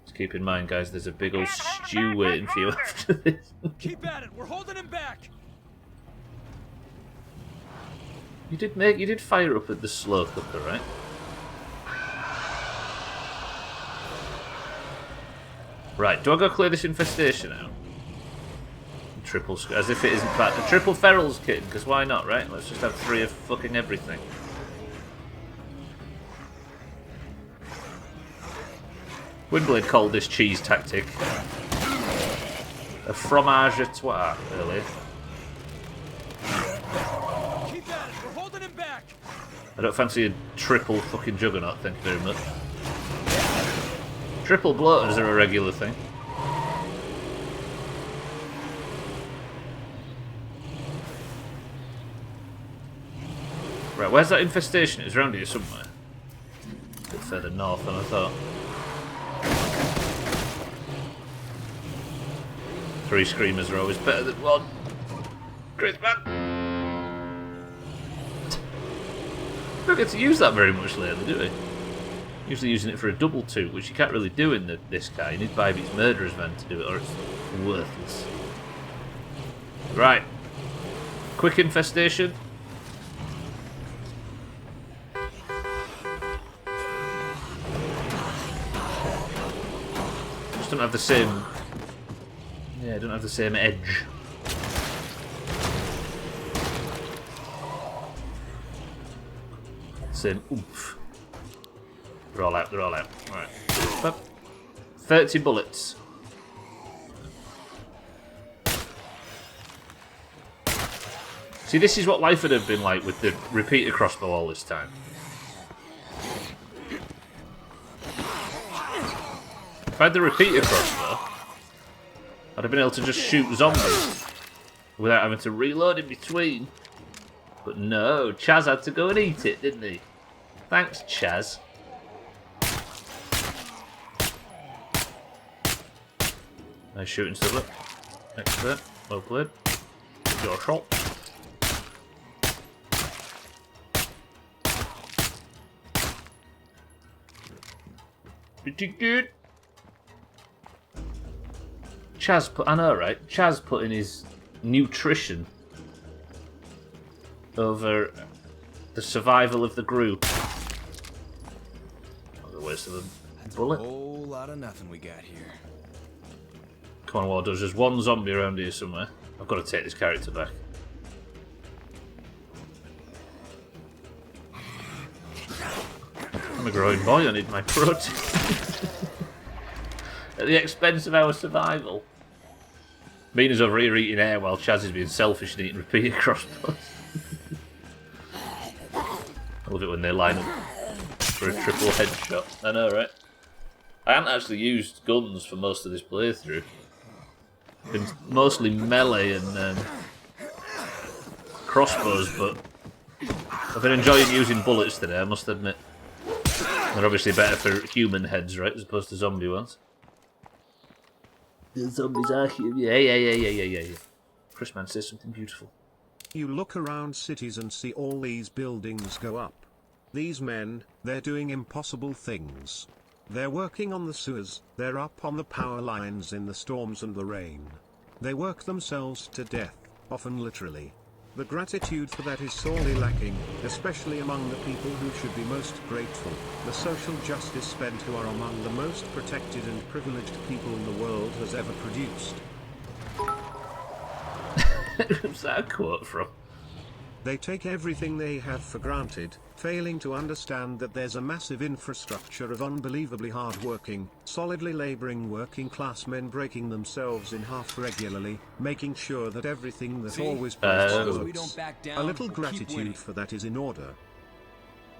Just keep in mind, guys, there's a big old stew waiting for you after this. Keep at it. We're holding him back. You did fire up at the slow cooker, right? Right, do I go clear this infestation out? Triple, as if it isn't bad. A triple ferals kitten, because why not, right? Let's just have 3 of fucking everything. Windblade called this cheese tactic a fromage à trois earlier. Keep at it. We're holding him back. I don't fancy a triple fucking juggernaut, thank you very much. Triple bloaters are a regular thing. Right, where's that infestation? It's around here somewhere. A bit further north than I thought. 3 screamers are always better than 1. Chris, man! Don't get to use that very much lately, do we? Usually using it for a double toot, which you can't really do in this guy. You need Bybeat's murderer's van to do it, or it's worthless. Right. Quick infestation. Just don't have the same... Yeah, don't have the same edge. Same oomph. They're all out, they're all out. Right. 30 bullets. See, this is what life would have been like with the repeater crossbow all this time. If I had the repeater crossbow, I'd have been able to just shoot zombies without having to reload in between. But no, Chaz had to go and eat it, didn't he? Thanks, Chaz. Nice shooting, Stubbler. Excellent. Well played. Your shot. Pretty good. Chaz put... I know, right? Chaz put in his nutrition over the survival of the group. Not the waste of a bullet. A whole lot of nothing we got here. Come on, Warders. There's one zombie around here somewhere. I've got to take this character back. I'm a growing boy. I need my protein. At the expense of our survival. Mina's over here eating air while Chaz is being selfish and eating repeater crossbows. I love it when they line up for a triple headshot. I know, right? I haven't actually used guns for most of this playthrough. Been mostly melee and crossbows, but I've been enjoying using bullets today, I must admit. They're obviously better for human heads, right, as opposed to zombie ones. The zombies are human. Yeah. Chris Man says something beautiful. You look around cities and see all these buildings go up. These men, they're doing impossible things. They're working on the sewers, they're up on the power lines in the storms and the rain. They work themselves to death, often literally. The gratitude for that is sorely lacking, especially among the people who should be most grateful. The social justice spent who are among the most protected and privileged people the world has ever produced. What's that a quote from? They take everything they have for granted, failing to understand that there's a massive infrastructure of unbelievably hard-working, solidly laboring working class men breaking themselves in half regularly, making sure that everything that always breaks works. A little gratitude for that is in order.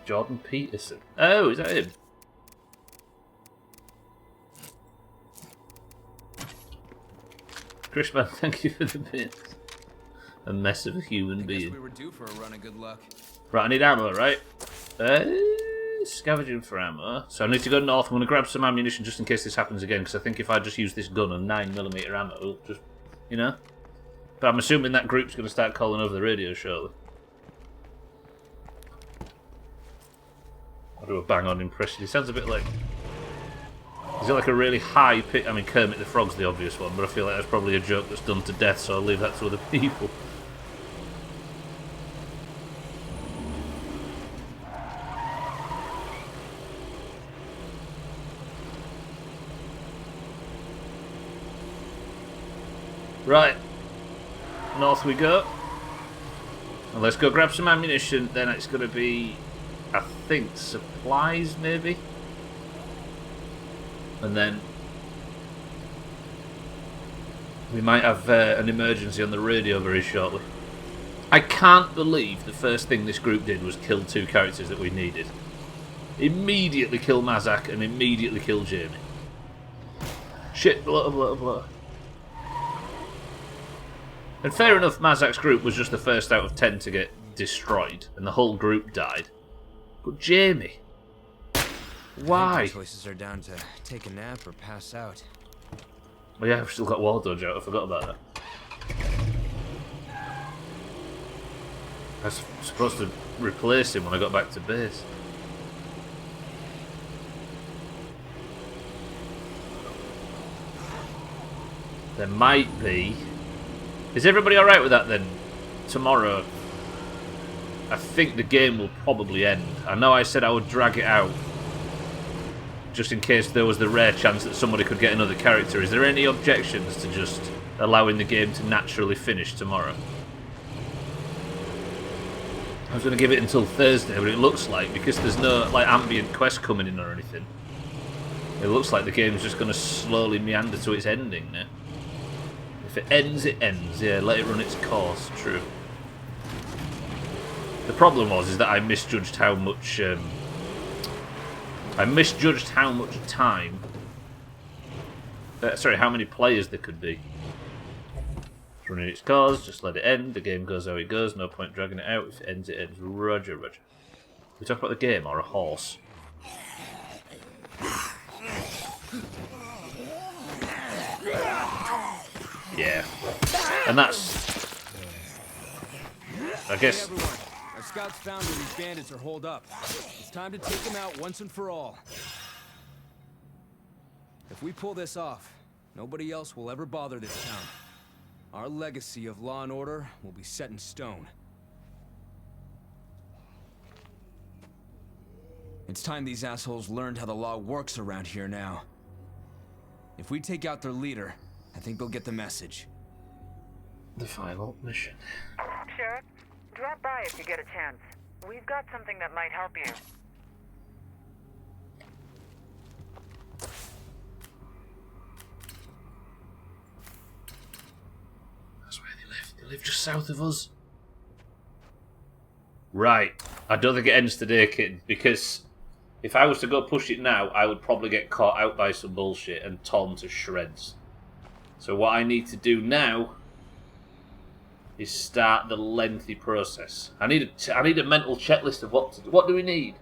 Jordan Peterson. Oh, is that him? Chrisman, thank you for the bits. A mess of a human being. We were due for a run of good luck. Right, I need ammo, right? Scavenging for ammo. So I need to go north. I'm going to grab some ammunition just in case this happens again, because I think if I just use this gun and 9mm ammo, it'll just, you know? But I'm assuming that group's going to start calling over the radio shortly. I'll do a bang-on impression. He sounds a bit like... Is it like a really high pitch? I mean, Kermit the Frog's the obvious one, but I feel like that's probably a joke that's done to death, so I'll leave that to other people. Right, north we go. And let's go grab some ammunition. Then it's going to be, I think, supplies maybe. And then we might have an emergency on the radio very shortly. I can't believe the first thing this group did was kill two characters that we needed. Immediately kill Mazak and immediately kill Jamie. Shit, blah. And fair enough, Mazak's group was just the first out of 10 to get destroyed, and the whole group died. But Jamie, why? My choices are down to take a nap or pass out. Oh yeah, I've still got Wall Dodge out, I forgot about that. I was supposed to replace him when I got back to base. There might be... Is everybody alright with that then? Tomorrow, I think the game will probably end. I know I said I would drag it out, just in case there was the rare chance that somebody could get another character. Is there any objections to just allowing the game to naturally finish tomorrow? I was going to give it until Thursday, but it looks like, because there's no like ambient quest coming in or anything, it looks like the game's just going to slowly meander to its ending now. If it ends, it ends. Yeah, let it run its course. True. The problem is that I misjudged how much... time... sorry, how many players there could be. It's running its course, just let it end. The game goes how it goes. No point dragging it out. If it ends, it ends. Roger. We talk about the game or a horse? Yeah. And that's... I guess... Hey everyone, our scouts found where these bandits are holed up. It's time to take them out once and for all. If we pull this off, nobody else will ever bother this town. Our legacy of law and order will be set in stone. It's time these assholes learned how the law works around here now. If we take out their leader, I think they'll get the message. The final mission. Sheriff, drop by if you get a chance. We've got something that might help you. That's where they live. They live just south of us. Right. I don't think it ends today, kid, because if I was to go push it now, I would probably get caught out by some bullshit and torn to shreds. So what I need to do now is start the lengthy process. I need a mental checklist of what to do. What do we need?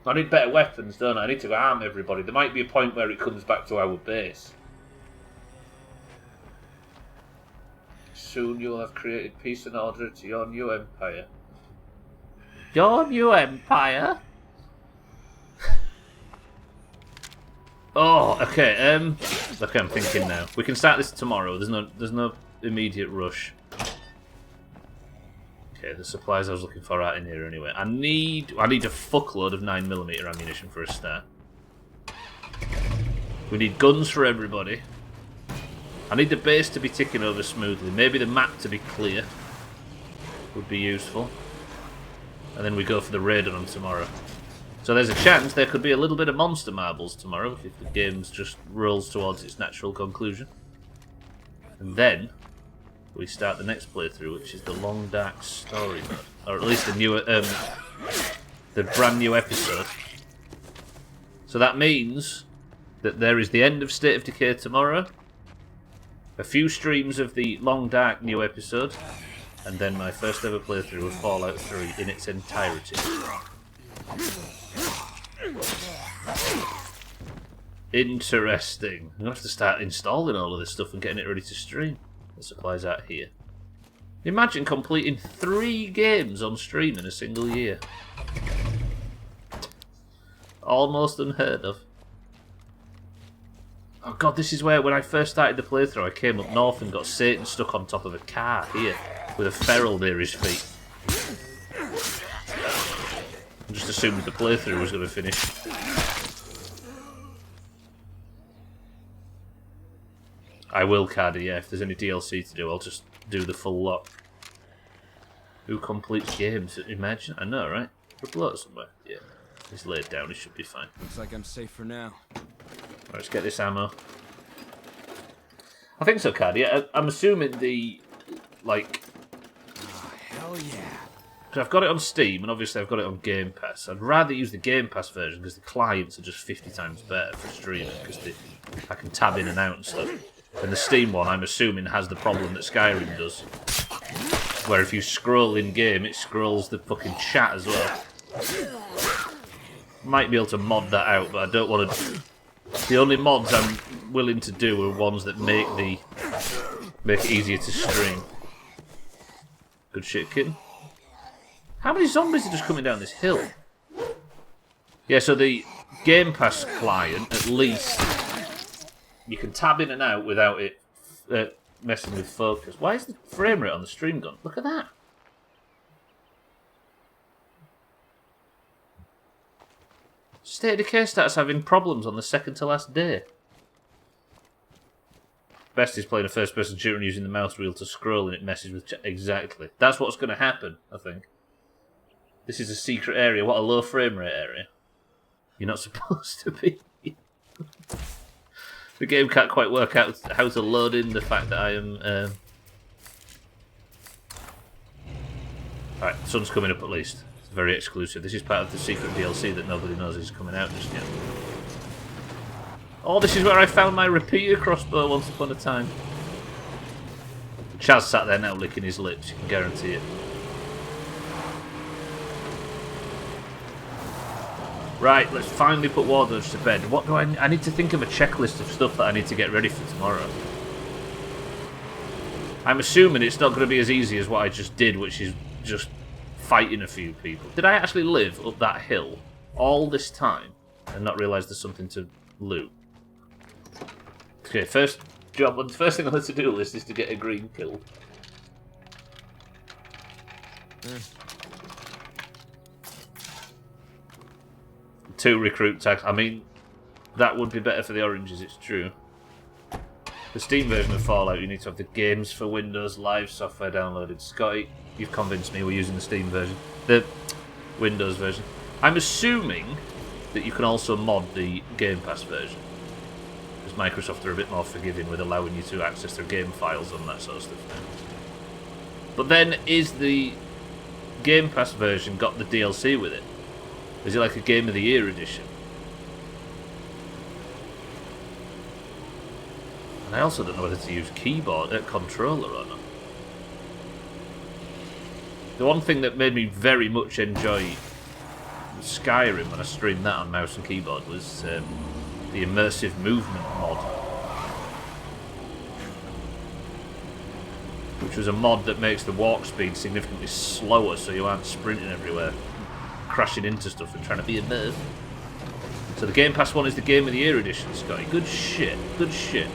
I need better weapons, don't I? I need to arm everybody. There might be a point where it comes back to our base. Soon you'll have created peace and order to your new empire. Your new empire. Oh, okay. Okay, I'm thinking now. We can start this tomorrow. There's no immediate rush. Okay, the supplies I was looking for are in here anyway. I need a fuckload of 9mm ammunition for a start. We need guns for everybody. I need the base to be ticking over smoothly. Maybe the map to be clear would be useful. And then we go for the raid on tomorrow. So there's a chance there could be a little bit of monster marbles tomorrow if the game just rolls towards its natural conclusion. And then we start the next playthrough, which is the Long Dark Story mode. Or at least the newer, the brand new episode. So that means that there is the end of State of Decay tomorrow, a few streams of the Long Dark new episode, and then my first ever playthrough of Fallout 3 in its entirety. Interesting. I'm going to have to start installing all of this stuff and getting it ready to stream. The supplies out here. Imagine completing 3 games on stream in a single year. Almost unheard of. Oh god, this is where when I first started the playthrough I came up north and got Satan stuck on top of a car here with a feral near his feet. I just assumed the playthrough was going to finish. I will, Cardi, yeah. If there's any DLC to do, I'll just do the full lot. Who completes games? Imagine. I know, right? We're blood somewhere. Yeah. He's laid down. He should be fine. Looks like I'm safe for now. Right, let's get this ammo. I think so, Cardi. Yeah, I'm assuming the, like... Oh, hell yeah. Because I've got it on Steam, and obviously I've got it on Game Pass. I'd rather use the Game Pass version, because the clients are just 50 times better for streaming, because I can tab in and out and stuff. And the Steam one, I'm assuming, has the problem that Skyrim does. Where if you scroll in-game, it scrolls the fucking chat as well. Might be able to mod that out, but I don't want to... The only mods I'm willing to do are ones that make it easier to stream. Good shit, kitten. How many zombies are just coming down this hill? Yeah, so the Game Pass client, at least... You can tab in and out without it messing with focus. Why is the frame rate on the stream gone? Look at that. State of Decay starts having problems on the second to last day. Best is playing a first-person shooter and using the mouse wheel to scroll and it messes with chat. Exactly. That's what's going to happen, I think. This is a secret area. What a low frame rate area. You're not supposed to be. The game can't quite work out how to load in the fact that I am... Alright, the sun's coming up at least. It's very exclusive. This is part of the secret DLC that nobody knows is coming out just yet. Oh, this is where I found my repeater crossbow once upon a time. Chaz sat there now licking his lips, you can guarantee it. Right, let's finally put Warlords to bed. What do I need to think of a checklist of stuff that I need to get ready for tomorrow. I'm assuming it's not going to be as easy as what I just did, which is just fighting a few people. Did I actually live up that hill all this time and not realise there's something to loot? Okay, first job, the first thing on the to-do list is to get a green kill. 2 recruit tags. I mean, that would be better for the oranges, it's true. The Steam version of Fallout, you need to have the games for Windows Live software downloaded. Scotty, you've convinced me we're using the Steam version. The Windows version. I'm assuming that you can also mod the Game Pass version. Because Microsoft are a bit more forgiving with allowing you to access their game files and that sort of stuff. But then, is the Game Pass version got the DLC with it? Is it like a Game of the Year edition? And I also don't know whether to use controller or not. The one thing that made me very much enjoy Skyrim when I streamed that on mouse and keyboard was the immersive movement mod. Which was a mod that makes the walk speed significantly slower so you aren't sprinting everywhere. crashing into stuff and trying to be a nerd. So the Game Pass one is the Game of the Year edition, Scotty. Good shit. Good shit.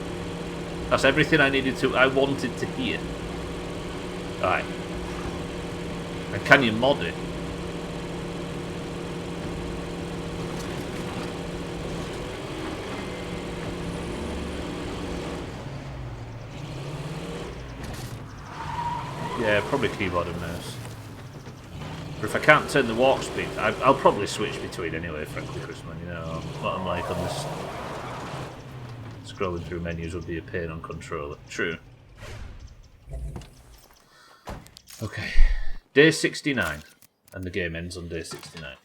That's everything I wanted to hear. Alright. And can you mod it? Yeah, probably keyboard and mouse. But if I can't turn the walk speed, I'll probably switch between anyway, frankly, Chrisman. You know what I'm like on this. Scrolling through menus would be a pain on controller. True. Okay. Day 69. And the game ends on day 69.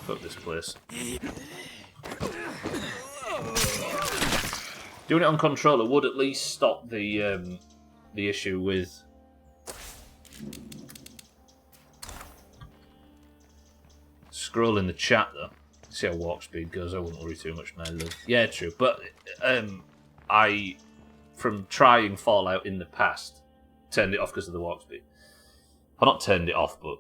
Fuck this place. Doing it on controller would at least stop the issue with scrolling the chat though. See how walk speed goes. I wouldn't worry too much, my love. Yeah, true. But I, from trying Fallout in the past, turned it off because of the walk speed. Well, not turned it off, but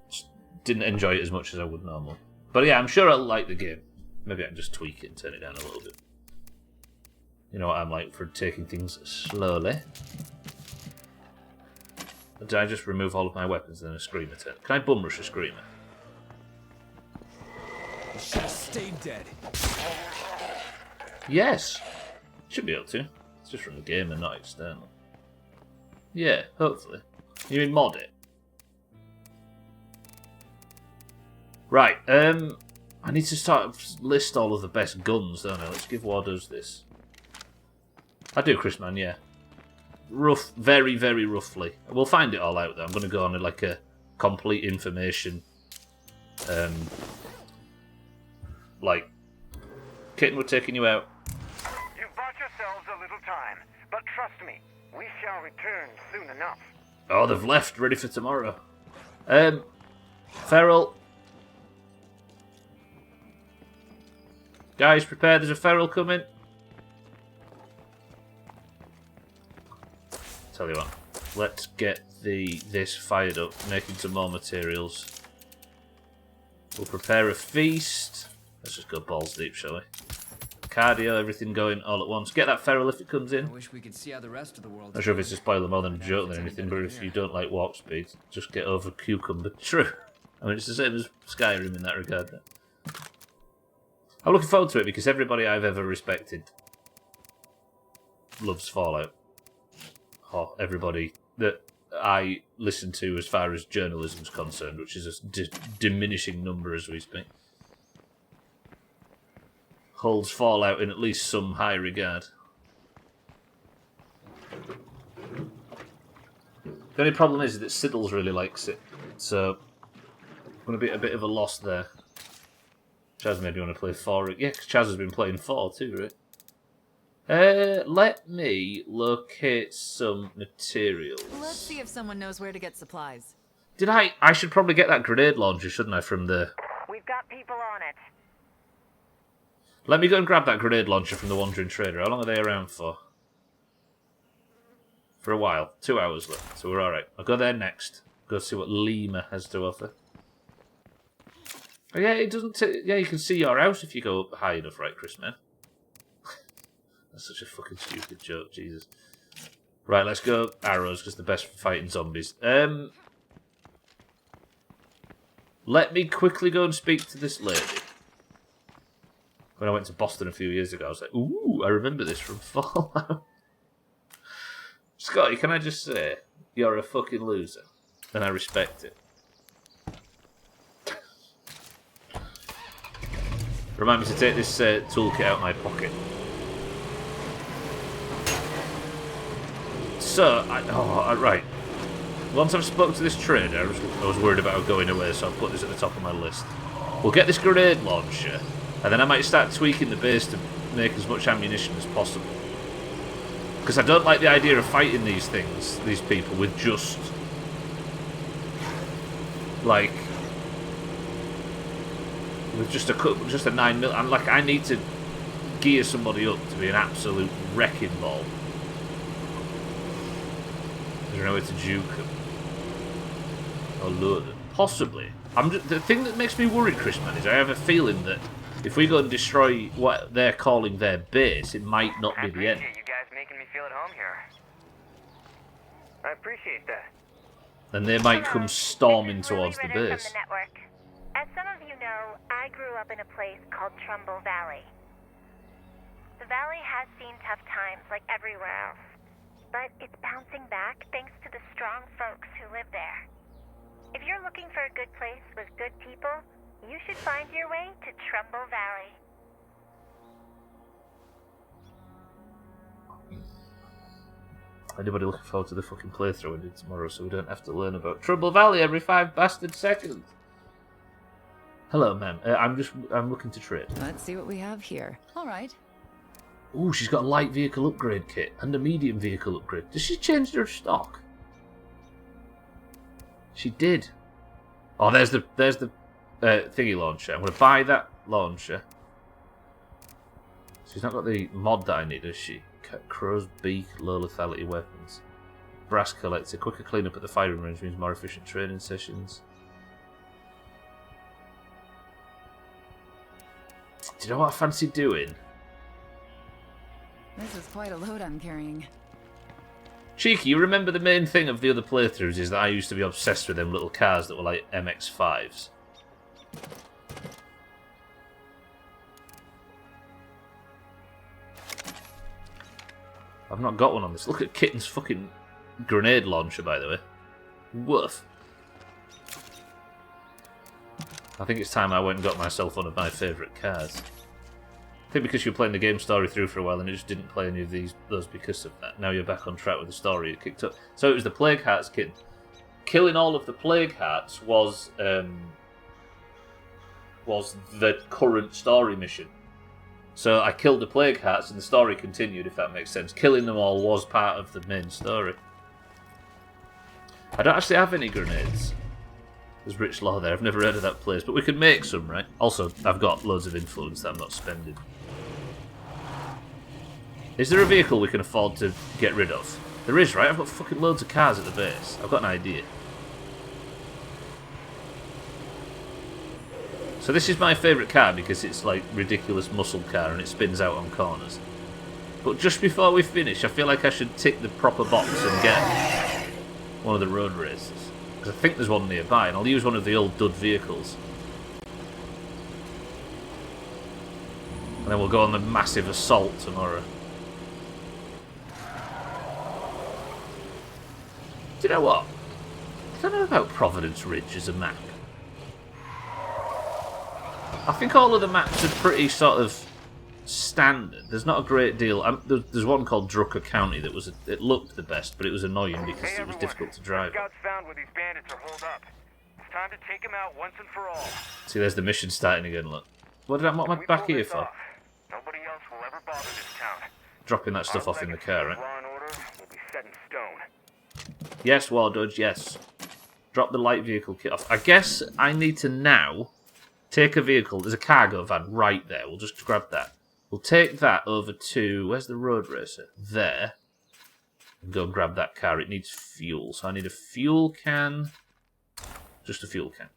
just didn't enjoy it as much as I would normally. But yeah, I'm sure I'll like the game. Maybe I can just tweak it and turn it down a little bit. You know what I'm like for taking things slowly. Did I just remove all of my weapons and then a screamer turn? Can I bum rush a screamer? You should have stayed dead. Yes. Should be able to. It's just from the game and not external. Yeah, hopefully. You mean mod it? Right, I need to start list all of the best guns, don't I? Let's give Wardos this. I do, Chrisman, yeah. Rough, very, very roughly. We'll find it all out though. I'm going to go on like a complete information. Like, Kitten, we're taking you out. You've bought yourselves a little time, but trust me, we shall return soon enough. Oh, they've left, ready for tomorrow. Feral. Guys, prepare, there's a feral coming. Tell you what, let's get this fired up, making some more materials. We'll prepare a feast. Let's just go balls deep, shall we? Cardio, everything going all at once. Get that feral if it comes in. I wish we could see how the rest of the world. Not sure if it's a spoiler more than a joke than anything, but if you don't like walk speed, just get over cucumber. True. I mean, it's the same as Skyrim in that regard. I'm looking forward to it because everybody I've ever respected loves Fallout. Or everybody that I listen to as far as journalism's concerned, which is a diminishing number as we speak, holds Fallout in at least some high regard. The only problem is that Siddles really likes it, so going to be a bit of a loss there. Chaz maybe want to play 4. Yeah, because Chaz has been playing 4 too, right? Let me locate some materials. Let's see if someone knows where to get supplies. Did I should probably get that grenade launcher, shouldn't I, from the... We've got people on it. Let me go and grab that grenade launcher from the Wandering Trader. How long are they around for? For a while. 2 hours left, so we're alright. I'll go there next. Go see what Lima has to offer. Oh yeah, it doesn't... yeah, you can see your house if you go up high enough, right, Chris, man? That's such a fucking stupid joke, Jesus. Right, let's go arrows, because they're best for fighting zombies. Let me quickly go and speak to this lady. When I went to Boston a few years ago, I was like, ooh, I remember this from Fallout. Scotty, can I just say, you're a fucking loser, and I respect it. Remind me to take this toolkit out of my pocket. So, right. Once I've spoken to this trader, I was worried about going away, so I'll put this at the top of my list. We'll get this grenade launcher, and then I might start tweaking the base to make as much ammunition as possible. Because I don't like the idea of fighting these things, these people, with just... like... with just a 9mm. I'm like, I need to gear somebody up to be an absolute wrecking ball. There's no way to juke them. Or loaded. Possibly. The thing that makes me worried, Chris, man, is I have a feeling that if we go and destroy what they're calling their base, it might not be the end. I appreciate you guys making me feel at home here. I appreciate that. And they might come storming towards the base. From the network. As some of you know, I grew up in a place called Trumbull Valley. The valley has seen tough times like everywhere else, but it's bouncing back thanks to the strong folks who live there. If you're looking for a good place with good people, you should find your way to Trumbull Valley. Anybody looking forward to the fucking playthrough we do tomorrow so we don't have to learn about Trumbull Valley every 5 bastard seconds? Hello, ma'am. I'm looking to trade. Let's see what we have here. All right. Ooh, she's got a light vehicle upgrade kit and a medium vehicle upgrade. Does she change her stock? She did. Oh, there's the thingy launcher. I'm going to buy that launcher. She's not got the mod that I need, does she? Crow's beak, low lethality weapons. Brass collector. Quicker cleanup at the firing range means more efficient training sessions. Do you know what I fancy doing? This is quite a load I'm carrying. Cheeky, you remember the main thing of the other playthroughs is that I used to be obsessed with them little cars that were like MX-5s. I've not got one on this. Look at Kitten's fucking grenade launcher, by the way. Woof. I think it's time I went and got myself one of my favourite cars. I think because you were playing the game story through for a while and it just didn't play any of those because of that. Now you're back on track with the story. It kicked up. So it was the Plague Hearts kid. Killing all of the Plague Hearts was the current story mission. So I killed the Plague Hearts and the story continued, if that makes sense. Killing them all was part of the main story. I don't actually have any grenades. There's rich law there. I've never heard of that place, but we could make some, right? Also, I've got loads of influence that I'm not spending. Is there a vehicle we can afford to get rid of? There is, right? I've got fucking loads of cars at the base. I've got an idea. So this is my favourite car because it's like ridiculous muscle car and it spins out on corners. But just before we finish, I feel like I should tick the proper box and get one of the road races. Because I think there's one nearby, and I'll use one of the old dud vehicles. And then we'll go on the massive assault tomorrow. Do you know what? I don't know about Providence Ridge as a map. I think all of the maps are pretty sort of standard. There's not a great deal. There's one called Drucker County that it looked the best, but it was annoying because it was difficult to drive. Scouts found where these bandits are holed up. It's time to take them out once and for all. See, there's the mission starting again. Look, what am I back here for? Nobody else will ever bother this town. Dropping that stuff off in the car, right? Law and order will be set in stone. Yes, War Dodge. Yes. Drop the light vehicle kit off. I guess I need to now take a vehicle. There's a cargo van right there. We'll just grab that. We'll take that over to... Where's the road racer? There. And go and grab that car. It needs fuel. So I need a fuel can. Just a fuel can.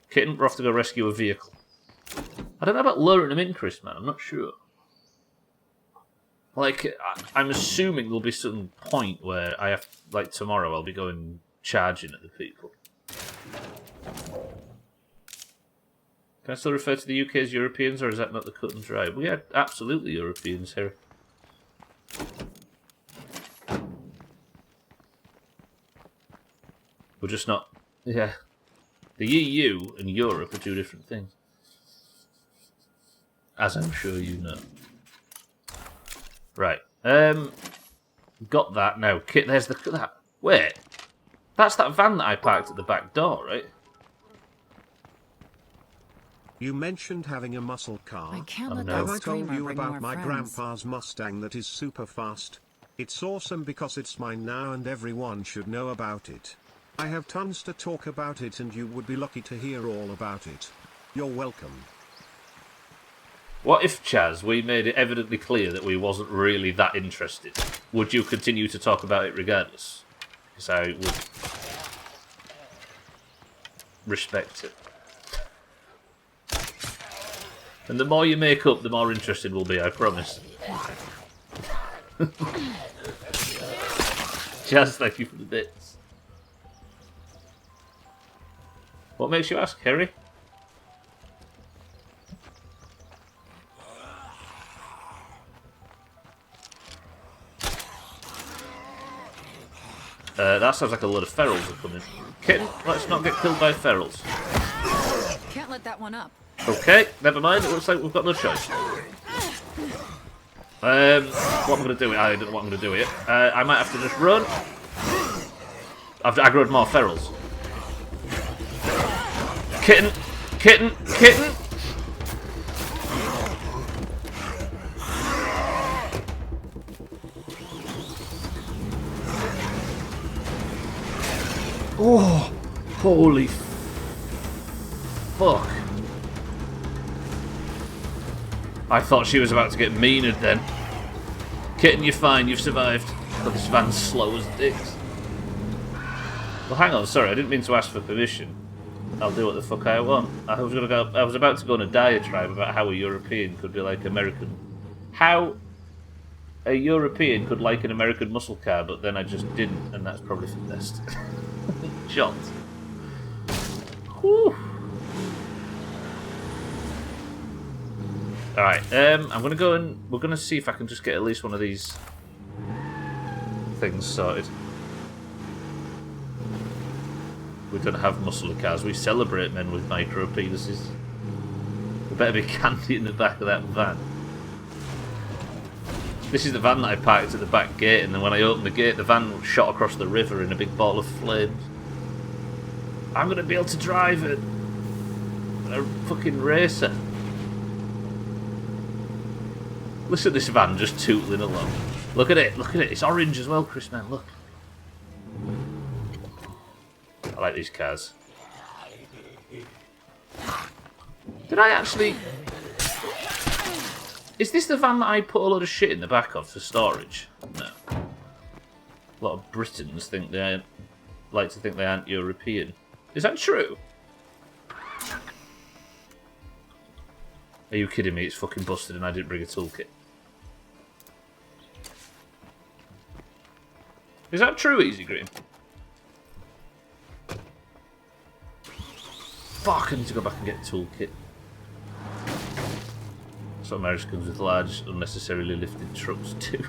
Kitten, we're off to go rescue a vehicle. I don't know about luring them in, Chris, man. I'm not sure. Like, I'm assuming there'll be some point where I have... Like, tomorrow I'll be going charging at the people. Can I still refer to the UK as Europeans, or is that not the cut and dry? We are absolutely Europeans here. We're just not... Yeah. The EU and Europe are two different things. As I'm sure you know. Right. Got that now. Kit, there's that. Wait. That's that van that I parked at the back door, right? You mentioned having a muscle car. I can't let Have that I told screamer you bring about more my friends. grandpa's Mustang that is super fast? It's awesome because it's mine now and everyone should know about it. I have tons to talk about it and you would be lucky to hear all about it. You're welcome. What if, Chaz, we made it evidently clear that we wasn't really that interested? Would you continue to talk about it regardless? Because I would respect it. And the more you make up, the more interested we'll be, I promise. Jazz, thank you for the bits. What makes you ask, Harry? That sounds like a lot of ferals are coming. Kitten, let's not get killed by ferals. Can't let that one up. Okay, never mind. It looks like we've got no choice. What am I going to do? I don't know what I'm going to do here. I might have to just run. I've aggroed more ferals. Kitten! Kitten! Kitten! Oh! Holy fuck. I thought she was about to get meanered then. Kitten, you're fine, you've survived. But this van's slow as dicks. Well, hang on, sorry, I didn't mean to ask for permission. I'll do what the fuck I want. I was about to go on a diatribe about how a European could be like American. How a European could like an American muscle car, but then I just didn't, and that's probably for the best. Shot. Whew. Alright, I'm gonna go and we're gonna see if I can just get at least one of these things sorted. We don't have muscle cars, we celebrate men with micro penises. There better be candy in the back of that van. This is the van that I parked at the back gate, and then when I opened the gate, the van shot across the river in a big ball of flames. I'm gonna be able to drive it. A fucking racer. Listen to this van just tootling along. Look at it, look at it. It's orange as well, Chris, man, look. I like these cars. Did I actually... Is this the van that I put a lot of shit in the back of for storage? No. A lot of Britons think they aren't, like to think they aren't European. Is that true? Are you kidding me? It's fucking busted and I didn't bring a toolkit. Is that true, Easy Green? Fuck, I need to go back and get a toolkit. That's what Americans with large, unnecessarily lifted trucks do.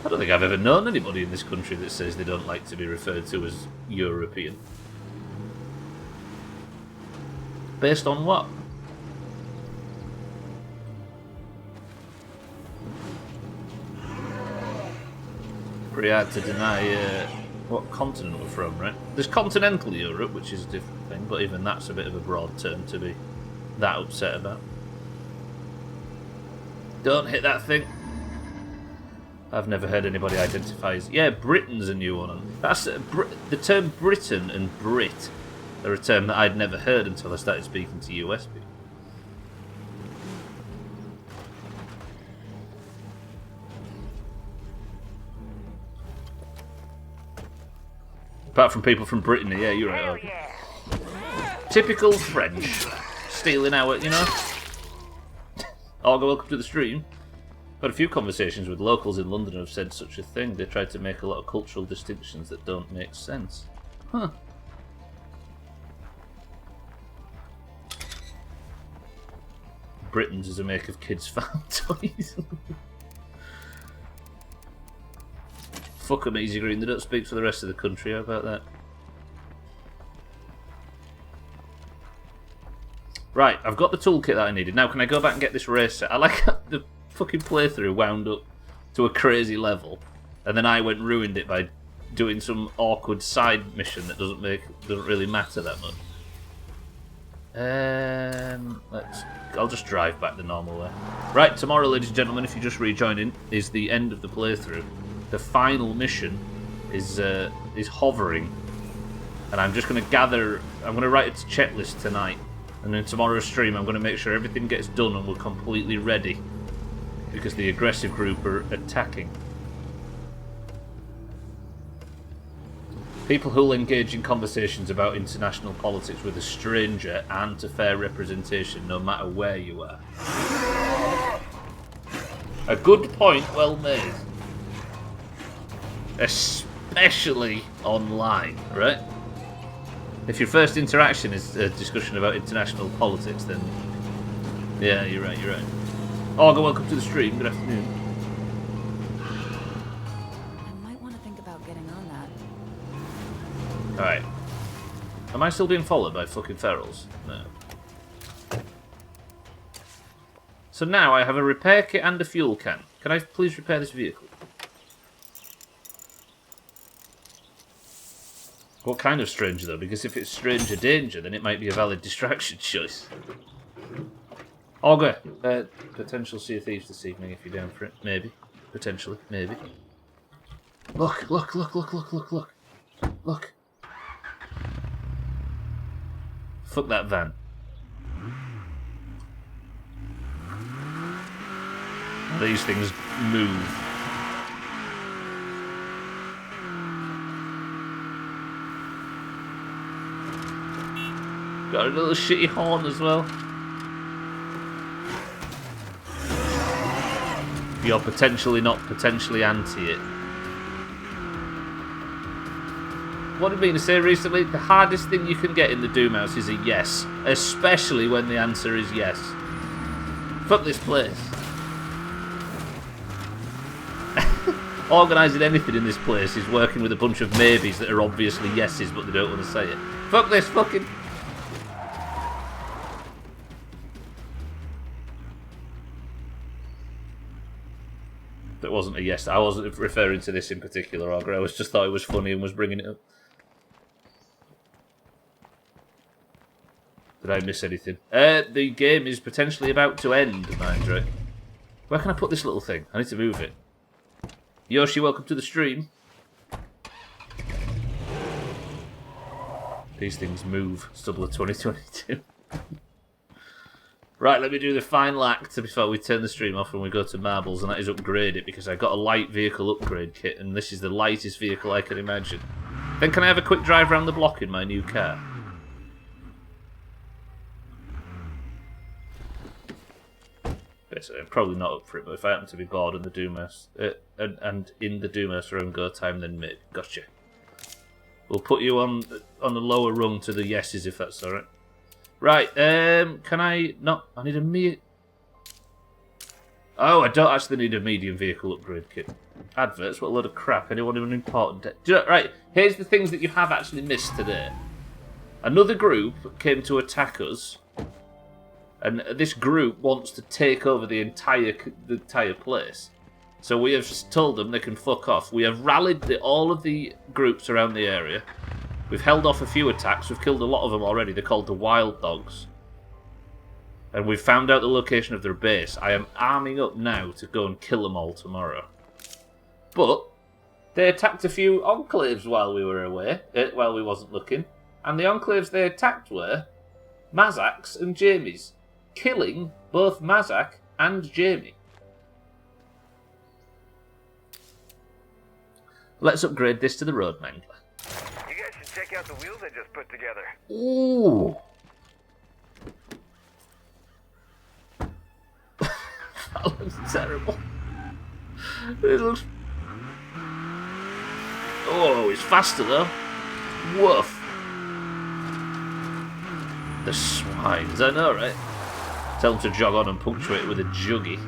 I don't think I've ever known anybody in this country that says they don't like to be referred to as European. Based on what? Pretty hard to deny what continent we're from, right? There's continental Europe, which is a different thing, but even that's a bit of a broad term to be that upset about. Don't hit that thing. I've never heard anybody identify as... Yeah, Britain's a new one. That's the term Britain and Brit are a term that I'd never heard until I started speaking to US people. Apart from people from Britain, yeah, you're right. Okay. Yeah. Typical French. Stealing our, you know? Olga, welcome to the stream. Had a few conversations with locals in London who have said such a thing. They tried to make a lot of cultural distinctions that don't make sense. Huh. Britain's is a make of kids' farm toys. Fuck them, Easy Green. They don't speak for the rest of the country. How about that? Right, I've got the toolkit that I needed. Now, can I go back and get this race set? I like the fucking playthrough wound up to a crazy level, and then I went and ruined it by doing some awkward side mission that doesn't really matter that much. I'll just drive back the normal way. Right, tomorrow, ladies and gentlemen, if you're just rejoining, is the end of the playthrough. The final mission is hovering, and I'm just going to gather. I'm going to write its checklist tonight, and then tomorrow's stream I'm going to make sure everything gets done and we're completely ready, because the aggressive group are attacking. People who'll engage in conversations about international politics with a stranger aren't a fair representation, no matter where you are. A good point, well made. Especially online, right? If your first interaction is a discussion about international politics, then... Yeah, you're right, you're right. Olga, welcome to the stream. Good afternoon. I might want to think about getting on that. Alright. Am I still being followed by fucking ferals? No. So now I have a repair kit and a fuel can. Can I please repair this vehicle? What kind of stranger though? Because if it's stranger danger, then it might be a valid distraction choice. Olga, potential Sea of Thieves this evening if you're down for it. Maybe. Potentially. Maybe. Look, look, look, look, look, look, look. Look. Fuck that van. These things move. Got a little shitty horn as well. You're potentially not potentially anti it. What did I mean to say recently? The hardest thing you can get in the Doomhaus is a yes. Especially when the answer is yes. Fuck this place. Organising anything in this place is working with a bunch of maybes that are obviously yeses but they don't want to say it. Fuck this fucking... That wasn't a yes. I wasn't referring to this in particular, Augur. I just thought it was funny and was bringing it up. Did I miss anything? The game is potentially about to end, Mindrick. Where can I put this little thing? I need to move it. Yoshi, welcome to the stream. These things move. Stubbler 2022. Right, let me do the final act before we turn the stream off and we go to Marbles, and that is upgrade it, because I got a light vehicle upgrade kit, and this is the lightest vehicle I can imagine. Then can I have a quick drive around the block in my new car? Basically, I'm probably not up for it, but if I happen to be bored in the Doomhaus, and in the Doomhaus for own go time, then maybe. Gotcha. We'll put you on the lower rung to the yeses if that's alright. Right, can I not... I need a Oh, I don't actually need a medium vehicle upgrade kit. Adverts, what a load of crap. Anyone in an important... Right, here's the things that you have actually missed today. Another group came to attack us, and this group wants to take over the entire place. So we have just told them they can fuck off. We have rallied all of the groups around the area. We've held off a few attacks. We've killed a lot of them already. They're called the Wild Dogs. And we've found out the location of their base. I am arming up now to go and kill them all tomorrow. But they attacked a few enclaves while we were away, while we wasn't looking. And the enclaves they attacked were Mazak's and Jamie's, killing both Mazak and Jamie. Let's upgrade this to the Road Mangler. You guys should check out the wheels I just put together. Ooh. That looks terrible. It looks... Oh, it's faster though. Woof. The swines, I know, right? Tell them to jog on and punctuate with a juggy.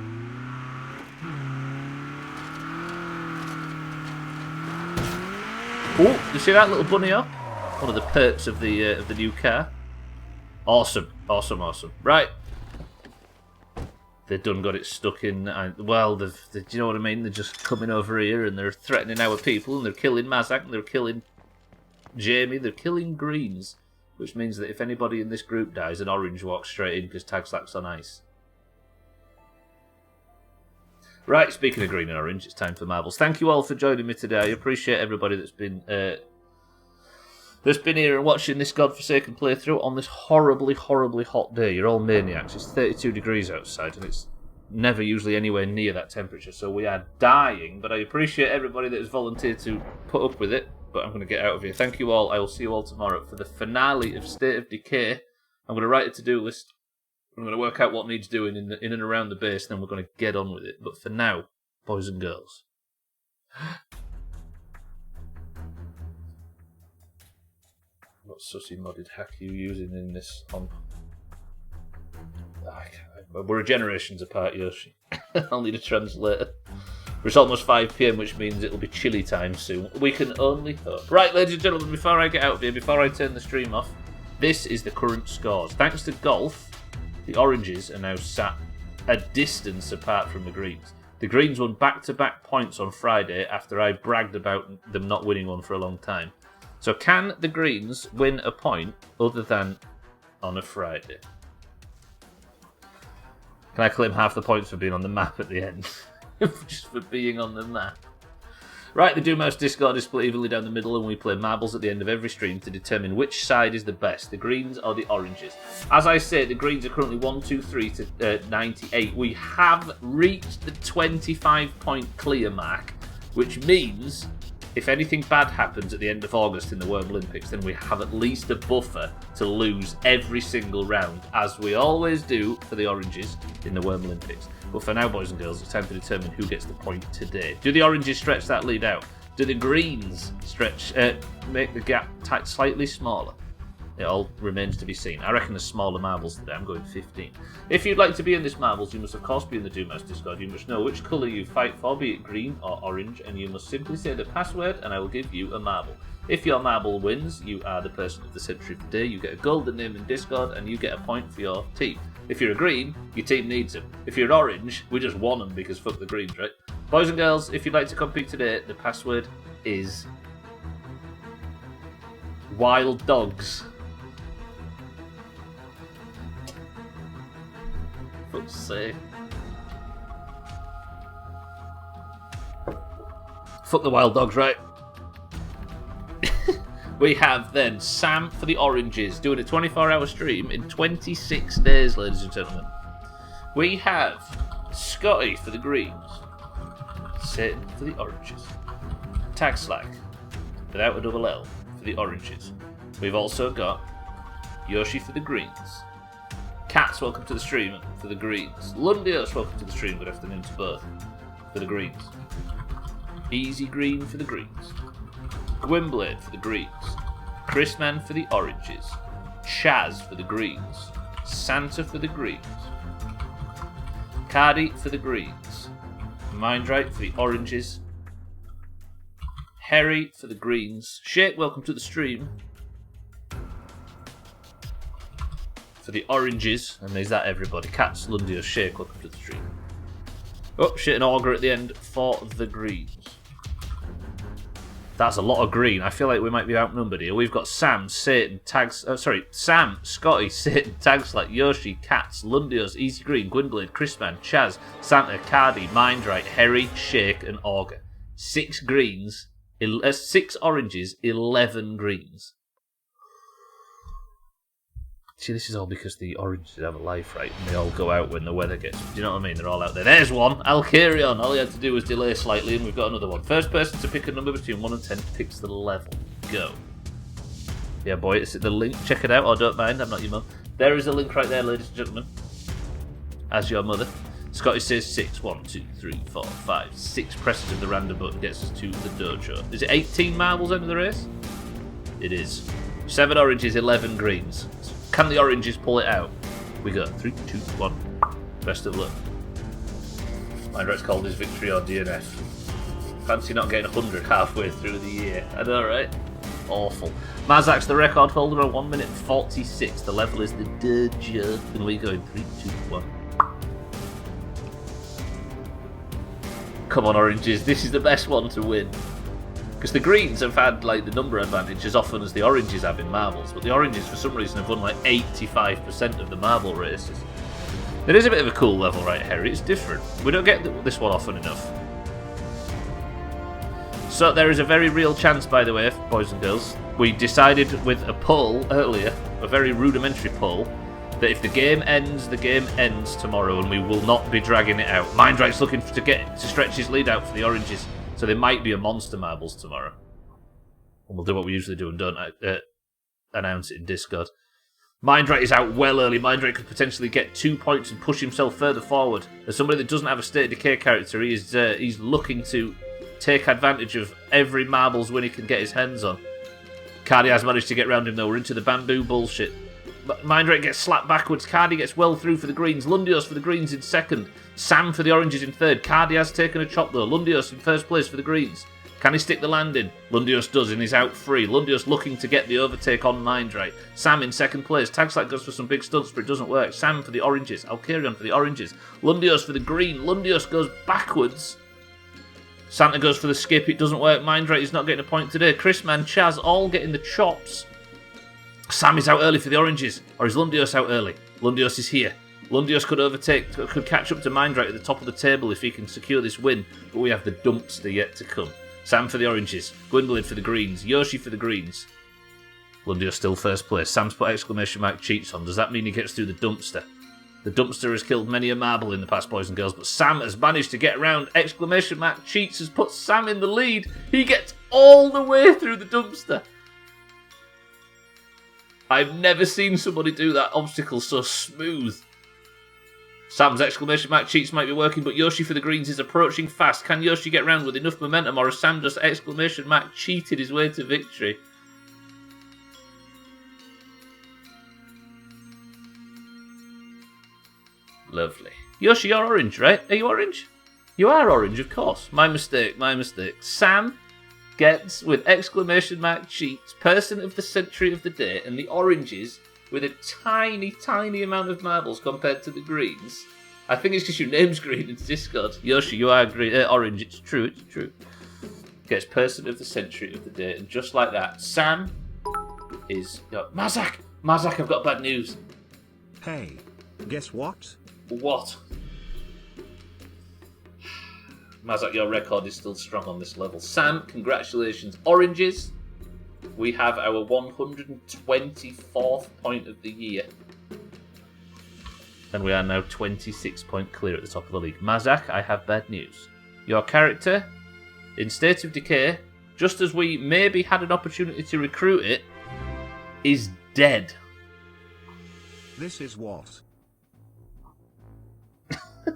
Oh, you see that little bunny up? One of the perks of the new car. Awesome, awesome, awesome. Right. They've done got it stuck in. Well, do you know what I mean? They're just coming over here and they're threatening our people and they're killing Mazak and they're killing Jamie. They're killing Greens, which means that if anybody in this group dies, an orange walks straight in because Tagslack's on ice. Right, speaking of green and orange, it's time for Marbles. Thank you all for joining me today. I appreciate everybody that's been here and watching this godforsaken playthrough on this horribly, horribly hot day. You're all maniacs. It's 32 degrees outside and it's never usually anywhere near that temperature, so we are dying, but I appreciate everybody that has volunteered to put up with it. but I'm going to get out of here. Thank you all. I will see you all tomorrow for the finale of State of Decay. I'm going to write a to-do list. I'm going to work out what needs doing in and around the base, and then we're going to get on with it. But for now, boys and girls. What sussy modded hack are you using in this on? We're generations apart, Yoshi. I'll need a translator. It's almost 5 PM, which means it'll be chilly time soon. We can only hope. Right, ladies and gentlemen, before I get out of here, before I turn the stream off, this is the current scores. Thanks to golf, the oranges are now sat a distance apart from the greens. The greens won back-to-back points on Friday after I bragged about them not winning one for a long time. So can the greens win a point other than on a Friday? Can I claim half the points for being on the map at the end? Just for being on the map. Right, the Doomhaus Discord is split evenly down the middle, and we play marbles at the end of every stream to determine which side is the best, the greens or the oranges. As I say, the greens are currently 123 to 98. We have reached the 25-point clear mark, which means if anything bad happens at the end of August in the Worm Olympics, then we have at least a buffer to lose every single round, as we always do for the oranges in the Worm Olympics. But for now, boys and girls, it's time to determine who gets the point today. Do the oranges stretch that lead out? Do the greens make the gap slightly smaller? It all remains to be seen. I reckon there's smaller marbles today. I'm going 15. If you'd like to be in this marbles, you must of course be in the Doomhaus Discord. You must know which colour you fight for, be it green or orange, and you must simply say the password and I will give you a marble. If your marble wins, you are the person of the century of the day. You get a golden name in Discord and you get a point for your team. If you're a green, your team needs them. If you're an orange, we just won them because fuck the greens, right? Boys and girls, if you'd like to compete today, the password is Wild Dogs. Fuck's sake. Fuck the Wild Dogs, right? We have then Sam for the oranges, doing a 24-hour stream in 26 days, ladies and gentlemen. We have Scotty for the greens, Satan for the oranges, Tag Slack, without a double L, for the oranges. We've also got Yoshi for the greens, Cats, welcome to the stream, for the greens, Lundios, welcome to the stream, good afternoon to both, for the greens, Easy Green for the greens, Gwynblade for the greens, Chrisman for the oranges, Chaz for the greens, Santa for the greens, Cardi for the greens, Mindrite for the oranges, Harry for the greens, Shake, welcome to the stream, for the oranges, and is that everybody? Cats, Lundy, or Shake, welcome to the stream. Oh, shit, an auger at the end for the greens. That's a lot of green. I feel like we might be outnumbered here. We've got Sam, Satan, Sam, Scotty, Satan, Tags like Yoshi, Cats, Lundios, Easy Green, Gwynblade, Chrisman, Chaz, Santa, Cardi, Mindrite, Harry, Shake, and Auger. 6 greens, 6 oranges, 11 greens. See, this is all because the oranges have a life, right? And they all go out when the weather gets... Do you know what I mean? They're all out there. There's one! Alcarion! All he had to do was delay slightly, and we've got another one. First person to pick a number between 1 and 10 picks the level. Go. Yeah, boy, it's the link. Check it out, or don't mind. I'm not your mum. There is a link right there, ladies and gentlemen. As your mother. Scotty says 6. 1, 2, 3, 4, 5. 6 presses of the random button gets us to the dojo. Is it 18 marbles into the race? It is. 7 oranges, 11 greens. Can the oranges pull it out? We go 3, 2, 1. Best of luck. Mindright's called his victory or DNF. Fancy not getting 100 halfway through the year. I know, right? Awful. Mazak's the record holder on 1 minute 46. The level is the dojo. And we go in 3, 2, 1. Come on, oranges. This is the best one to win. Because the greens have had like the number advantage as often as the oranges have in marbles, but the oranges for some reason have won like 85% of the marble races. It is a bit of a cool level, right, Harry? It's different. We don't get this one often enough. So there is a very real chance, by the way, boys and girls. We decided with a poll earlier, a very rudimentary poll, that if the game ends tomorrow, and we will not be dragging it out. Mindright's looking to stretch his lead out for the oranges. So there might be a monster marbles tomorrow. And we'll do what we usually do and don't announce it in Discord. Mindrat is out well early. Mindrat could potentially get 2 points and push himself further forward. As somebody that doesn't have a State of Decay character, he's looking to take advantage of every marbles win he can get his hands on. Cardi has managed to get round him though. We're into the bamboo bullshit. Mindrat gets slapped backwards. Cardi gets well through for the greens. Lundios for the greens in second. Sam for the oranges in third. Cardi has taken a chop though. Lundios in first place for the greens. Can he stick the landing? Lundios does, and he's out free. Lundios looking to get the overtake on Mindrat. Sam in second place. Tagslack goes for some big stunts, but it doesn't work. Sam for the oranges. Alcarion for the oranges. Lundios for the green. Lundios goes backwards. Santa goes for the skip. It doesn't work. Mindrat is not getting a point today. Chrisman, Chaz, all getting the chops. Sam is out early for the oranges. Or is Lundios out early? Lundios is here. Lundios could catch up to Mindrat at the top of the table if he can secure this win, but we have the dumpster yet to come. Sam for the oranges, Gwendolyn for the greens, Yoshi for the greens. Lundios still first place. Sam's put exclamation mark cheats on. Does that mean he gets through the dumpster? The dumpster has killed many a marble in the past, boys and girls, but Sam has managed to get around. Exclamation mark cheats has put Sam in the lead. He gets all the way through the dumpster. I've never seen somebody do that obstacle so smooth. Sam's exclamation mark cheats might be working, but Yoshi for the greens is approaching fast. Can Yoshi get round with enough momentum, or has Sam just exclamation mark cheated his way to victory? Lovely. Yoshi, you're orange, right? Are you orange? You are orange, of course. My mistake, my mistake. Sam gets, with exclamation mark cheats, person of the century of the day, and the oranges with a tiny, tiny amount of marbles compared to the greens. I think it's because your name's green in Discord. Yoshi, you are green, orange. It's true, it's true. Gets person of the century of the day, and just like that, Sam is... Mazak! Mazak, I've got bad news. Hey, guess what? What? Mazak, your record is still strong on this level. Sam, congratulations. Oranges, we have our 124th point of the year. And we are now 26 point clear at the top of the league. Mazak, I have bad news. Your character, in State of Decay, just as we maybe had an opportunity to recruit it, is dead. This is what?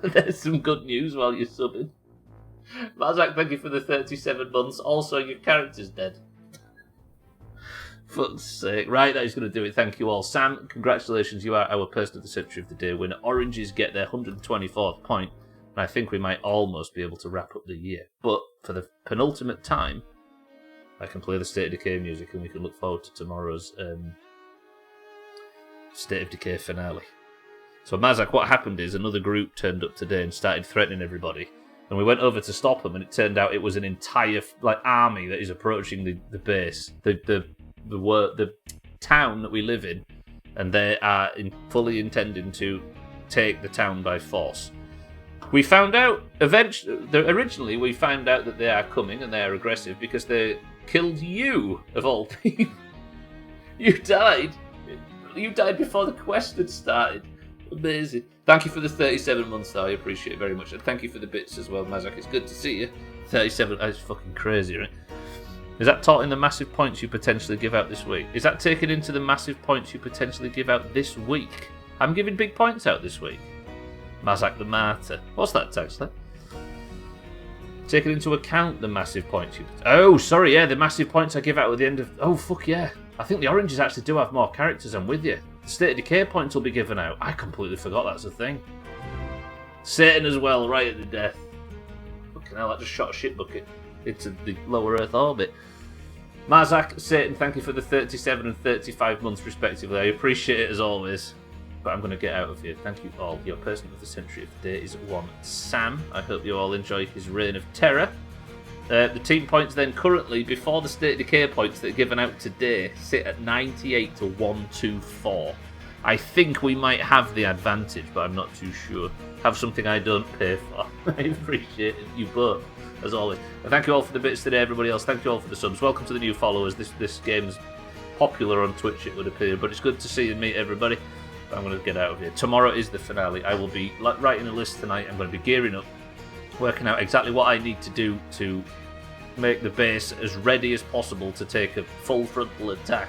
There's some good news while you're subbing. Mazak, thank you for the 37 months. Also, your character's dead. Fuck's sake. Right, that is going to do it. Thank you all. Sam, congratulations. You are our person of the century of the day winner. Oranges get their 124th point, and I think we might almost be able to wrap up the year. But for the penultimate time, I can play the State of Decay music, and we can look forward to tomorrow's State of Decay finale. So, Mazak, what happened is another group turned up today and started threatening everybody. And we went over to stop them, and it turned out it was an entire army that is approaching the base, the town that we live in, and they are fully intending to take the town by force. We found out originally we found out that they are coming and they are aggressive because they killed you, of all people. You died before the quest had started. Amazing. Thank you for the 37 months, though. I appreciate it very much. And thank you for the bits as well, Mazak. It's good to see you. 37, that's fucking crazy, right? Is that taught in the massive points you potentially give out this week? Is that taken into the massive points you potentially give out this week? I'm giving big points out this week. Mazak the Martyr. What's that, Taxler? Taking into account the massive points you... Oh, sorry, yeah, the massive points I give out at the end of... Oh, fuck yeah. I think the oranges actually do have more characters. I'm with you. The State of Decay points will be given out. I completely forgot that's a thing. Satan as well, right at the death. Fucking hell, that just shot a shit bucket into the lower Earth orbit. Mazak, Satan, thank you for the 37 and 35 months respectively. I appreciate it as always. But I'm going to get out of here. Thank you all. Your person of the century of the day is one Sam. I hope you all enjoy his reign of terror. The team points then currently, before the State of Decay points that are given out today, sit at 98 to 124. I think we might have the advantage, but I'm not too sure. Have something I don't pay for. I appreciate you both, as always. And thank you all for the bits today, everybody else. Thank you all for the subs. Welcome to the new followers. This game's popular on Twitch, it would appear, but it's good to see and meet everybody. I'm going to get out of here. Tomorrow is the finale. I will be writing a list tonight. I'm going to be gearing up, working out exactly what I need to do to make the base as ready as possible to take a full frontal attack.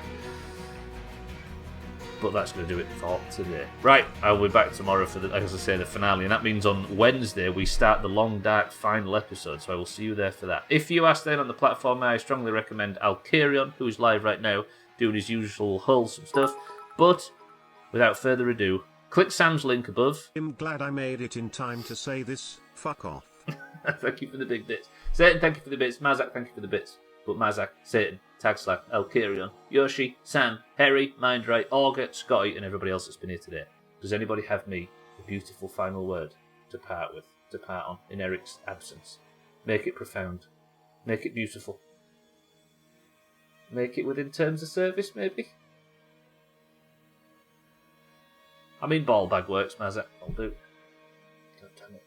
But that's going to do it for today. Right, I'll be back tomorrow for, as I say, the finale. And that means on Wednesday we start the long, dark final episode. So I will see you there for that. If you are staying on the platform, I strongly recommend Alkarion, who is live right now, doing his usual wholesome stuff. But without further ado, click Sam's link above. I'm glad I made it in time to say this. Fuck off. Thank you for the big bits. Satan, thank you for the bits. Mazak, thank you for the bits. But Mazak, Satan, Tagslack, Alkarion, Yoshi, Sam, Harry, Mindright, Augur, Scotty, and everybody else that's been here today. Does anybody have me a beautiful final word to part with, to part on, in Eric's absence? Make it profound. Make it beautiful. Make it within terms of service, maybe? I mean, ball bag works, Mazak. I'll do. God damn it.